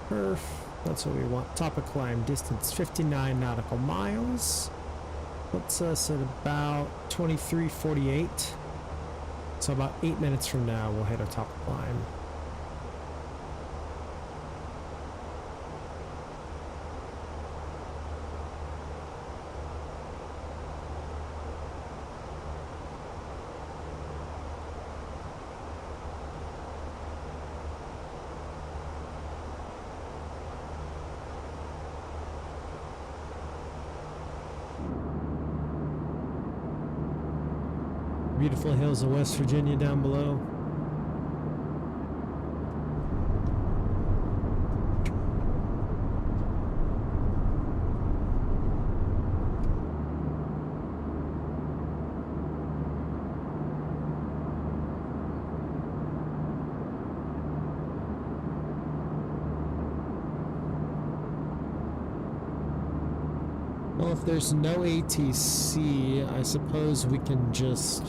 perf, that's what we want. Top of climb distance 59 nautical miles, puts us at about 23:48, so about 8 minutes from now we'll hit our top of climb. Beautiful hills of West Virginia down below. Well, if there's no ATC, I suppose we can just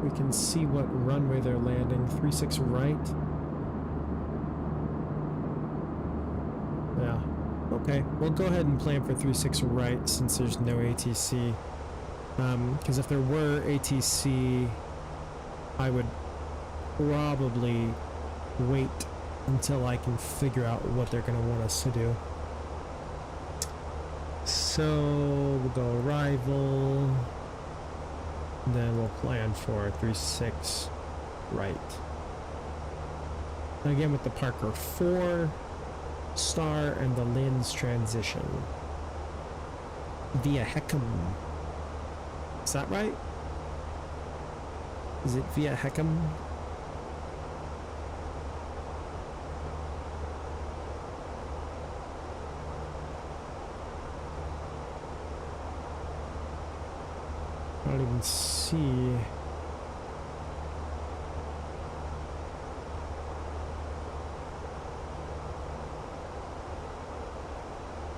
we can see what runway they're landing. 36 right. Yeah. Okay, we'll go ahead and plan for 36 right since there's no ATC. Because if there were ATC, I would probably wait until I can figure out what they're going to want us to do. So we'll go arrival. Then we'll plan for 36 right. And again with the Parker 4 star and the lens transition via Heckham. Is that right? Is it via Heckham? I don't even see.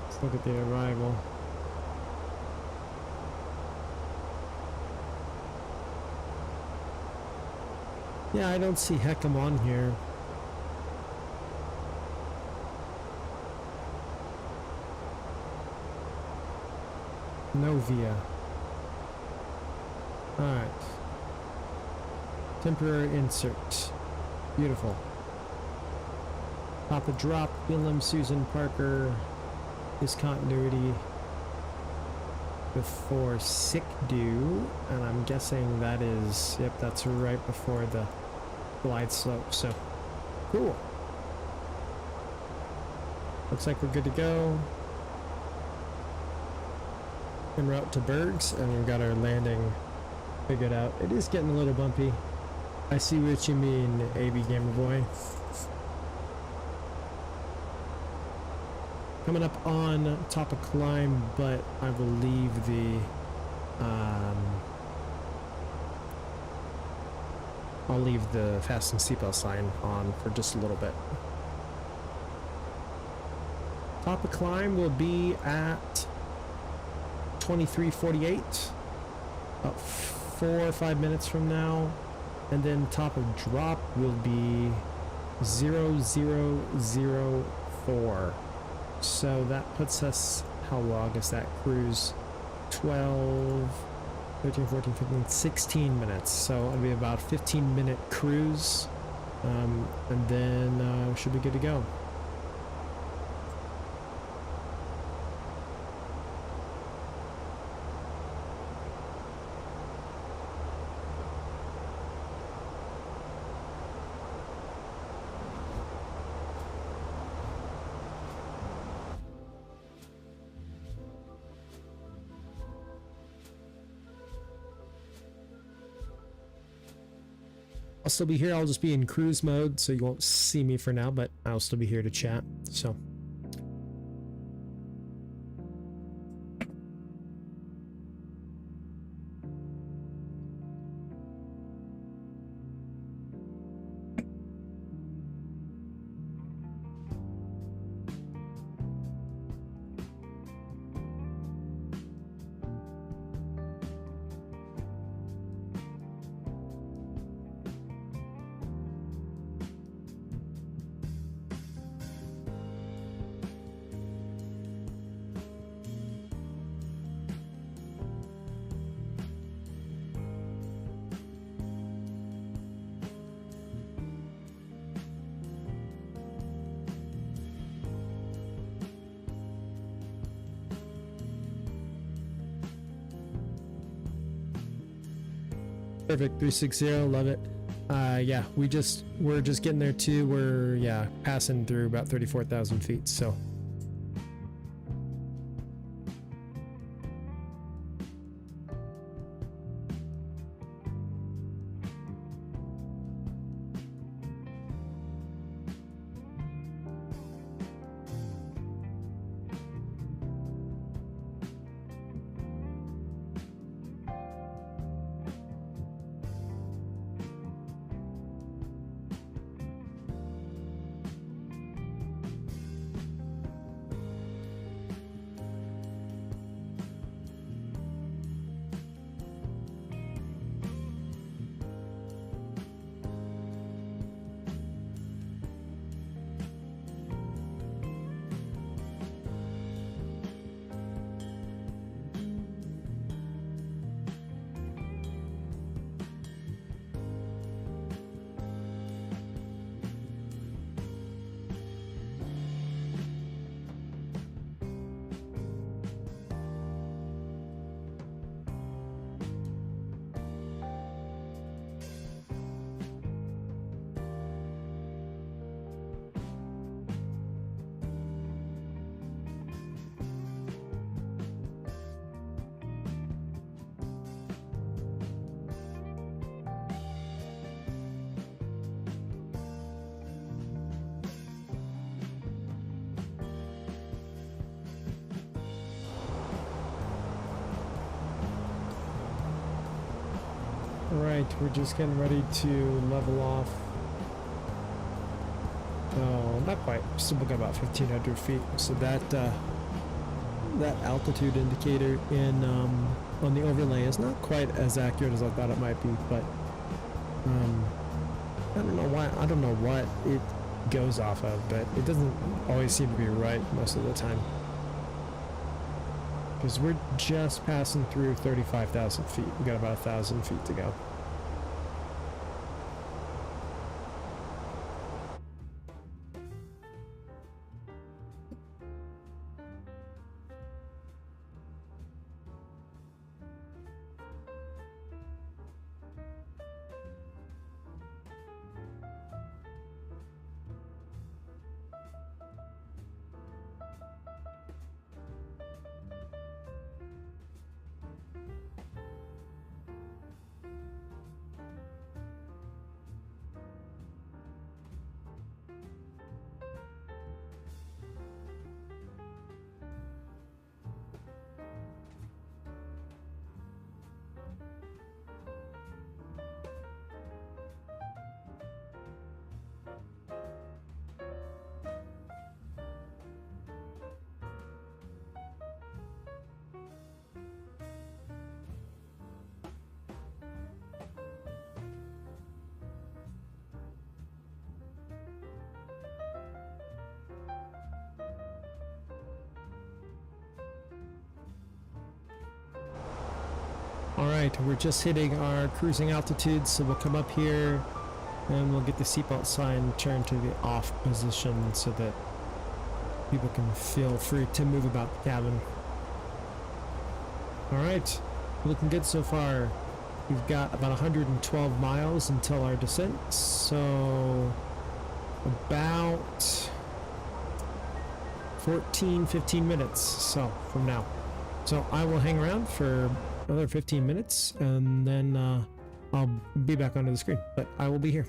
Let's look at the arrival. Yeah, I don't see Heckham on here. No via. Alright. Temporary insert. Beautiful. Papa drop, Willem, Susan, Parker. Discontinuity before sick due. And I'm guessing that is, yep, that's right before the glide slope. So, cool. Looks like we're good to go. En route to Bergs, and we've got our landing figured out. It is getting a little bumpy. I see what you mean, AB Gamer Boy. Coming up on top of climb, but I will leave the I'll leave the fasten seatbelt sign on for just a little bit. Top of climb will be at 23:48. About 4 or 5 minutes from now, and then top of drop will be 0004. So that puts us, how long is that cruise? 12, 13, 14, 15, 16 minutes. So it'll be about a 15-minute cruise, and then we should be good to go. I'll still be here. I'll just be in cruise mode, so you won't see me for now, but I'll still be here to chat. So. Perfect, 360, love it. Yeah, we're just getting there too. We're passing through about 34,000 feet. So. Alright, we're just getting ready to level off. Oh, not quite. Still got about 1,500 feet. So that altitude indicator in on the overlay is not quite as accurate as I thought it might be, but I don't know why. I don't know what it goes off of, but it doesn't always seem to be right most of the time. Because we're just passing through 35,000 feet. We got about 1,000 feet to go. All right, we're just hitting our cruising altitude, so we'll come up here and we'll get the seatbelt sign turned to the off position so that people can feel free to move about the cabin. All right, looking good so far. We've got about 112 miles until our descent, so about 15 minutes so from now. So I will hang around for another 15 minutes and then I'll be back onto the screen, but I will be here.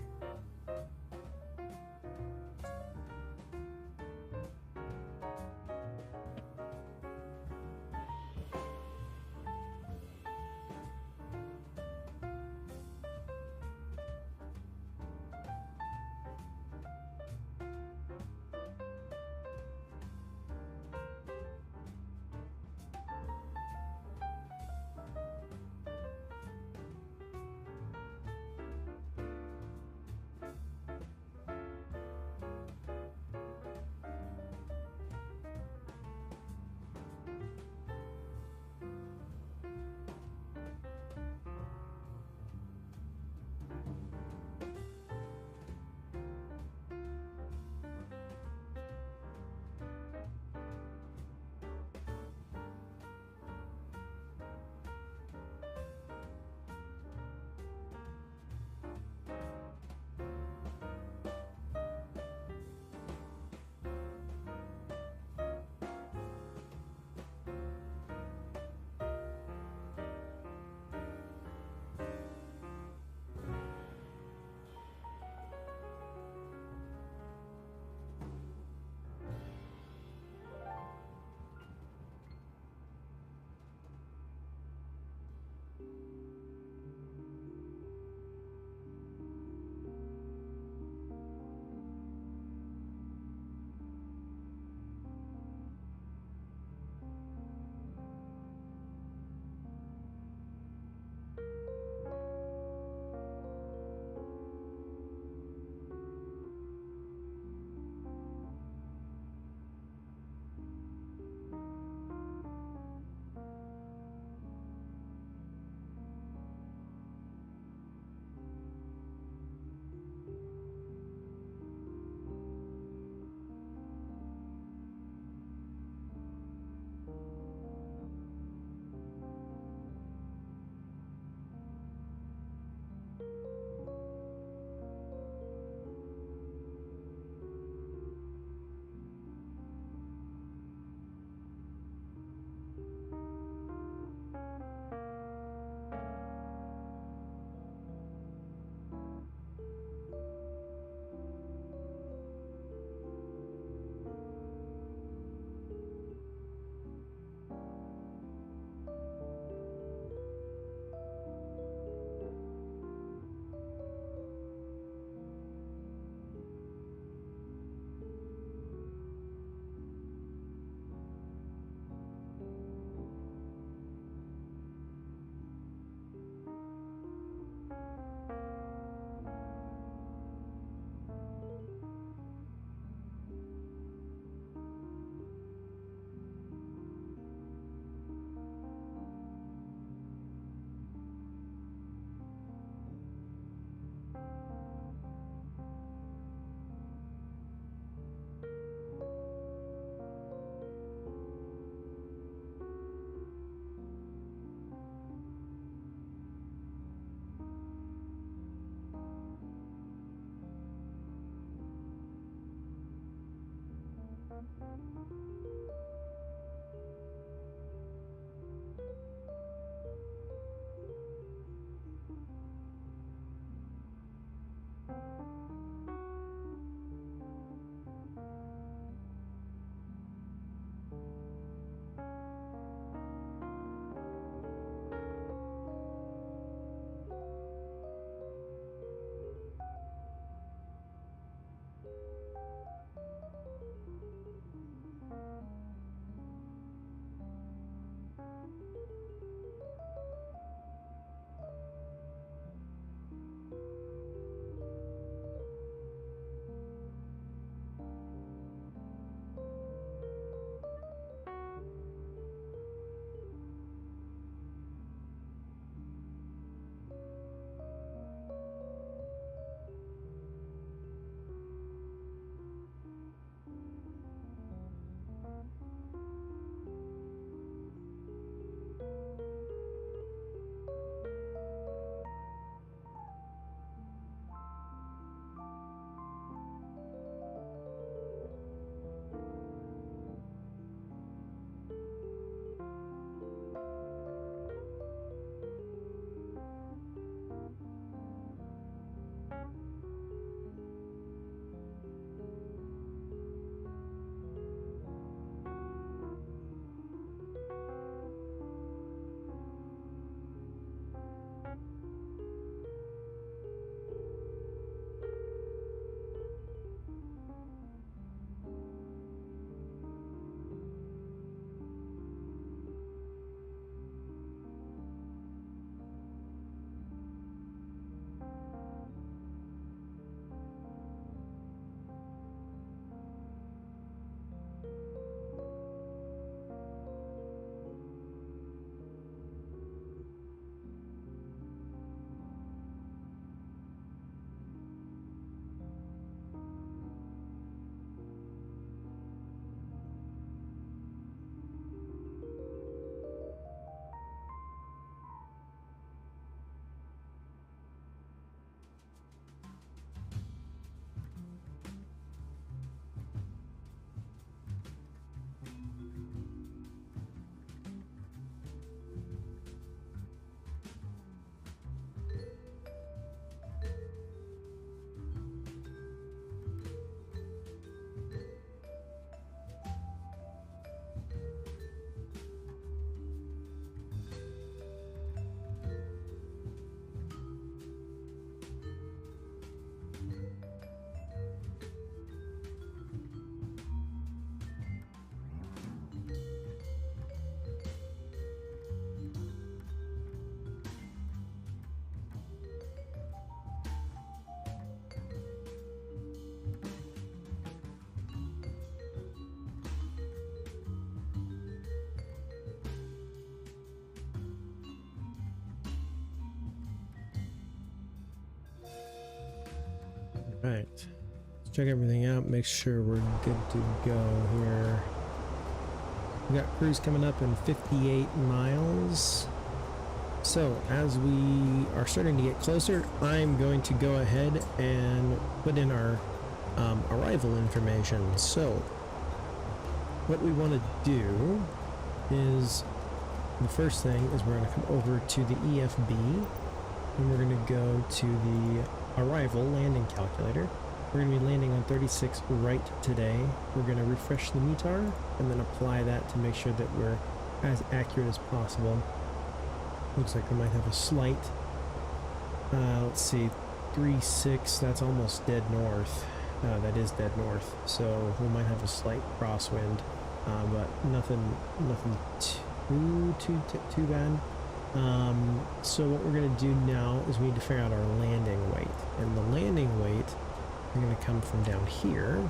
Right. Let's check everything out, make sure we're good to go here. We got cruise coming up in 58 miles. So as we are starting to get closer, I'm going to go ahead and put in our arrival information. So what we want to do is, the first thing is we're going to come over to the EFB and we're going to go to the arrival landing calculator. We're going to be landing on 36 right today. We're going to refresh the METAR and then apply that to make sure that we're as accurate as possible. Looks like we might have a slight, let's see, 3.6, that's almost dead north. That is dead north, so we might have a slight crosswind, but nothing too bad. So what we're going to do now is we need to figure out our landing weight, and the landing weight, we're going to come from down here,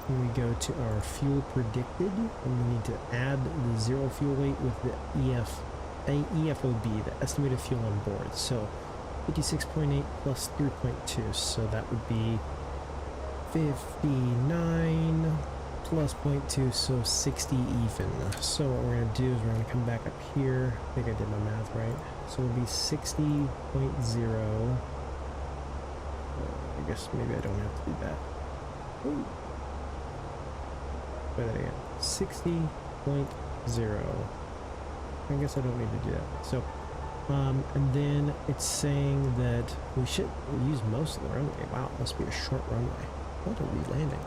and we go to our fuel predicted, and we need to add the zero fuel weight with the EFOB, the estimated fuel on board. So 56.8 plus 3.2, so that would be 59 plus 0.2, so 60 even. So what we're going to do is we're going to come back up here. I think I did my math right. So it'll be 60.0. I guess maybe I don't have to do that. Ooh. Try that again. 60.0. I guess I don't need to do that. So, and then it's saying that we should use most of the runway. Wow, it must be a short runway. What are we landing?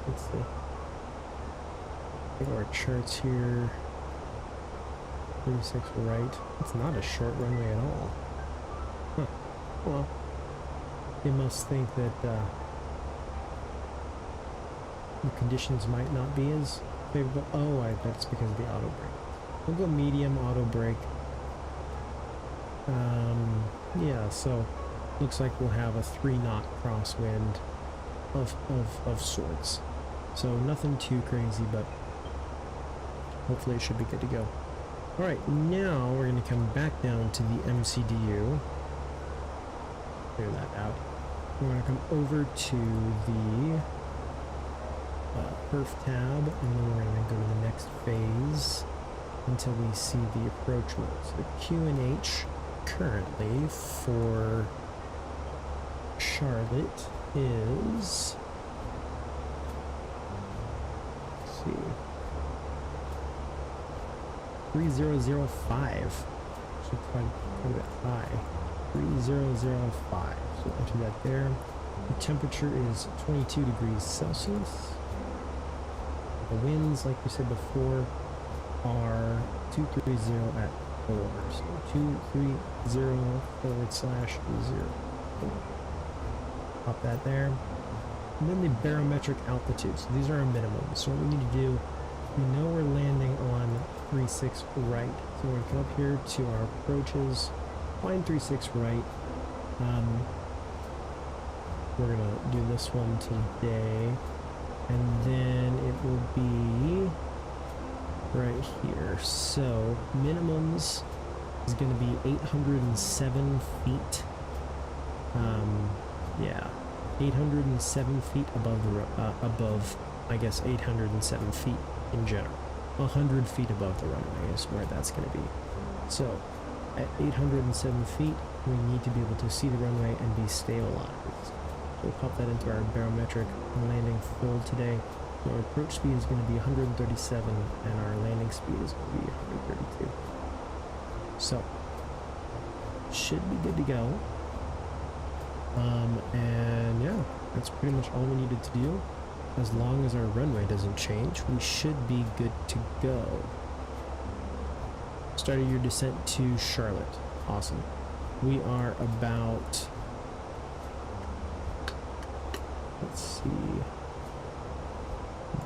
Let's see. Look at our charts here. 36 right. It's not a short runway at all. Huh. Well, you must think that the conditions might not be as favorable. Oh, I bet it's because of the auto brake. We'll go medium auto brake. Yeah, so looks like we'll have a 3-knot crosswind of sorts. So nothing too crazy, but hopefully it should be good to go. Alright, now we're going to come back down to the MCDU. Clear that out. We're going to come over to the perf tab, and then we're going to go to the next phase until we see the approach mode. So the QNH currently for Charlotte is, let's see, 3005. So quite a bit high. 3005. So enter that there. The temperature is 22 degrees Celsius. The winds, like we said before, are 230 at 4. So 230/0. Pop that there. And then the barometric altitude. So these are our minimums. So what we need to do, we know we're landing on 36 right. So we're going to come up here to our approaches, find 36 right. We're going to do this one today. And then it will be right here. So minimums is going to be 807 feet. Yeah, 807 feet above the above, I guess 807 feet in general. 100 feet above the runway is where that's going to be. So at 807 feet, we need to be able to see the runway and be stabilized. So we'll pop that into our barometric landing full today. So our approach speed is going to be 137, and our landing speed is going to be 132. So should be good to go. And yeah, that's pretty much all we needed to do. As long as our runway doesn't change, we should be good to go. Started your descent to Charlotte. Awesome. We are about, let's see,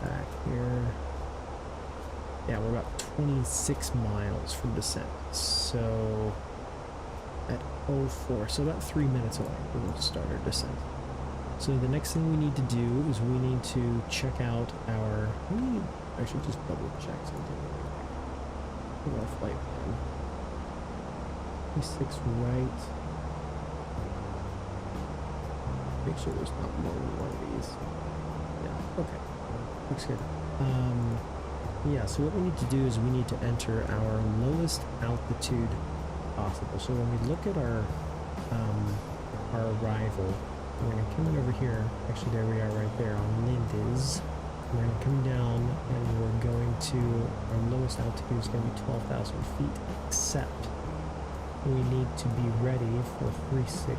back here. Yeah, we're about 26 miles from descent. So at 04, so about 3 minutes away, we'll start our descent. So the next thing we need to do is we need to check out our, I should just double check something. Our flight plan. 26 right. Make sure there's not more than one of these. Yeah, okay. Looks good. Yeah, so what we need to do is we need to enter our lowest altitude possible. So when we look at our arrival, we're going to come in over here. Actually, there we are right there on Lindes. We're going to come down and we're going to, our lowest altitude is going to be 12,000 feet, except we need to be ready for 3-6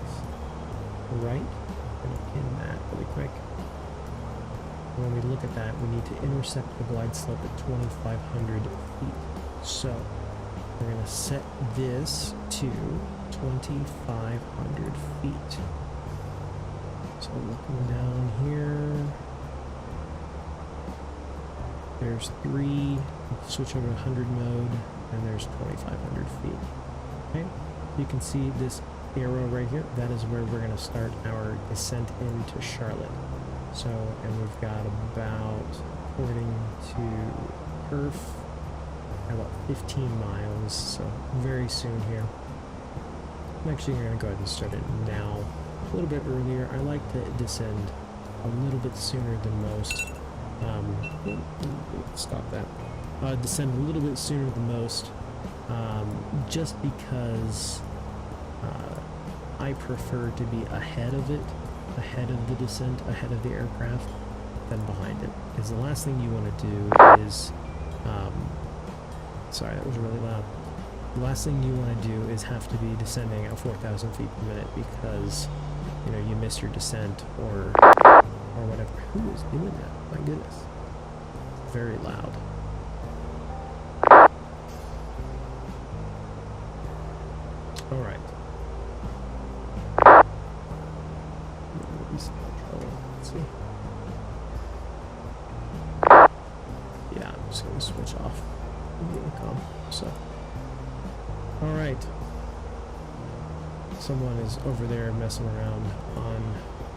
right. I'm going to pin that really quick. When we look at that, we need to intercept the glide slope at 2,500 feet. So we're going to set this to 2,500 feet. So looking down here, there's 3, switch over to 100 mode, and there's 2,500 feet. Okay, you can see this arrow right here. That is where we're going to start our descent into Charlotte. So, and we've got about, according to Perf, about 15 miles, so very soon here. I'm actually going to go ahead and start it now, a little bit earlier. I like to descend a little bit sooner than most. Stop that. Descend a little bit sooner than most, just because I prefer to be ahead of it. Ahead of the descent, ahead of the aircraft, than behind it. Because the last thing you want to do is, sorry, that was really loud. The last thing you want to do is have to be descending at 4,000 feet per minute because, you know, you miss your descent or whatever. Who is doing that? My goodness. Very loud. All right. Let's see. Yeah, I'm just gonna switch off the intercom. So, all right. Someone is over there messing around on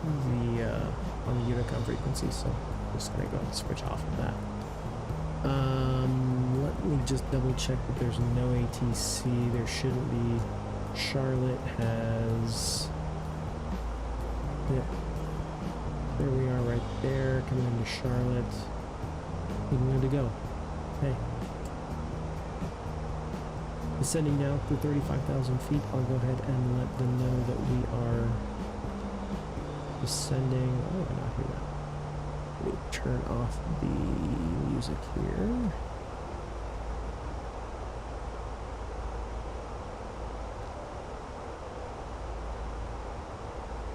the Unicom frequency, so I'm just gonna go ahead and switch off of that. Let me just double check that there's no ATC. There shouldn't be. Charlotte has. Yep. There we are right there, coming into Charlotte. Looking good to go. Hey. Descending now to 35,000 feet. I'll go ahead and let them know that we are descending. Oh, I not hear that. Let me turn off the music here.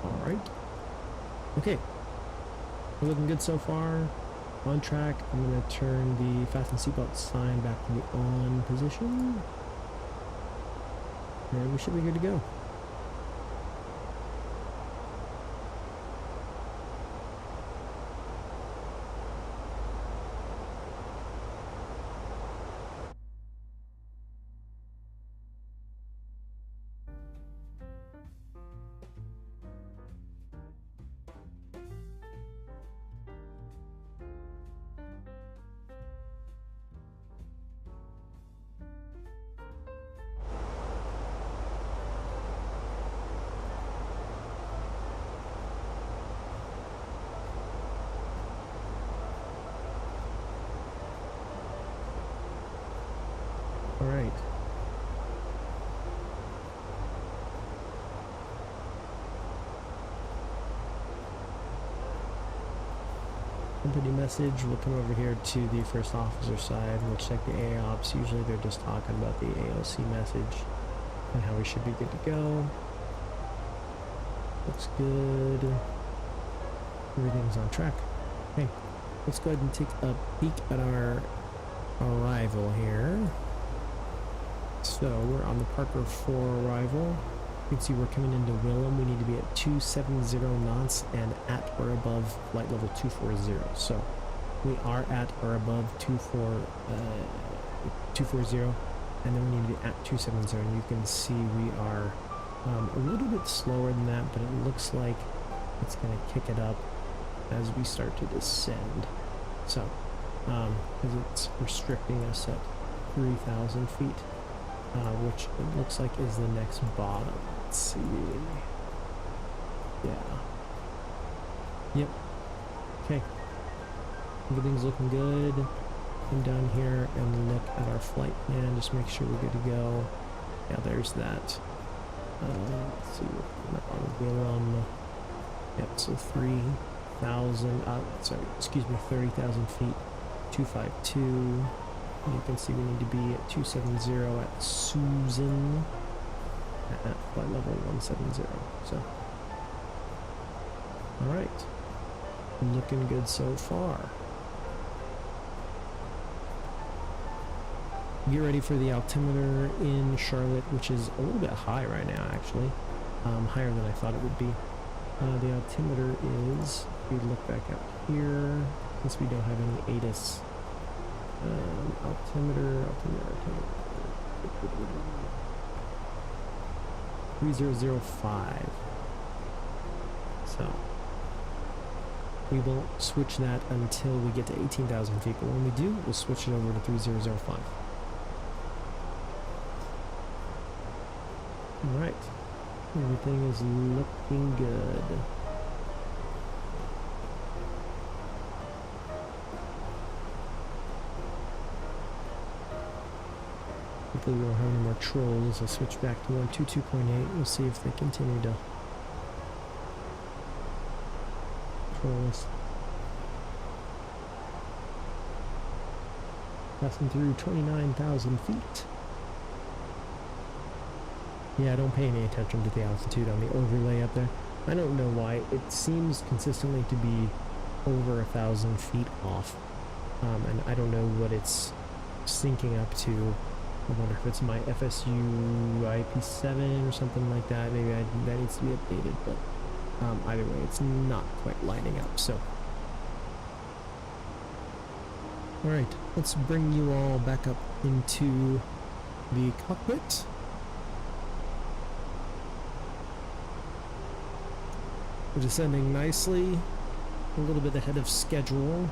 All right. Okay. We're looking good so far. On track. I'm going to turn the fasten seatbelt sign back to the on position. And we should be good to go. All right. Company message. We'll come over here to the first officer side. We'll check the AOPS. Usually they're just talking about the AOC message and how we should be good to go. Looks good. Everything's on track. Okay, let's go ahead and take a peek at our arrival here. So we're on the Parker 4 arrival. You can see we're coming into Willem. We need to be at 270 knots and at or above flight level 240. So we are at or above 240, and then we need to be at 270. And you can see we are a little bit slower than that, but it looks like it's going to kick it up as we start to descend. So, because it's restricting us at 3,000 feet. Which it looks like is the next bottom. Let's see. Yeah. Yep. Okay. Everything's looking good. Come down here and look at our flight plan. Just make sure we're good to go. Yeah, there's that. Let's see. We're coming up on Willem. Yep, so 3,000, sorry, excuse me, 30,000 feet, 252. You can see we need to be at 270 at Susan at flight level 170. So, all right, looking good so far. Get ready for the altimeter in Charlotte, which is a little bit high right now, actually, higher than I thought it would be. The altimeter is, if we look back up here, since we don't have any ATIS, altimeter, 3005. So, we won't switch that until we get to 18,000 feet, but when we do, we'll switch it over to 3005. Alright. Everything is looking good. Hopefully we won't have any more trolls. I'll switch back to 122.8. We'll see if they continue to troll us. Passing through 29,000 feet. Yeah, I don't pay any attention to the altitude on the overlay up there. I don't know why. It seems consistently to be over 1,000 feet off. And I don't know what it's syncing up to. I wonder if it's my FSU IP7 or something like that. Maybe that needs to be updated, but either way, it's not quite lining up. So, all right, let's bring you all back up into the cockpit. We're descending nicely, a little bit ahead of schedule.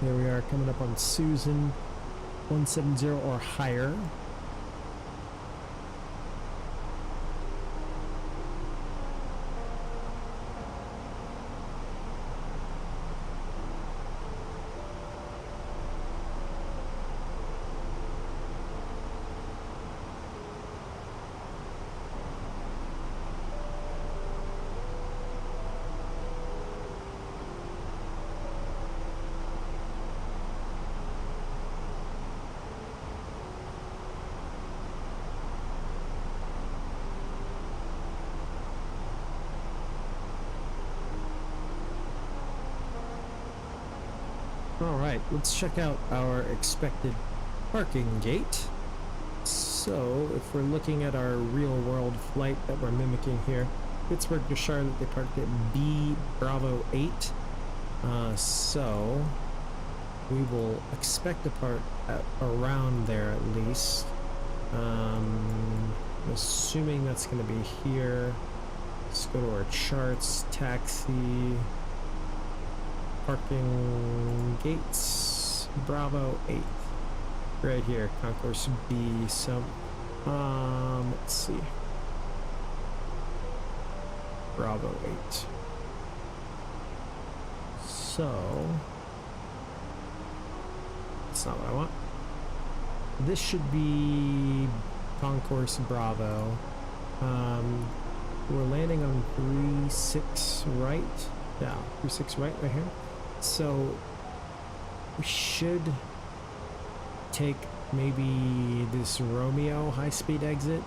There we are, coming up on Susan, 170 or higher. Alright, let's check out our expected parking gate. So, if we're looking at our real world flight that we're mimicking here, Pittsburgh to Charlotte, they parked at B Bravo 8. So, we will expect to park at around there at least. I'm assuming that's going to be here. Let's go to our charts, taxi. Parking gates, Bravo 8, right here, concourse B. So, let's see, Bravo 8. So, that's not what I want. This should be concourse Bravo. We're landing on 36 right. Yeah, 36 right here. So we should take maybe this Romeo high-speed exit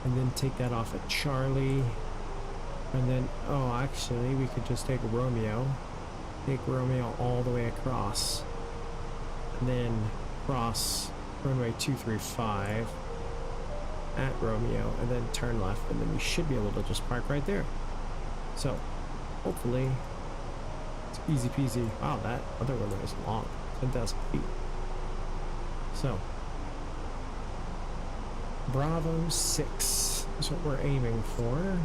and then take that off at Charlie, and then actually we could just take Romeo all the way across and then cross runway 235 at Romeo and then turn left, and then we should be able to just park right there. So hopefully it's easy peasy. Wow, that other runway is long, 10,000 feet. So, Bravo 6 is what we're aiming for.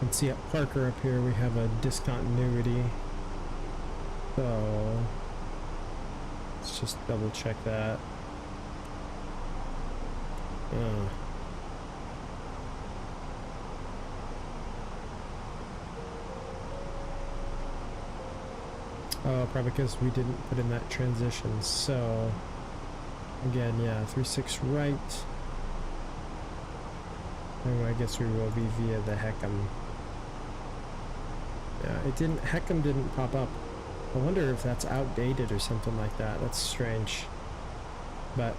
And see at Parker up here we have a discontinuity. So let's just double check that. Oh, probably because we didn't put in that transition. So again, yeah, 36 right. And I guess we will be via the Heckham. Yeah, it didn't. Heckham didn't pop up. I wonder if that's outdated or something like that. That's strange. But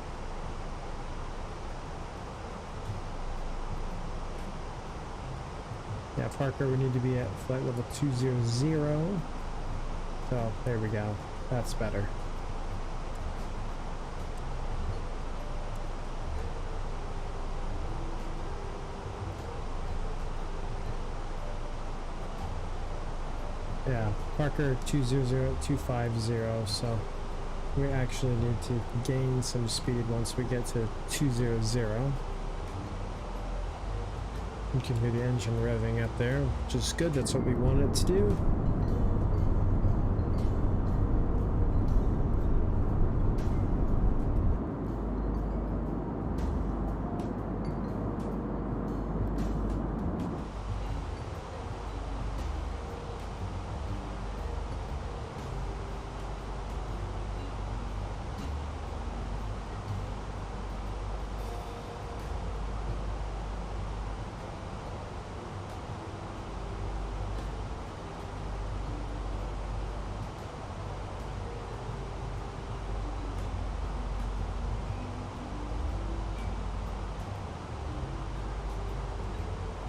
yeah, Parker, we need to be at flight level 200. So there we go. That's better. Yeah, Parker 200-250, so we actually need to gain some speed once we get to 200. You can hear the engine revving up there, which is good. That's what we wanted to do.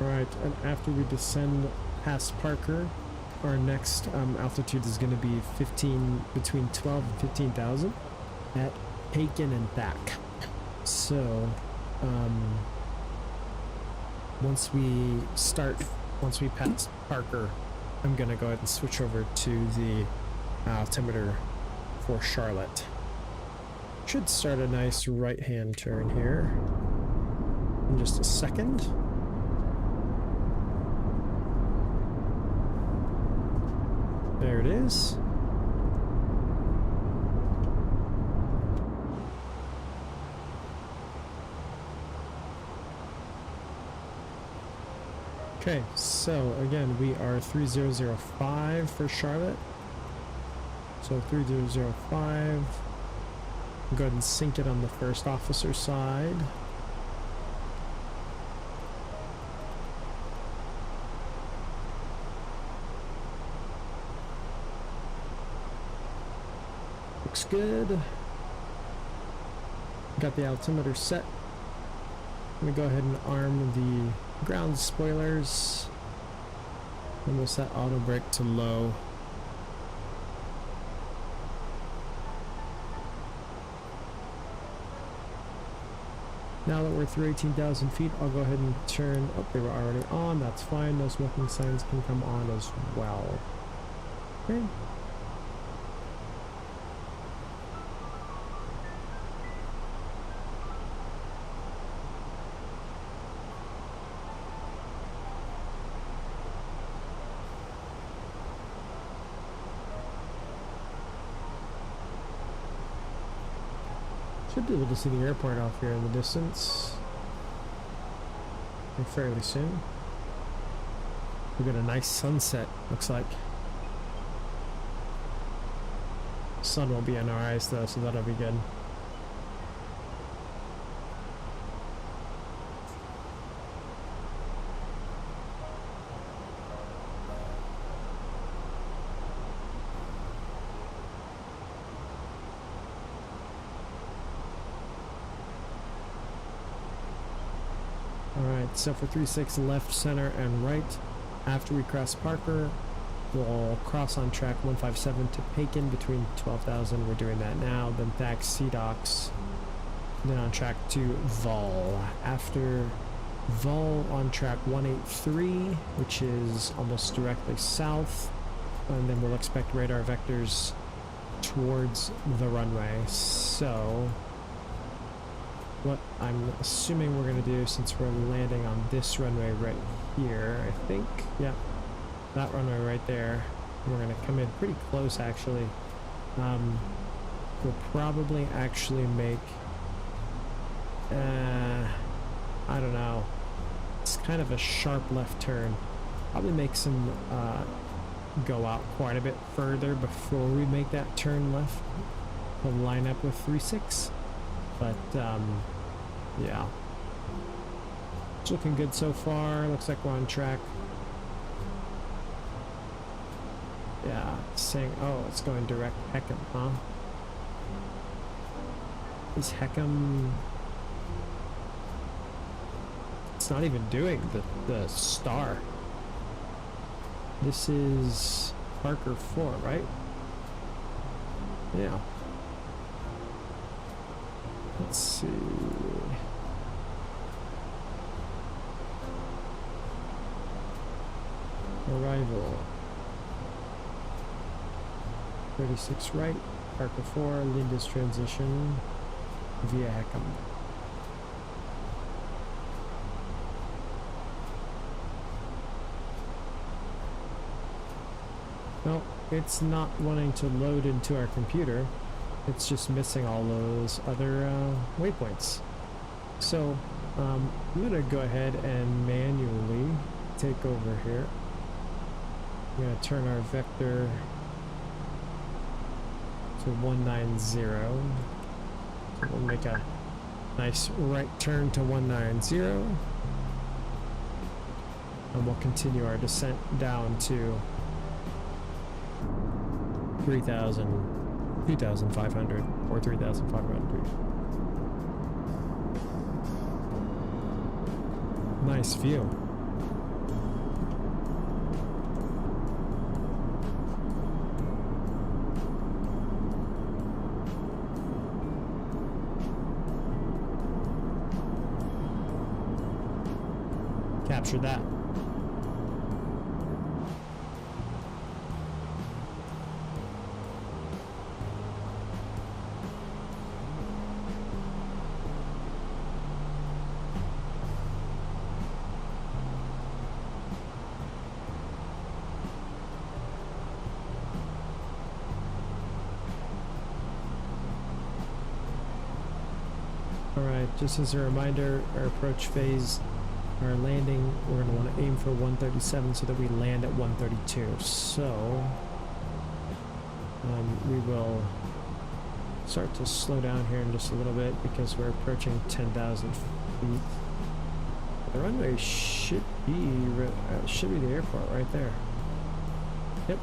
Alright, and after we descend past Parker, our next altitude is going to be between 12 and 15,000 at Aiken and Thack. So, once we pass Parker, I'm going to go ahead and switch over to the altimeter for Charlotte. Should start a nice right-hand turn here in just a second. There it is. Okay, so again, we are 3005 for Charlotte. So 3005. Go ahead and sync it on the first officer side. Looks good. Got the altimeter set. I'm gonna go ahead and arm the ground spoilers. And we'll set auto brake to low. Now that we're through 18,000 feet, I'll go ahead and turn. Oh, they were already on. That's fine. No smoking signs can come on as well. Okay. Should be able to see the airport off here in the distance fairly soon. We got a nice sunset, looks like. Sun won't be on our eyes though, so that'll be good. Alright, so for 36 left, center, and right, after we cross Parker, we'll cross on track 157 to Aiken between 12,000. We're doing that now. Then Thack, Sea-Docks. Then on track to Vol. After Vol, on track 183, which is almost directly south. And then we'll expect radar vectors towards the runway. So what I'm assuming we're gonna do, since we're landing on this runway right here, I think, yeah, that runway right there, we're gonna come in pretty close actually. We'll probably actually make, I don't know, it's kind of a sharp left turn. Probably make some, go out quite a bit further before we make that turn left to line up with 36. But, yeah. It's looking good so far. Looks like we're on track. Yeah, it's saying, oh, it's going direct Heckham, huh? Is Heckham... It's not even doing the star. This is Parker 4, right? Yeah. Let's see. Arrival. 36 right, Parker 4, Linda's transition via Heckham. No, it's not wanting to load into our computer. It's just missing all those other waypoints. So I'm gonna go ahead and manually take over here. I'm gonna turn our vector to 190. So we'll make a nice right turn to 190. And we'll continue our descent down to 2,500 or 3,500. Nice view. Capture that. Alright, just as a reminder, our approach phase, our landing, we're going to want to aim for 137 so that we land at 132. So, we will start to slow down here in just a little bit because we're approaching 10,000 feet. The runway should be the airport right there. Yep.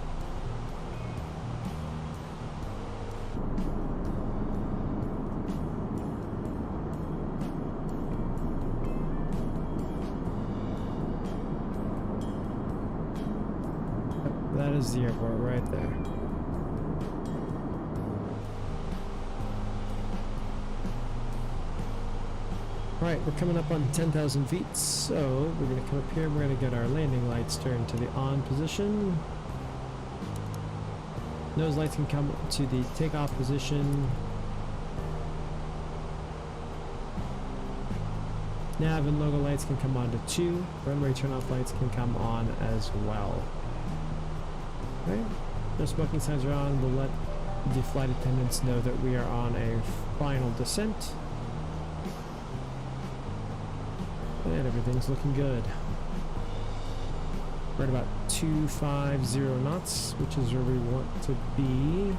That is the airport right there. Alright, we're coming up on 10,000 feet, so we're going to come up here, we're going to get our landing lights turned to the on position. Nose lights can come to the takeoff position. Nav and logo lights can come on to 2. Runway turn-off lights can come on as well. Okay, no smoking signs are on. We'll let the flight attendants know that we are on a final descent. And everything's looking good. We're at about 250 knots, which is where we want to be.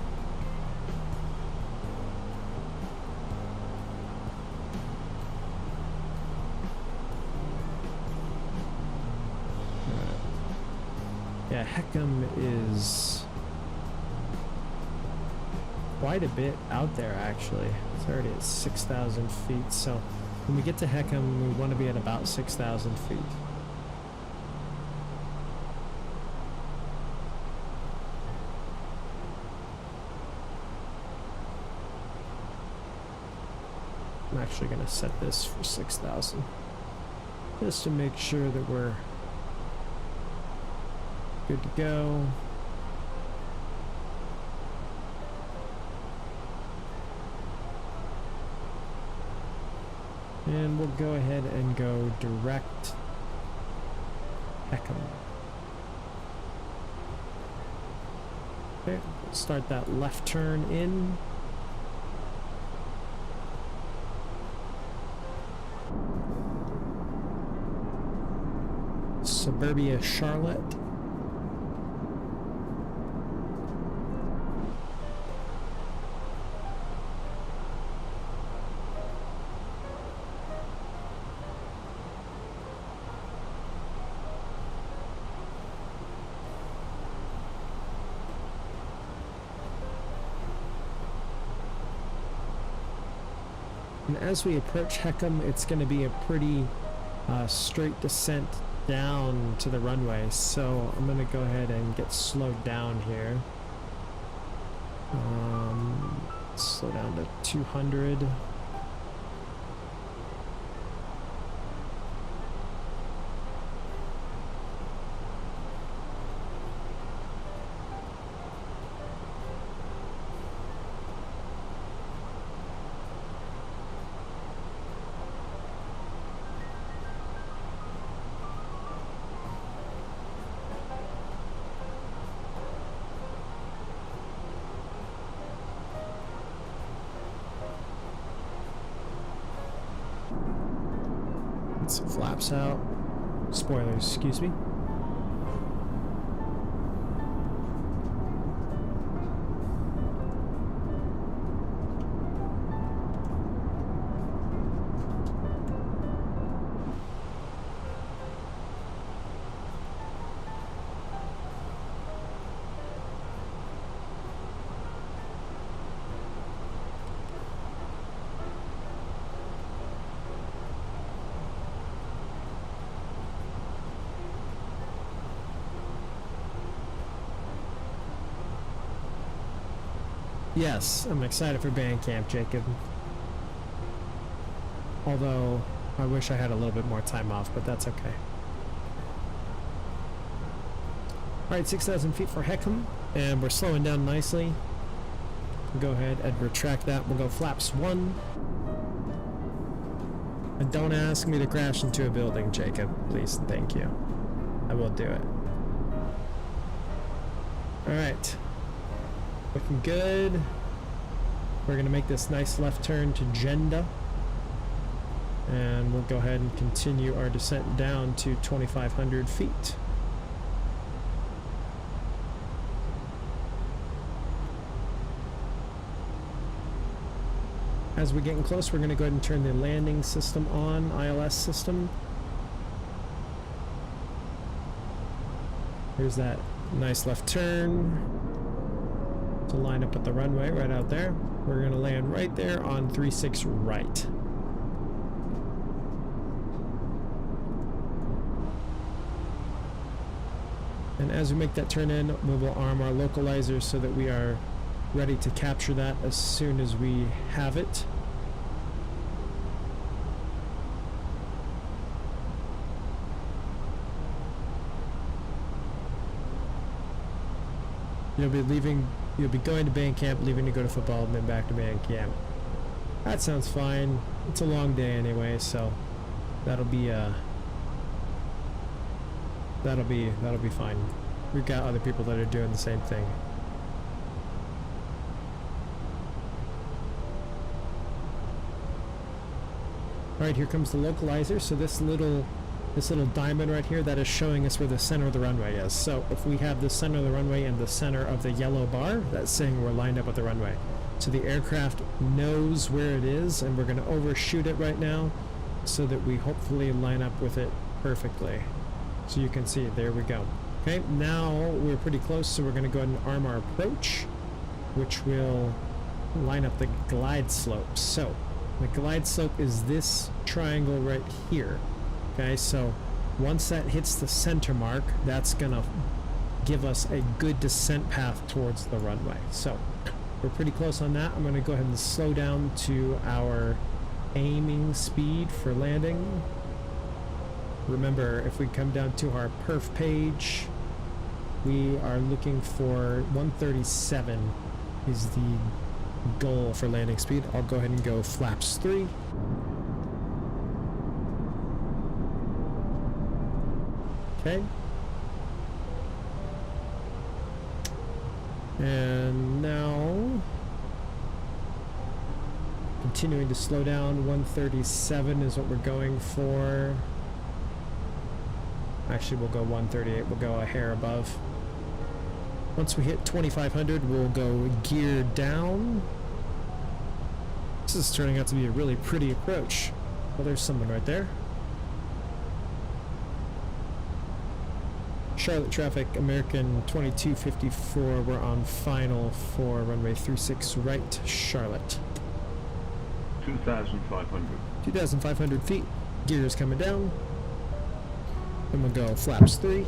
Yeah, Heckham is quite a bit out there actually. It's already at 6,000 feet, so when we get to Heckham, we want to be at about 6,000 feet. I'm actually going to set this for 6,000 just to make sure that we're good to go. And we'll go ahead and go direct Peckham. Okay, we'll start that left turn in. Suburbia Charlotte. And as we approach Heckham, it's going to be a pretty straight descent down to the runway. So I'm going to go ahead and get slowed down here. Slow down to 200. Some flaps out. Spoilers, excuse me. Yes, I'm excited for band camp, Jacob. Although, I wish I had a little bit more time off, but that's okay. Alright, 6,000 feet for Heckham, and we're slowing down nicely. We'll go ahead and retract that. We'll go flaps 1. And don't ask me to crash into a building, Jacob. Please, thank you. I will do it. Alright. Looking good. We're going to make this nice left turn to Jenda. And we'll go ahead and continue our descent down to 2,500 feet. As we're getting close, we're going to go ahead and turn the landing system on, ILS system. Here's that nice left turn to line up with the runway right out there. We're going to land right there on 36 right. And as we make that turn in, we will arm our localizer so that we are ready to capture that as soon as we have it. You'll be going to band camp, leaving to go to football, and then back to band camp. That sounds fine. It's a long day anyway, so that'll be fine. We've got other people that are doing the same thing. Alright, here comes the localizer. So this little diamond right here, that is showing us where the center of the runway is. So if we have the center of the runway and the center of the yellow bar, that's saying we're lined up with the runway. So the aircraft knows where it is, and we're going to overshoot it right now so that we hopefully line up with it perfectly. So you can see, there we go. Okay, now we're pretty close, so we're going to go ahead and arm our approach, which will line up the glide slope. So the glide slope is this triangle right here. Okay, so once that hits the center mark, that's going to give us a good descent path towards the runway. So we're pretty close on that. I'm going to go ahead and slow down to our aiming speed for landing. Remember, if we come down to our perf page, we are looking for 137 is the goal for landing speed. I'll go ahead and go flaps 3. Okay. And now continuing to slow down. 137 is what we're going for. Actually, we'll go 138. We'll go a hair above. Once we hit 2500, we'll go gear down. This is turning out to be a really pretty approach. Well, there's someone right there. Charlotte traffic, American 2254. We're on final for runway 36 right, Charlotte. 2,500. 2,500 feet. Gear is coming down. And we'll go flaps 3.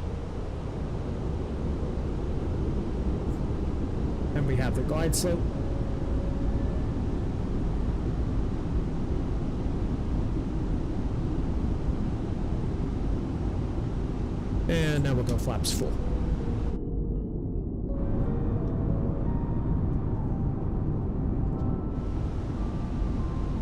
And we have the glide slope. And now we'll go flaps full.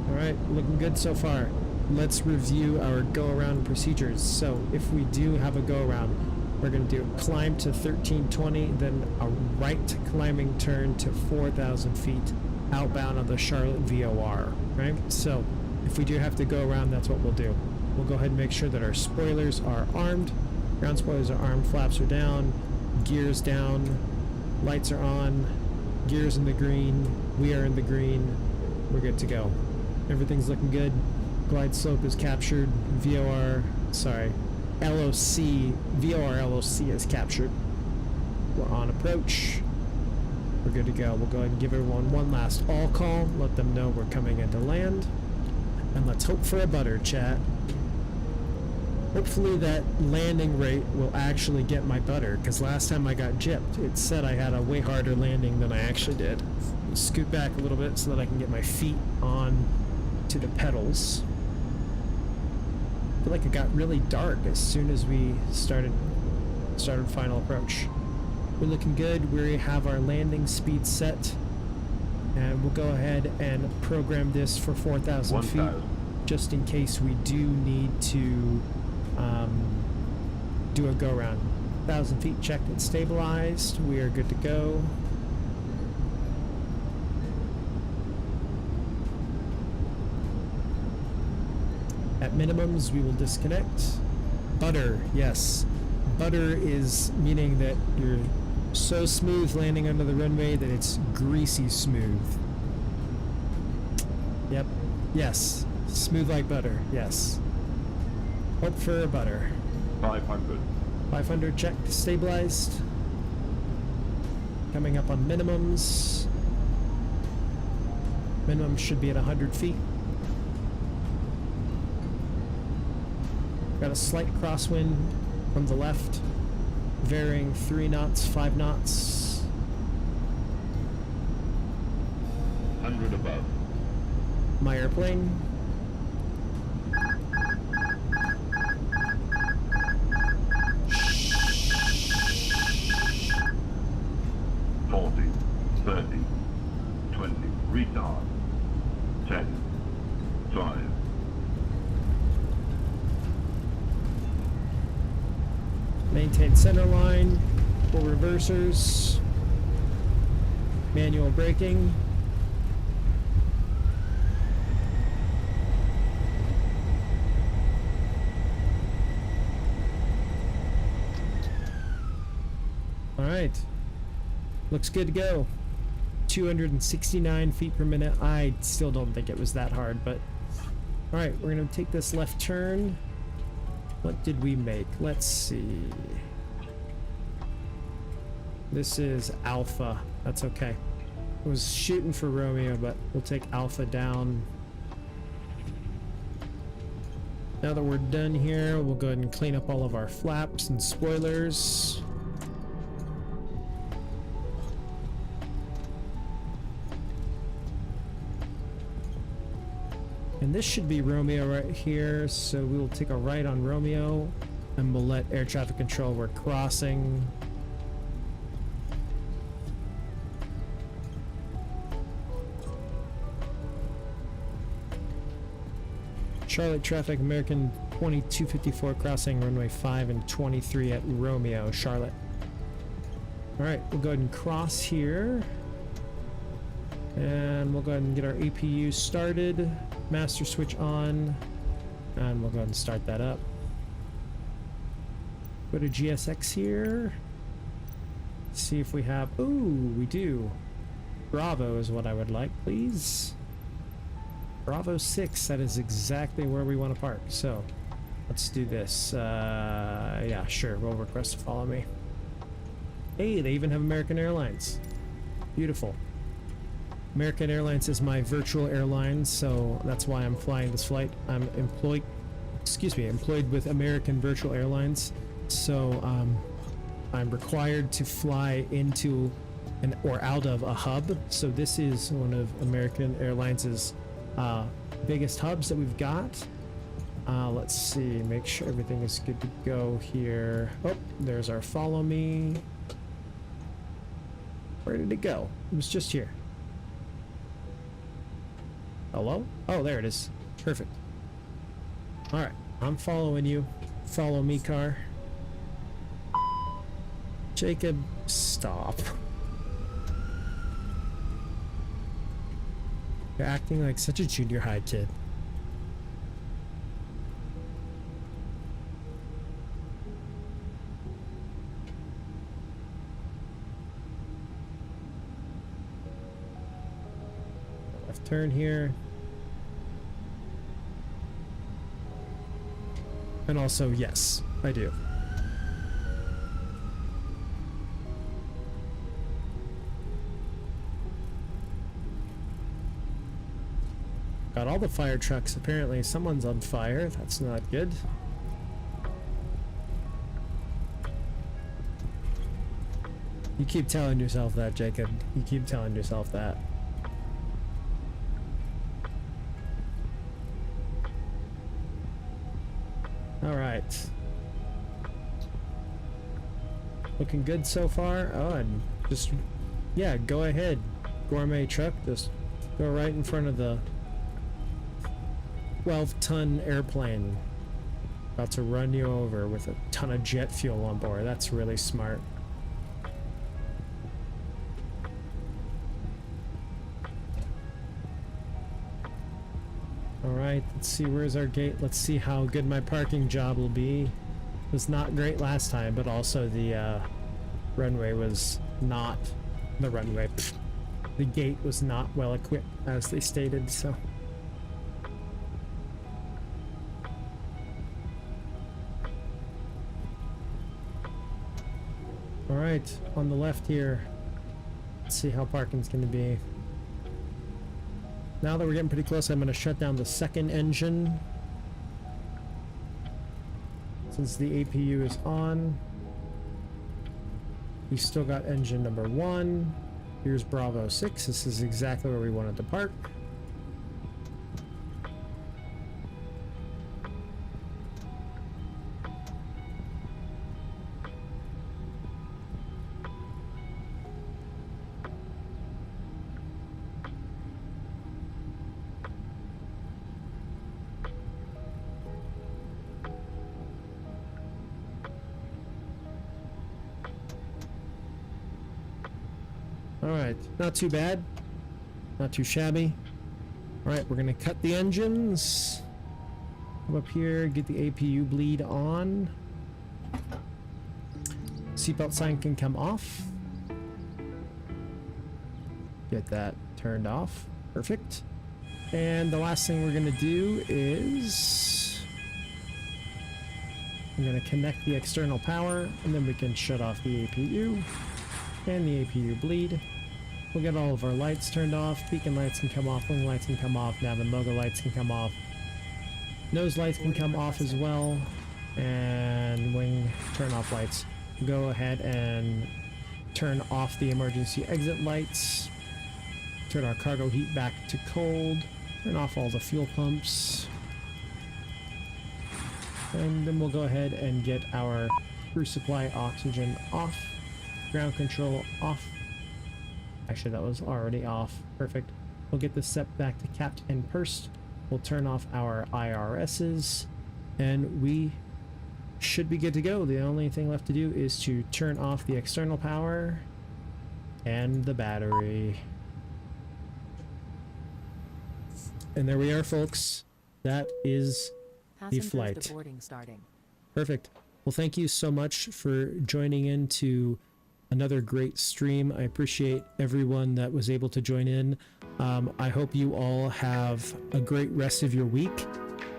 Alright, looking good so far. Let's review our go-around procedures. So if we do have a go-around, we're going to do a climb to 1320, then a right climbing turn to 4,000 feet outbound on the Charlotte VOR, right? So if we do have to go around, that's what we'll do. We'll go ahead and make sure that our spoilers are armed. Ground spoilers are armed, flaps are down, gears down, lights are on, gears in the green, we are in the green, we're good to go. Everything's looking good. Glide slope is captured, VOR LOC is captured. We're on approach. We're good to go. We'll go ahead and give everyone one last all call, let them know we're coming into land. And let's hope for a butter, chat. Hopefully that landing rate will actually get my butter, because last time I got gypped, it said I had a way harder landing than I actually did. I'll scoot back a little bit so that I can get my feet on to the pedals. I feel like it got really dark as soon as we started final approach. We're looking good. We have our landing speed set, and we'll go ahead and program this for 4,000 feet, just in case we do need to do a go around. 1,000 feet checked and stabilized. We are good to go. At minimums, we will disconnect. Butter, yes. Butter is meaning that you're so smooth landing under the runway that it's greasy smooth. Yep. Yes. Smooth like butter. Yes. Hope for a butter. 500. 500 checked, stabilized. Coming up on minimums. Minimum should be at 100 feet. Got a slight crosswind from the left, varying 3 knots, 5 knots. 100 above. My airplane. Retard. 10, 5. Maintain center line. Full reversers. Manual braking. All right. Looks good to go. 269 feet per minute. I still don't think it was that hard, but all right, we're gonna take this left turn. What did we make? Let's see. This is Alpha. That's okay. I was shooting for Romeo, but we'll take Alpha down. Now that we're done here, we'll go ahead and clean up all of our flaps and spoilers. And this should be Romeo right here, so we will take a right on Romeo, and we'll let air traffic control, we're crossing. Charlotte traffic, American 2254 crossing runway 5 and 23 at Romeo, Charlotte. All right, we'll go ahead and cross here. And we'll go ahead and get our APU started. Master switch on. And we'll go ahead and start that up. Go to GSX here. See if we have... Ooh, we do. Bravo is what I would like, please. Bravo 6, that is exactly where we want to park. So, let's do this. Yeah, sure, we'll request to follow me. Hey, they even have American Airlines. Beautiful. American Airlines is my virtual airline, so that's why I'm flying this flight. I'm employed with American Virtual Airlines. So, I'm required to fly into or out of a hub. So this is one of American Airlines' biggest hubs that we've got. Let's see, make sure everything is good to go here. Oh, there's our follow me. Where did it go? It was just here. Hello? Oh, there it is. Perfect. All right, I'm following you. Follow me, car. Jacob, stop. You're acting like such a junior high kid. Left turn here. And also, yes, I do. Got all the fire trucks. Apparently someone's on fire. That's not good. You keep telling yourself that, Jacob. You keep telling yourself that. Alright. Looking good so far. Oh, and just, yeah, go ahead. Gourmet truck. Just go right in front of the 12-ton airplane. About to run you over with a ton of jet fuel on board. That's really smart. Alright, let's see, where's our gate? Let's see how good my parking job will be. It was not great last time, but also the runway was not... The runway... Pfft, the gate was not well equipped, as they stated, so... Alright, on the left here, let's see how parking's going to be. Now that we're getting pretty close, I'm going to shut down the second engine. Since the APU is on. We still got engine number 1. Here's Bravo 6. This is exactly where we wanted to park. Alright, not too bad. Not too shabby. Alright, we're gonna cut the engines. Come up here, get the APU bleed on. Seatbelt sign can come off. Get that turned off. Perfect. And the last thing we're gonna do is... I'm gonna connect the external power, and then we can shut off the APU. And the APU bleed. We'll get all of our lights turned off. Beacon lights can come off, wing lights can come off, nav and logo lights can come off. Nose lights can come off as well. And wing turn off lights. Go ahead and turn off the emergency exit lights. Turn our cargo heat back to cold. Turn off all the fuel pumps. And then we'll go ahead and get our crew supply oxygen off. Ground control off. Actually, that was already off. Perfect. We'll get this set back to capped and pursed. We'll turn off our IRSs. and we should be good to go. The only thing left to do is to turn off the external power and the battery. And there we are, folks. That is the Passengers flight. to boarding starting. Perfect. Well, thank you so much for joining in to another great stream. I appreciate everyone that was able to join in. I hope you all have a great rest of your week.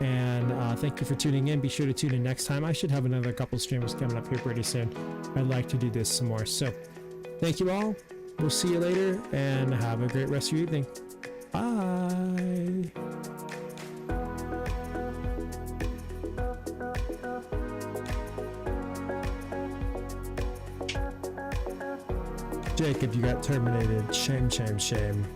And thank you for tuning in. Be sure to tune in next time. I should have another couple streams coming up here pretty soon. I'd like to do this some more. So thank you all. We'll see you later and have a great rest of your evening. Bye. Jacob, you got terminated. Shame, shame, shame.